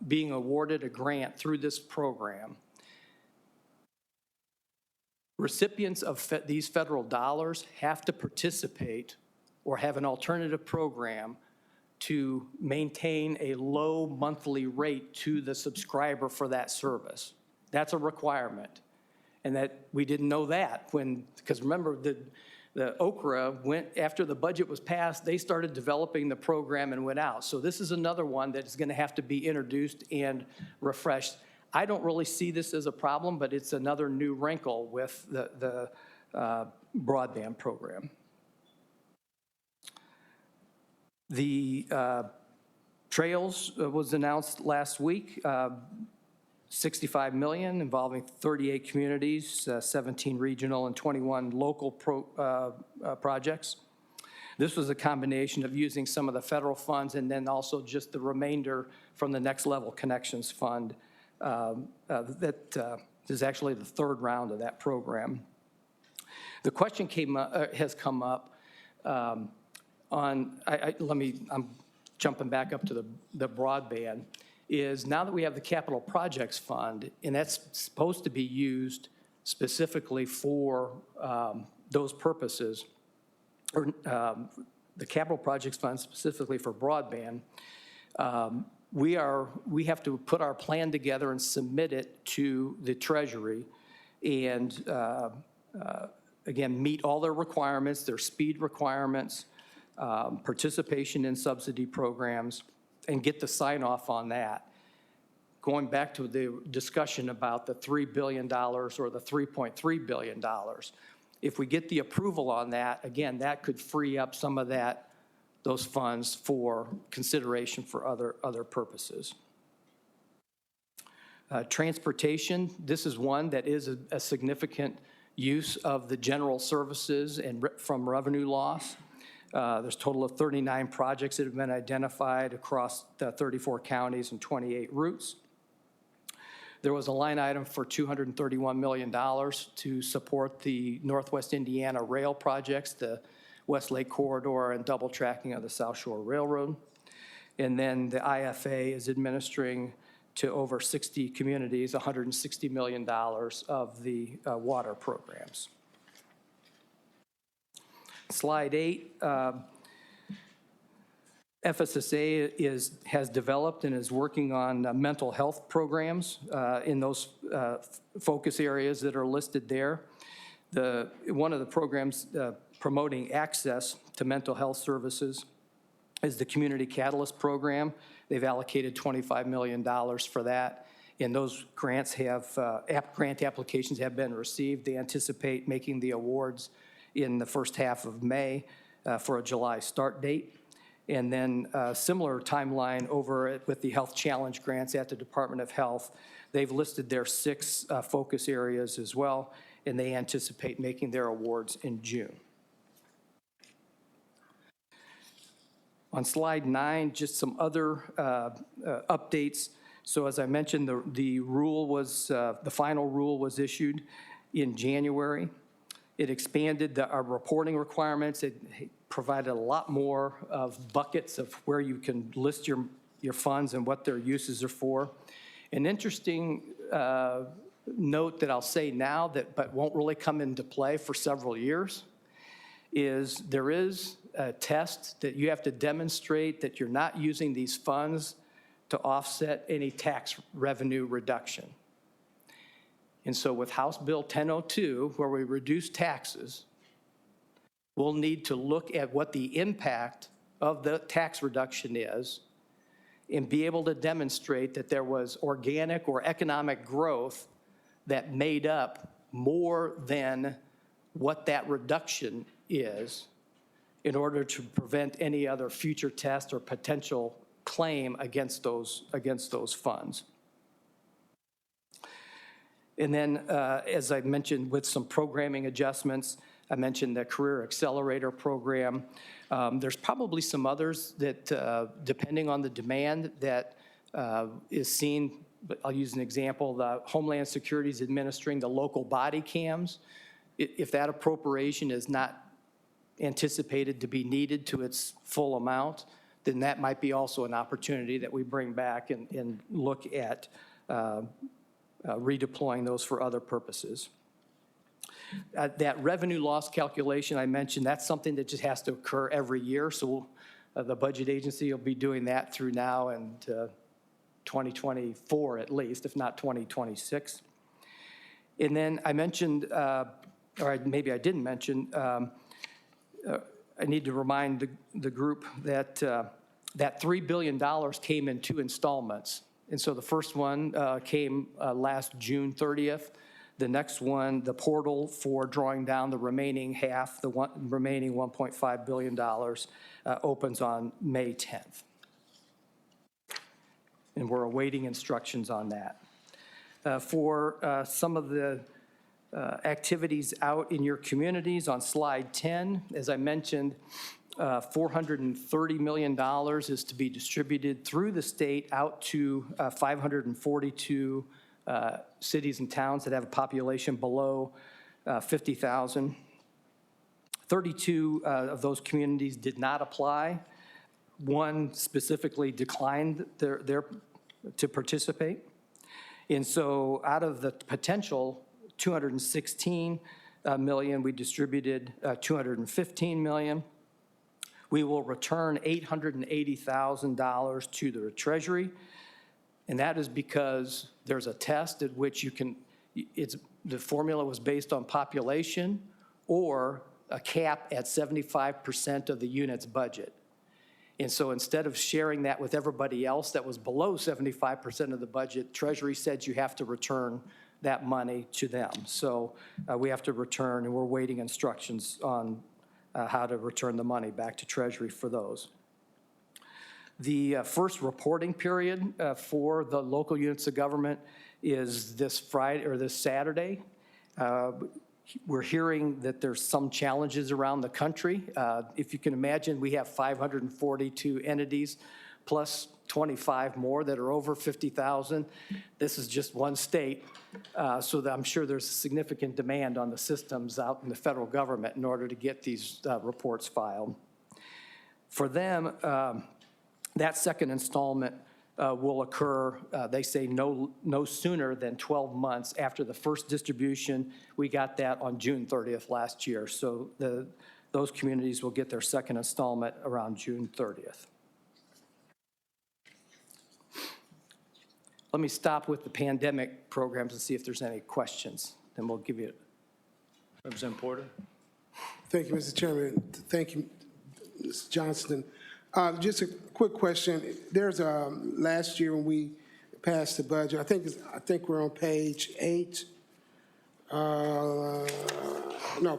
being awarded a grant through this program. Recipients of these federal dollars have to participate or have an alternative program to maintain a low monthly rate to the subscriber for that service. That's a requirement. And that we didn't know that because remember, the OKRA went, after the budget was passed, they started developing the program and went out. So this is another one that is going to have to be introduced and refreshed. I don't really see this as a problem, but it's another new wrinkle with the broadband program. The trails was announced last week. 65 million involving 38 communities, 17 regional and 21 local projects. This was a combination of using some of the federal funds and then also just the remainder from the Next Level Connections Fund. That is actually the third round of that program. The question has come up on, I'm jumping back up to the broadband, is now that we have the Capital Projects Fund, and that's supposed to be used specifically for those purposes, or the Capital Projects Fund specifically for broadband, we have to put our plan together and submit it to the Treasury and, again, meet all their requirements, their speed requirements, participation in subsidy programs, and get the sign off on that. Going back to the discussion about the $3 billion or the $3.3 billion, if we get the approval on that, again, that could free up some of those funds for consideration for other purposes. Transportation, this is one that is a significant use of the general services and from revenue loss. There's a total of 39 projects that have been identified across 34 counties and 28 routes. There was a line item for $231 million to support the Northwest Indiana rail projects, the Westlake Corridor and double tracking of the South Shore Railroad. And then the IFA is administering to over 60 communities $160 million of the water programs. Slide 8, FSSA has developed and is working on mental health programs in those focus areas that are listed there. One of the programs promoting access to mental health services is the Community Catalyst Program. They've allocated $25 million for that, and those grants grant applications have been received. They anticipate making the awards in the first half of May for a July start date. And then a similar timeline over with the Health Challenge grants at the Department of Health. They've listed their 6 focus areas as well, and they anticipate making their awards in June. On slide 9, just some other updates. So as I mentioned, the final rule was issued in January. It expanded our reporting requirements. It provided a lot more of buckets of where you can list your funds and what their uses are for. An interesting note that I'll say now but won't really come into play for several years is there is a test that you have to demonstrate that you're not using these funds to offset any tax revenue reduction. And so with House Bill 1002, where we reduce taxes, we'll need to look at what the impact of the tax reduction is and be able to demonstrate that there was organic or economic growth that made up more than what that reduction is in order to prevent any other future test or potential claim against those funds. And then, as I mentioned, with some programming adjustments, I mentioned the Career Accelerator Program. There's probably some others that, depending on the demand that is seen, but I'll use an example. The Homeland Security is administering the local body cams. If that appropriation is not anticipated to be needed to its full amount, then that might be also an opportunity that we bring back and look at redeploying those for other purposes. That revenue loss calculation I mentioned, that's something that just has to occur every year. So the budget agency will be doing that through now and 2024 at least, if not 2026. And then I mentioned, or maybe I didn't mention, I need to remind the group that that $3 billion came in 2 installments. And so the first one came last June 30th. The next one, the portal for drawing down the remaining half, the remaining $1.5 billion, opens on May 10th. And we're awaiting instructions on that. For some of the activities out in your communities on slide 10, as I mentioned, $430 million is to be distributed through the state out to 542 cities and towns that have a population below 50,000. 32 of those communities did not apply. One specifically declined to participate. And so out of the potential 216 million, we distributed 215 million. We will return $880,000 to the Treasury, and that is because there's a test at which you can, the formula was based on population or a cap at 75% of the unit's budget. And so instead of sharing that with everybody else that was below 75% of the budget, Treasury said you have to return that money to them. So we have to return, and we're waiting instructions on how to return the money back to Treasury for those. The first reporting period for the local units of government is this Friday or this Saturday. We're hearing that there's some challenges around the country. If you can imagine, we have 542 entities plus 25 more that are over 50,000. This is just one state. So that I'm sure there's significant demand on the systems out in the federal government in order to get these reports filed. For them, that second installment will occur, they say, no sooner than 12 months after the first distribution. We got that on June 30th last year. So those communities will get their second installment around June 30th. Let me stop with the pandemic programs and see if there's any questions. Then we'll give you it. Representative Porter. Thank you, Mr. Chairman. Thank you, Ms. Johnston. Just a quick question. There's last year when we passed the budget, I think we're on page 8.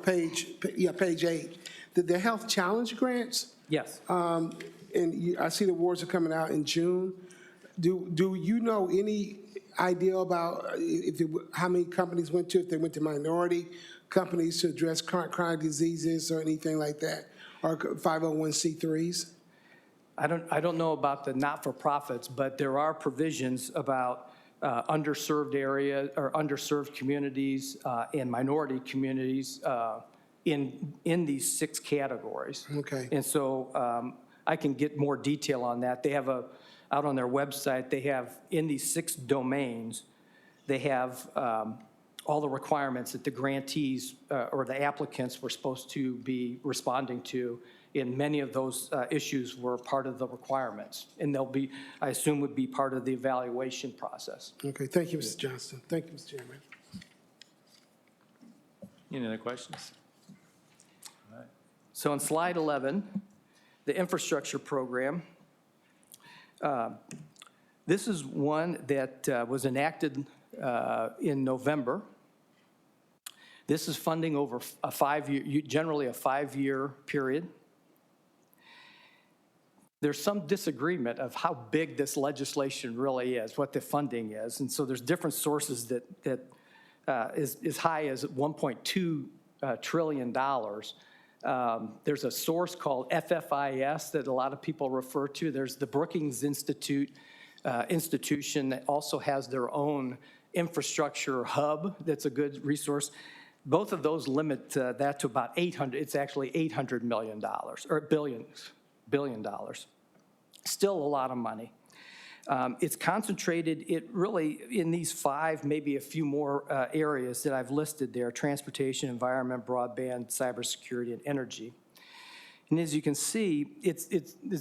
Page 8. The health challenge grants. Yes. And I see the awards are coming out in June. Do you know any idea about how many companies went to, if they went to minority companies to address chronic diseases or anything like that, or 501c3s? I don't know about the not-for-profits, but there are provisions about underserved areas or underserved communities and minority communities in these 6 categories. Okay. And so I can get more detail on that. They have out on their website, they have in these 6 domains, they have all the requirements that the grantees or the applicants were supposed to be responding to. And many of those issues were part of the requirements. And they'll be, I assume, would be part of the evaluation process. Okay, thank you, Mr. Johnston. Thank you, Mr. Chairman. Any other questions? All right. So on slide 11, the infrastructure program, This is one that was enacted in November. This is funding over a 5-year, generally a 5-year period. There's some disagreement of how big this legislation really is, what the funding is. And so there's different sources that is as high as $1.2 trillion. There's a source called FFIS that a lot of people refer to. There's the Brookings institution that also has their own infrastructure hub that's a good resource. Both of those limit that to about it's actually $800 million, or billion dollars. Still a lot of money. It's concentrated really in these 5, maybe a few more areas that I've listed there: transportation, environment, broadband, cybersecurity, and energy. And as you can see, it's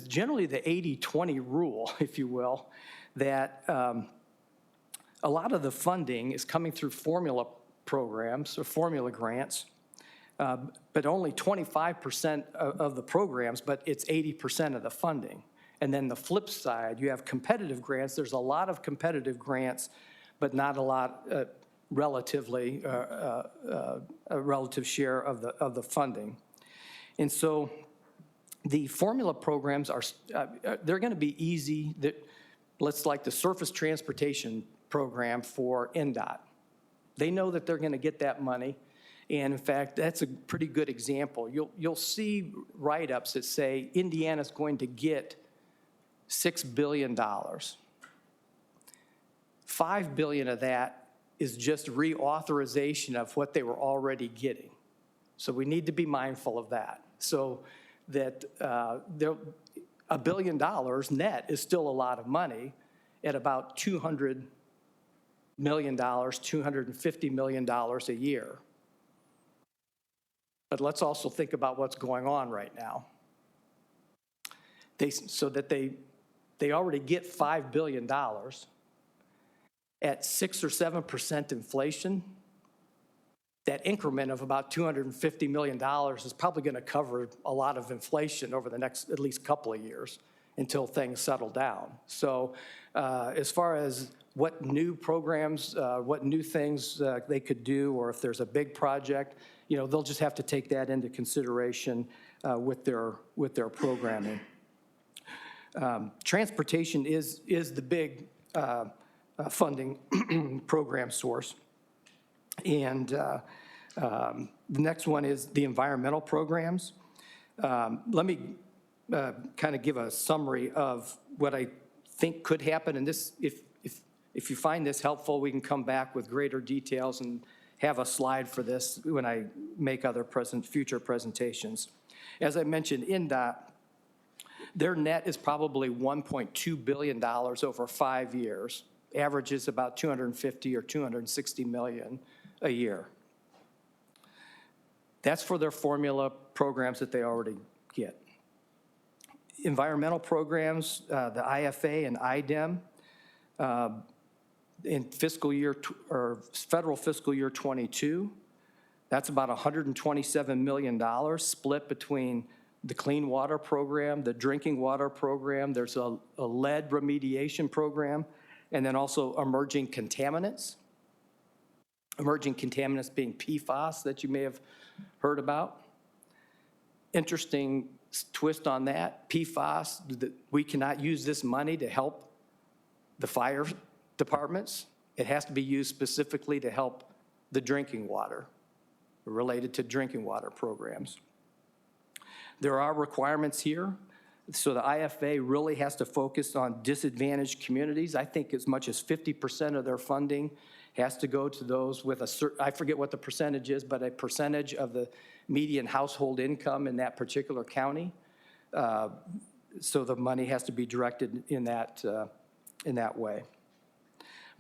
generally the 80-20 rule, if you will, that a lot of the funding is coming through formula programs or formula grants, but only 25% of the programs, but it's 80% of the funding. And then the flip side, you have competitive grants. There's a lot of competitive grants, but not a lot relatively, a relative share of the funding. And so the formula programs are, they're going to be easy. Let's like the surface transportation program for NDOT. They know that they're going to get that money. And in fact, that's a pretty good example. You'll see write-ups that say Indiana's going to get $6 billion. $5 billion of that is just reauthorization of what they were already getting. So we need to be mindful of that. So that $1 billion net is still a lot of money at about $200 million, $250 million a year. But let's also think about what's going on right now. They already get $5 billion at 6 or 7% inflation. That increment of about $250 million is probably going to cover a lot of inflation over the next at least couple of years until things settle down. So as far as what new programs, what new things they could do, or if there's a big project, they'll just have to take that into consideration with their programming. Transportation is the big funding program source. And the next one is the environmental programs. Let me kind of give a summary of what I think could happen. And this, if you find this helpful, we can come back with greater details and have a slide for this when I make other future presentations. As I mentioned, NDOT, their net is probably $1.2 billion over 5 years. Averages about $250 or $260 million a year. That's for their formula programs that they already get. Environmental programs, the IFA and IDEM, in federal fiscal year 22, that's about $127 million split between the clean water program, the drinking water program, there's a lead remediation program, and then also emerging contaminants. Emerging contaminants being PFAS that you may have heard about. Interesting twist on that, PFAS, we cannot use this money to help the fire departments. It has to be used specifically to help the drinking water, related to drinking water programs. There are requirements here. So the IFA really has to focus on disadvantaged communities. I think as much as 50% of their funding has to go to those with I forget what the percentage is, but a percentage of the median household income in that particular county. So the money has to be directed in that way.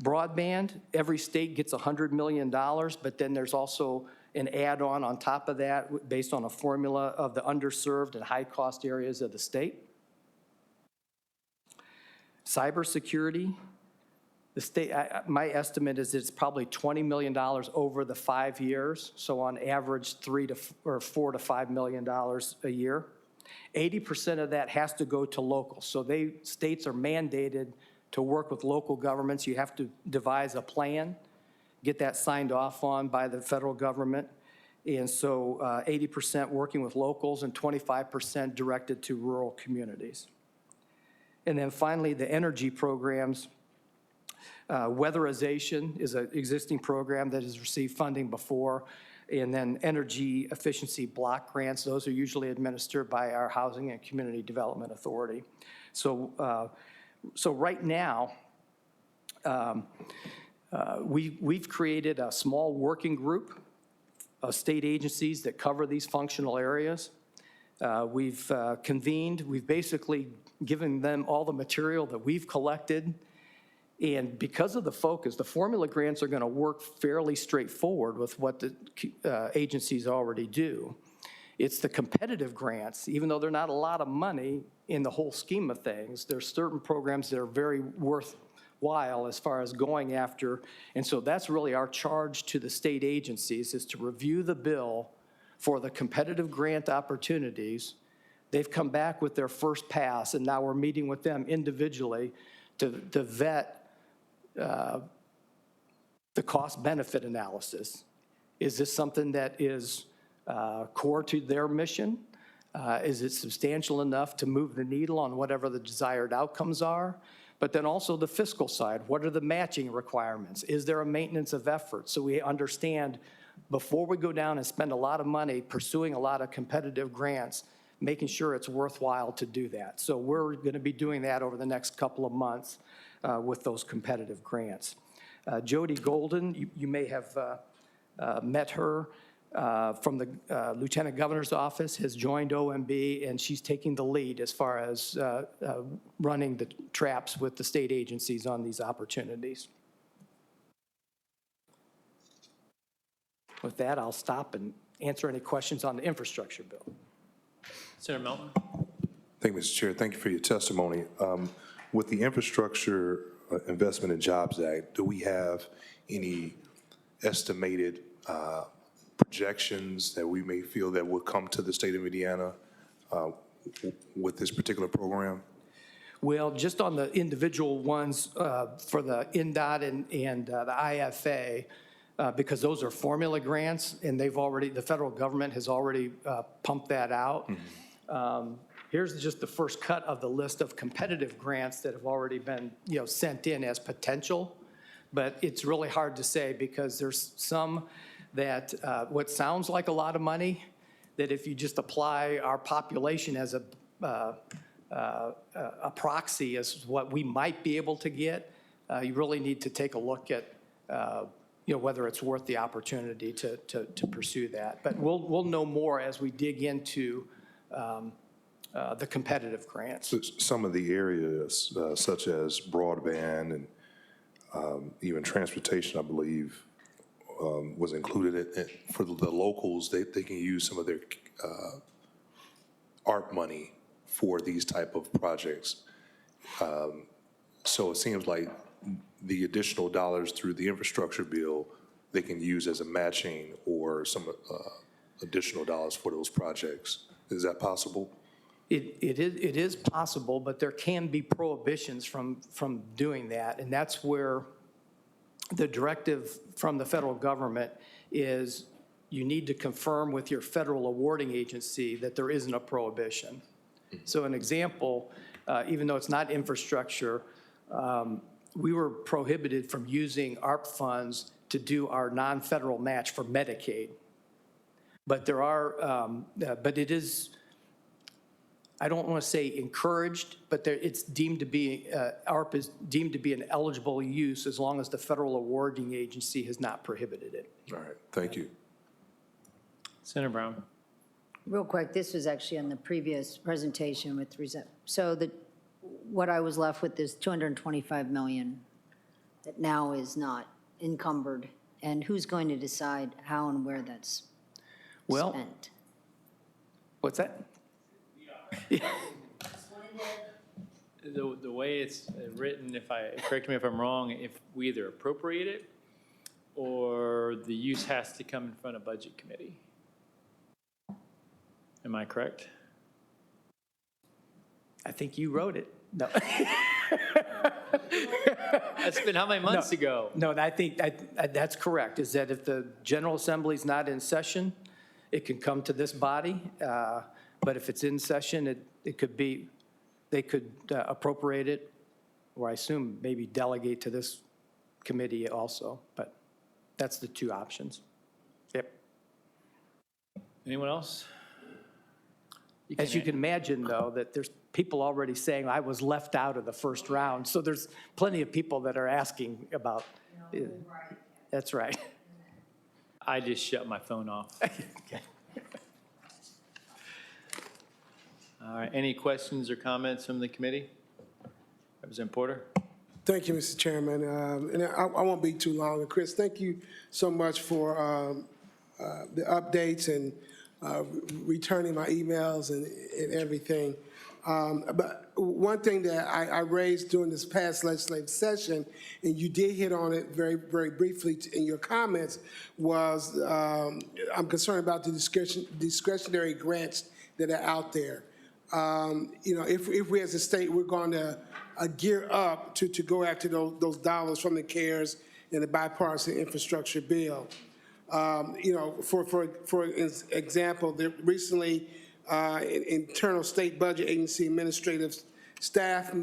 Broadband, every state gets $100 million, but then there's also an add-on on top of that based on a formula of the underserved and high-cost areas of the state. Cybersecurity, the state, my estimate is it's probably $20 million over the 5 years, so on average $4 to $5 million a year. 80% of that has to go to local. So states are mandated to work with local governments. You have to devise a plan, get that signed off on by the federal government. And so 80% working with locals and 25% directed to rural communities. And then finally, the energy programs. Weatherization is an existing program that has received funding before. And then energy efficiency block grants, those are usually administered by our Housing and Community Development Authority. So, right now, we've created a small working group of state agencies that cover these functional areas. We've convened, we've basically given them all the material that we've collected. And because of the focus, the formula grants are going to work fairly straightforward with what the agencies already do. It's the competitive grants, even though they're not a lot of money in the whole scheme of things, there's certain programs that are very worthwhile as far as going after. And so that's really our charge to the state agencies, is to review the bill for the competitive grant opportunities. They've come back with their first pass, and now we're meeting with them individually to vet the cost-benefit analysis. Is this something that is core to their mission? Is it substantial enough to move the needle on whatever the desired outcomes are? But then also the fiscal side. What are the matching requirements? Is there a maintenance of effort? So we understand before we go down and spend a lot of money pursuing a lot of competitive grants, making sure it's worthwhile to do that. So we're going to be doing that over the next couple of months with those competitive grants. Jody Golden, you may have met her from the Lieutenant Governor's office, has joined OMB, and she's taking the lead as far as running the traps with the state agencies on these opportunities. With that, I'll stop and answer any questions on the infrastructure bill. Senator Melton. Thank you, Mr. Chair. Thank you for your testimony. With the Infrastructure Investment and Jobs Act, do we have any estimated projections that we may feel that will come to the state of Indiana with this particular program? Well, just on the individual ones for the NDOT and the IFA, because those are formula grants, and the federal government has already pumped that out. Mm-hmm. Here's just the first cut of the list of competitive grants that have already been, sent in as potential. But it's really hard to say because there's some that what sounds like a lot of money, that if you just apply our population as a proxy as what we might be able to get, you really need to take a look at whether it's worth the opportunity to pursue that. But we'll know more as we dig into the competitive grants. Some of the areas, such as broadband and even transportation, I believe, was included for the locals. They can use some of their ARP money for these type of projects. So it seems like the additional dollars through the infrastructure bill, they can use as a matching or some additional dollars for those projects. Is that possible? It is possible, but there can be prohibitions from doing that, and that's where the directive from the federal government is you need to confirm with your federal awarding agency that there isn't a prohibition. So an example, even though it's not infrastructure, we were prohibited from using ARP funds to do our non-federal match for Medicaid. But there are, but it is, I don't want to say encouraged, but it's deemed to be, ARP is deemed to be an eligible use as long as the federal awarding agency has not prohibited it. All right, thank you. Senator Brown. Real quick, this was actually on the previous presentation with, so what I was left with is $225 million that now is not encumbered, and who's going to decide how and where that's spent? What's that? The way it's written, correct me if I'm wrong, if we either appropriate it or the use has to come in front of Budget Committee. Am I correct? I think you wrote it. No. That's been how many months ago? No, I think that's correct, is that if the General Assembly's not in session, it can come to this body. But if it's in session, it could be, they could appropriate it, or I assume maybe delegate to this committee also. But that's the two options. Yep. Anyone else? As you can imagine, though, that there's people already saying I was left out of the first round. So there's plenty of people that are asking about. That's right. I just shut my phone off. Okay. All right, any questions or comments from the committee? Representative Porter? Thank you, Mr. Chairman. And I won't be too long. And Chris, thank you so much for the updates and returning my emails and everything. But one thing that I raised during this past legislative session, and you did hit on it very, very briefly in your comments, was I'm concerned about the discretionary grants that are out there. If we as a state, we're going to gear up to go after those dollars from the CARES and the bipartisan infrastructure bill. For example, recently, internal state budget agency administrative staff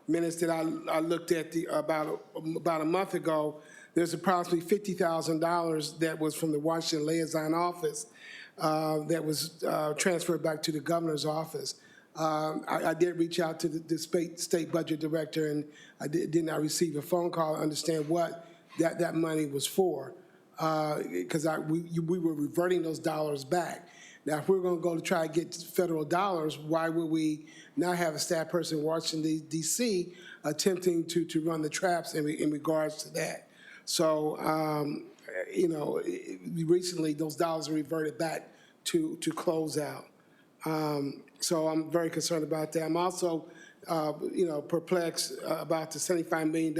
minutes that I looked at about a month ago, there's approximately $50,000 that was from the Washington liaison office that was transferred back to the governor's office. I did reach out to the state budget director, and I did not receive a phone call to understand what that money was for, because we were reverting those dollars back. Now, if we're going to go to try to get federal dollars, why would we not have a staff person in Washington, D.C. attempting to run the traps in regards to that? So, recently those dollars are reverted back to close out. So I'm very concerned about that. I'm also, perplexed about the $75 million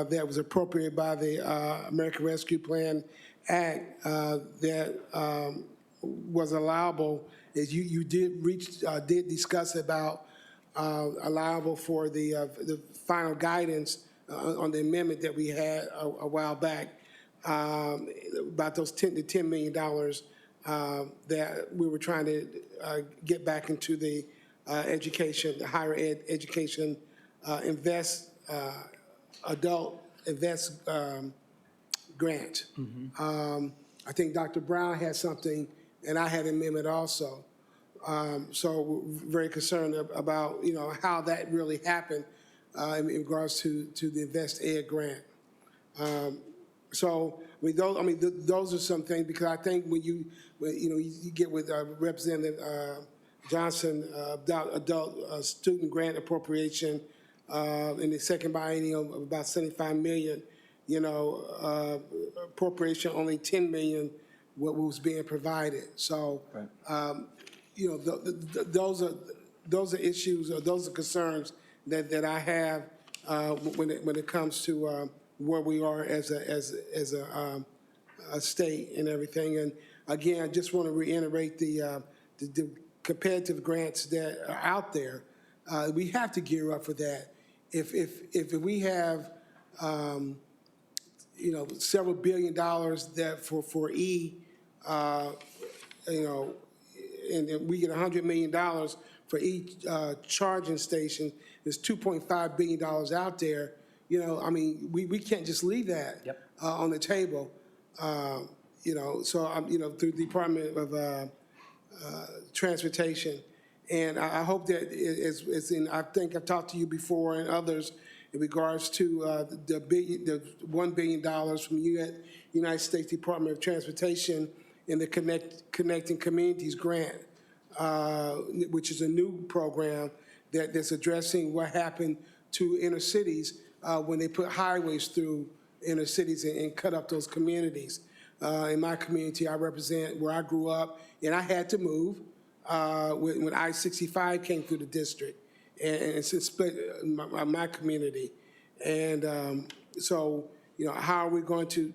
that was appropriated by the American Rescue Plan Act that was allowable. As you did discuss about allowable for the final guidance on the amendment that we had a while back about those $10 million that we were trying to get back into the education, the higher ed education adult invest grant. I think Dr. Brown had something, and I had an amendment also. So we're very concerned about, how that really happened in regards to the Invest Ed grant. Those are some things, because I think when you get with Representative Johnson about adult student grant appropriation in the second biennium of about $75 million, appropriation only $10 million what was being provided. So, those are issues, or those are concerns that I have when it comes to where we are as a state and everything. And again, I just want to reiterate the competitive grants that are out there. We have to gear up for that. If we have several $1 billion that for E, and we get $100 million for each charging station. There's $2.5 billion out there. We can't just leave that on the table. So I'm, through the Department of Transportation, and I hope that it's in. I think I've talked to you before and others in regards to the $1 billion from United States Department of Transportation in the Connecting Communities grant, which is a new program that's addressing what happened to inner cities when they put highways through inner cities and cut up those communities. In my community, I represent where I grew up, and I had to move when I-65 came through the district and split my community. And so, how are we going to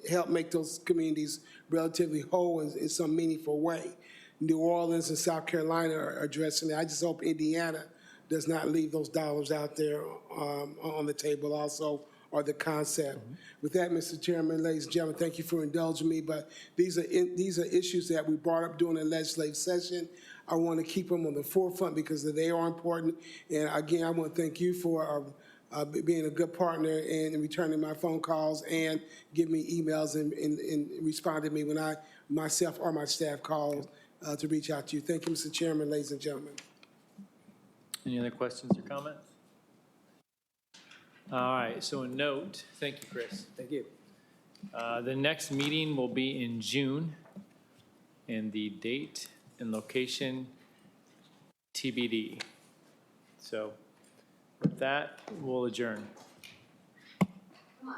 help make those communities relatively whole in some meaningful way? New Orleans and South Carolina are addressing it. I just hope Indiana does not leave those dollars out there on the table also, or the concept. With that, Mr. Chairman, ladies and gentlemen, thank you for indulging me, but these are issues that we brought up during the legislative session. I want to keep them on the forefront because they are important. And again, I want to thank you for being a good partner and returning my phone calls and giving me emails and responding to me when myself or my staff calls to reach out to you. Thank you, Mr. Chairman, ladies and gentlemen. Any other questions or comments? All right, so a note, thank you, Chris. Thank you. The next meeting will be in June, and the date and location TBD. So with that, we'll adjourn. Come on.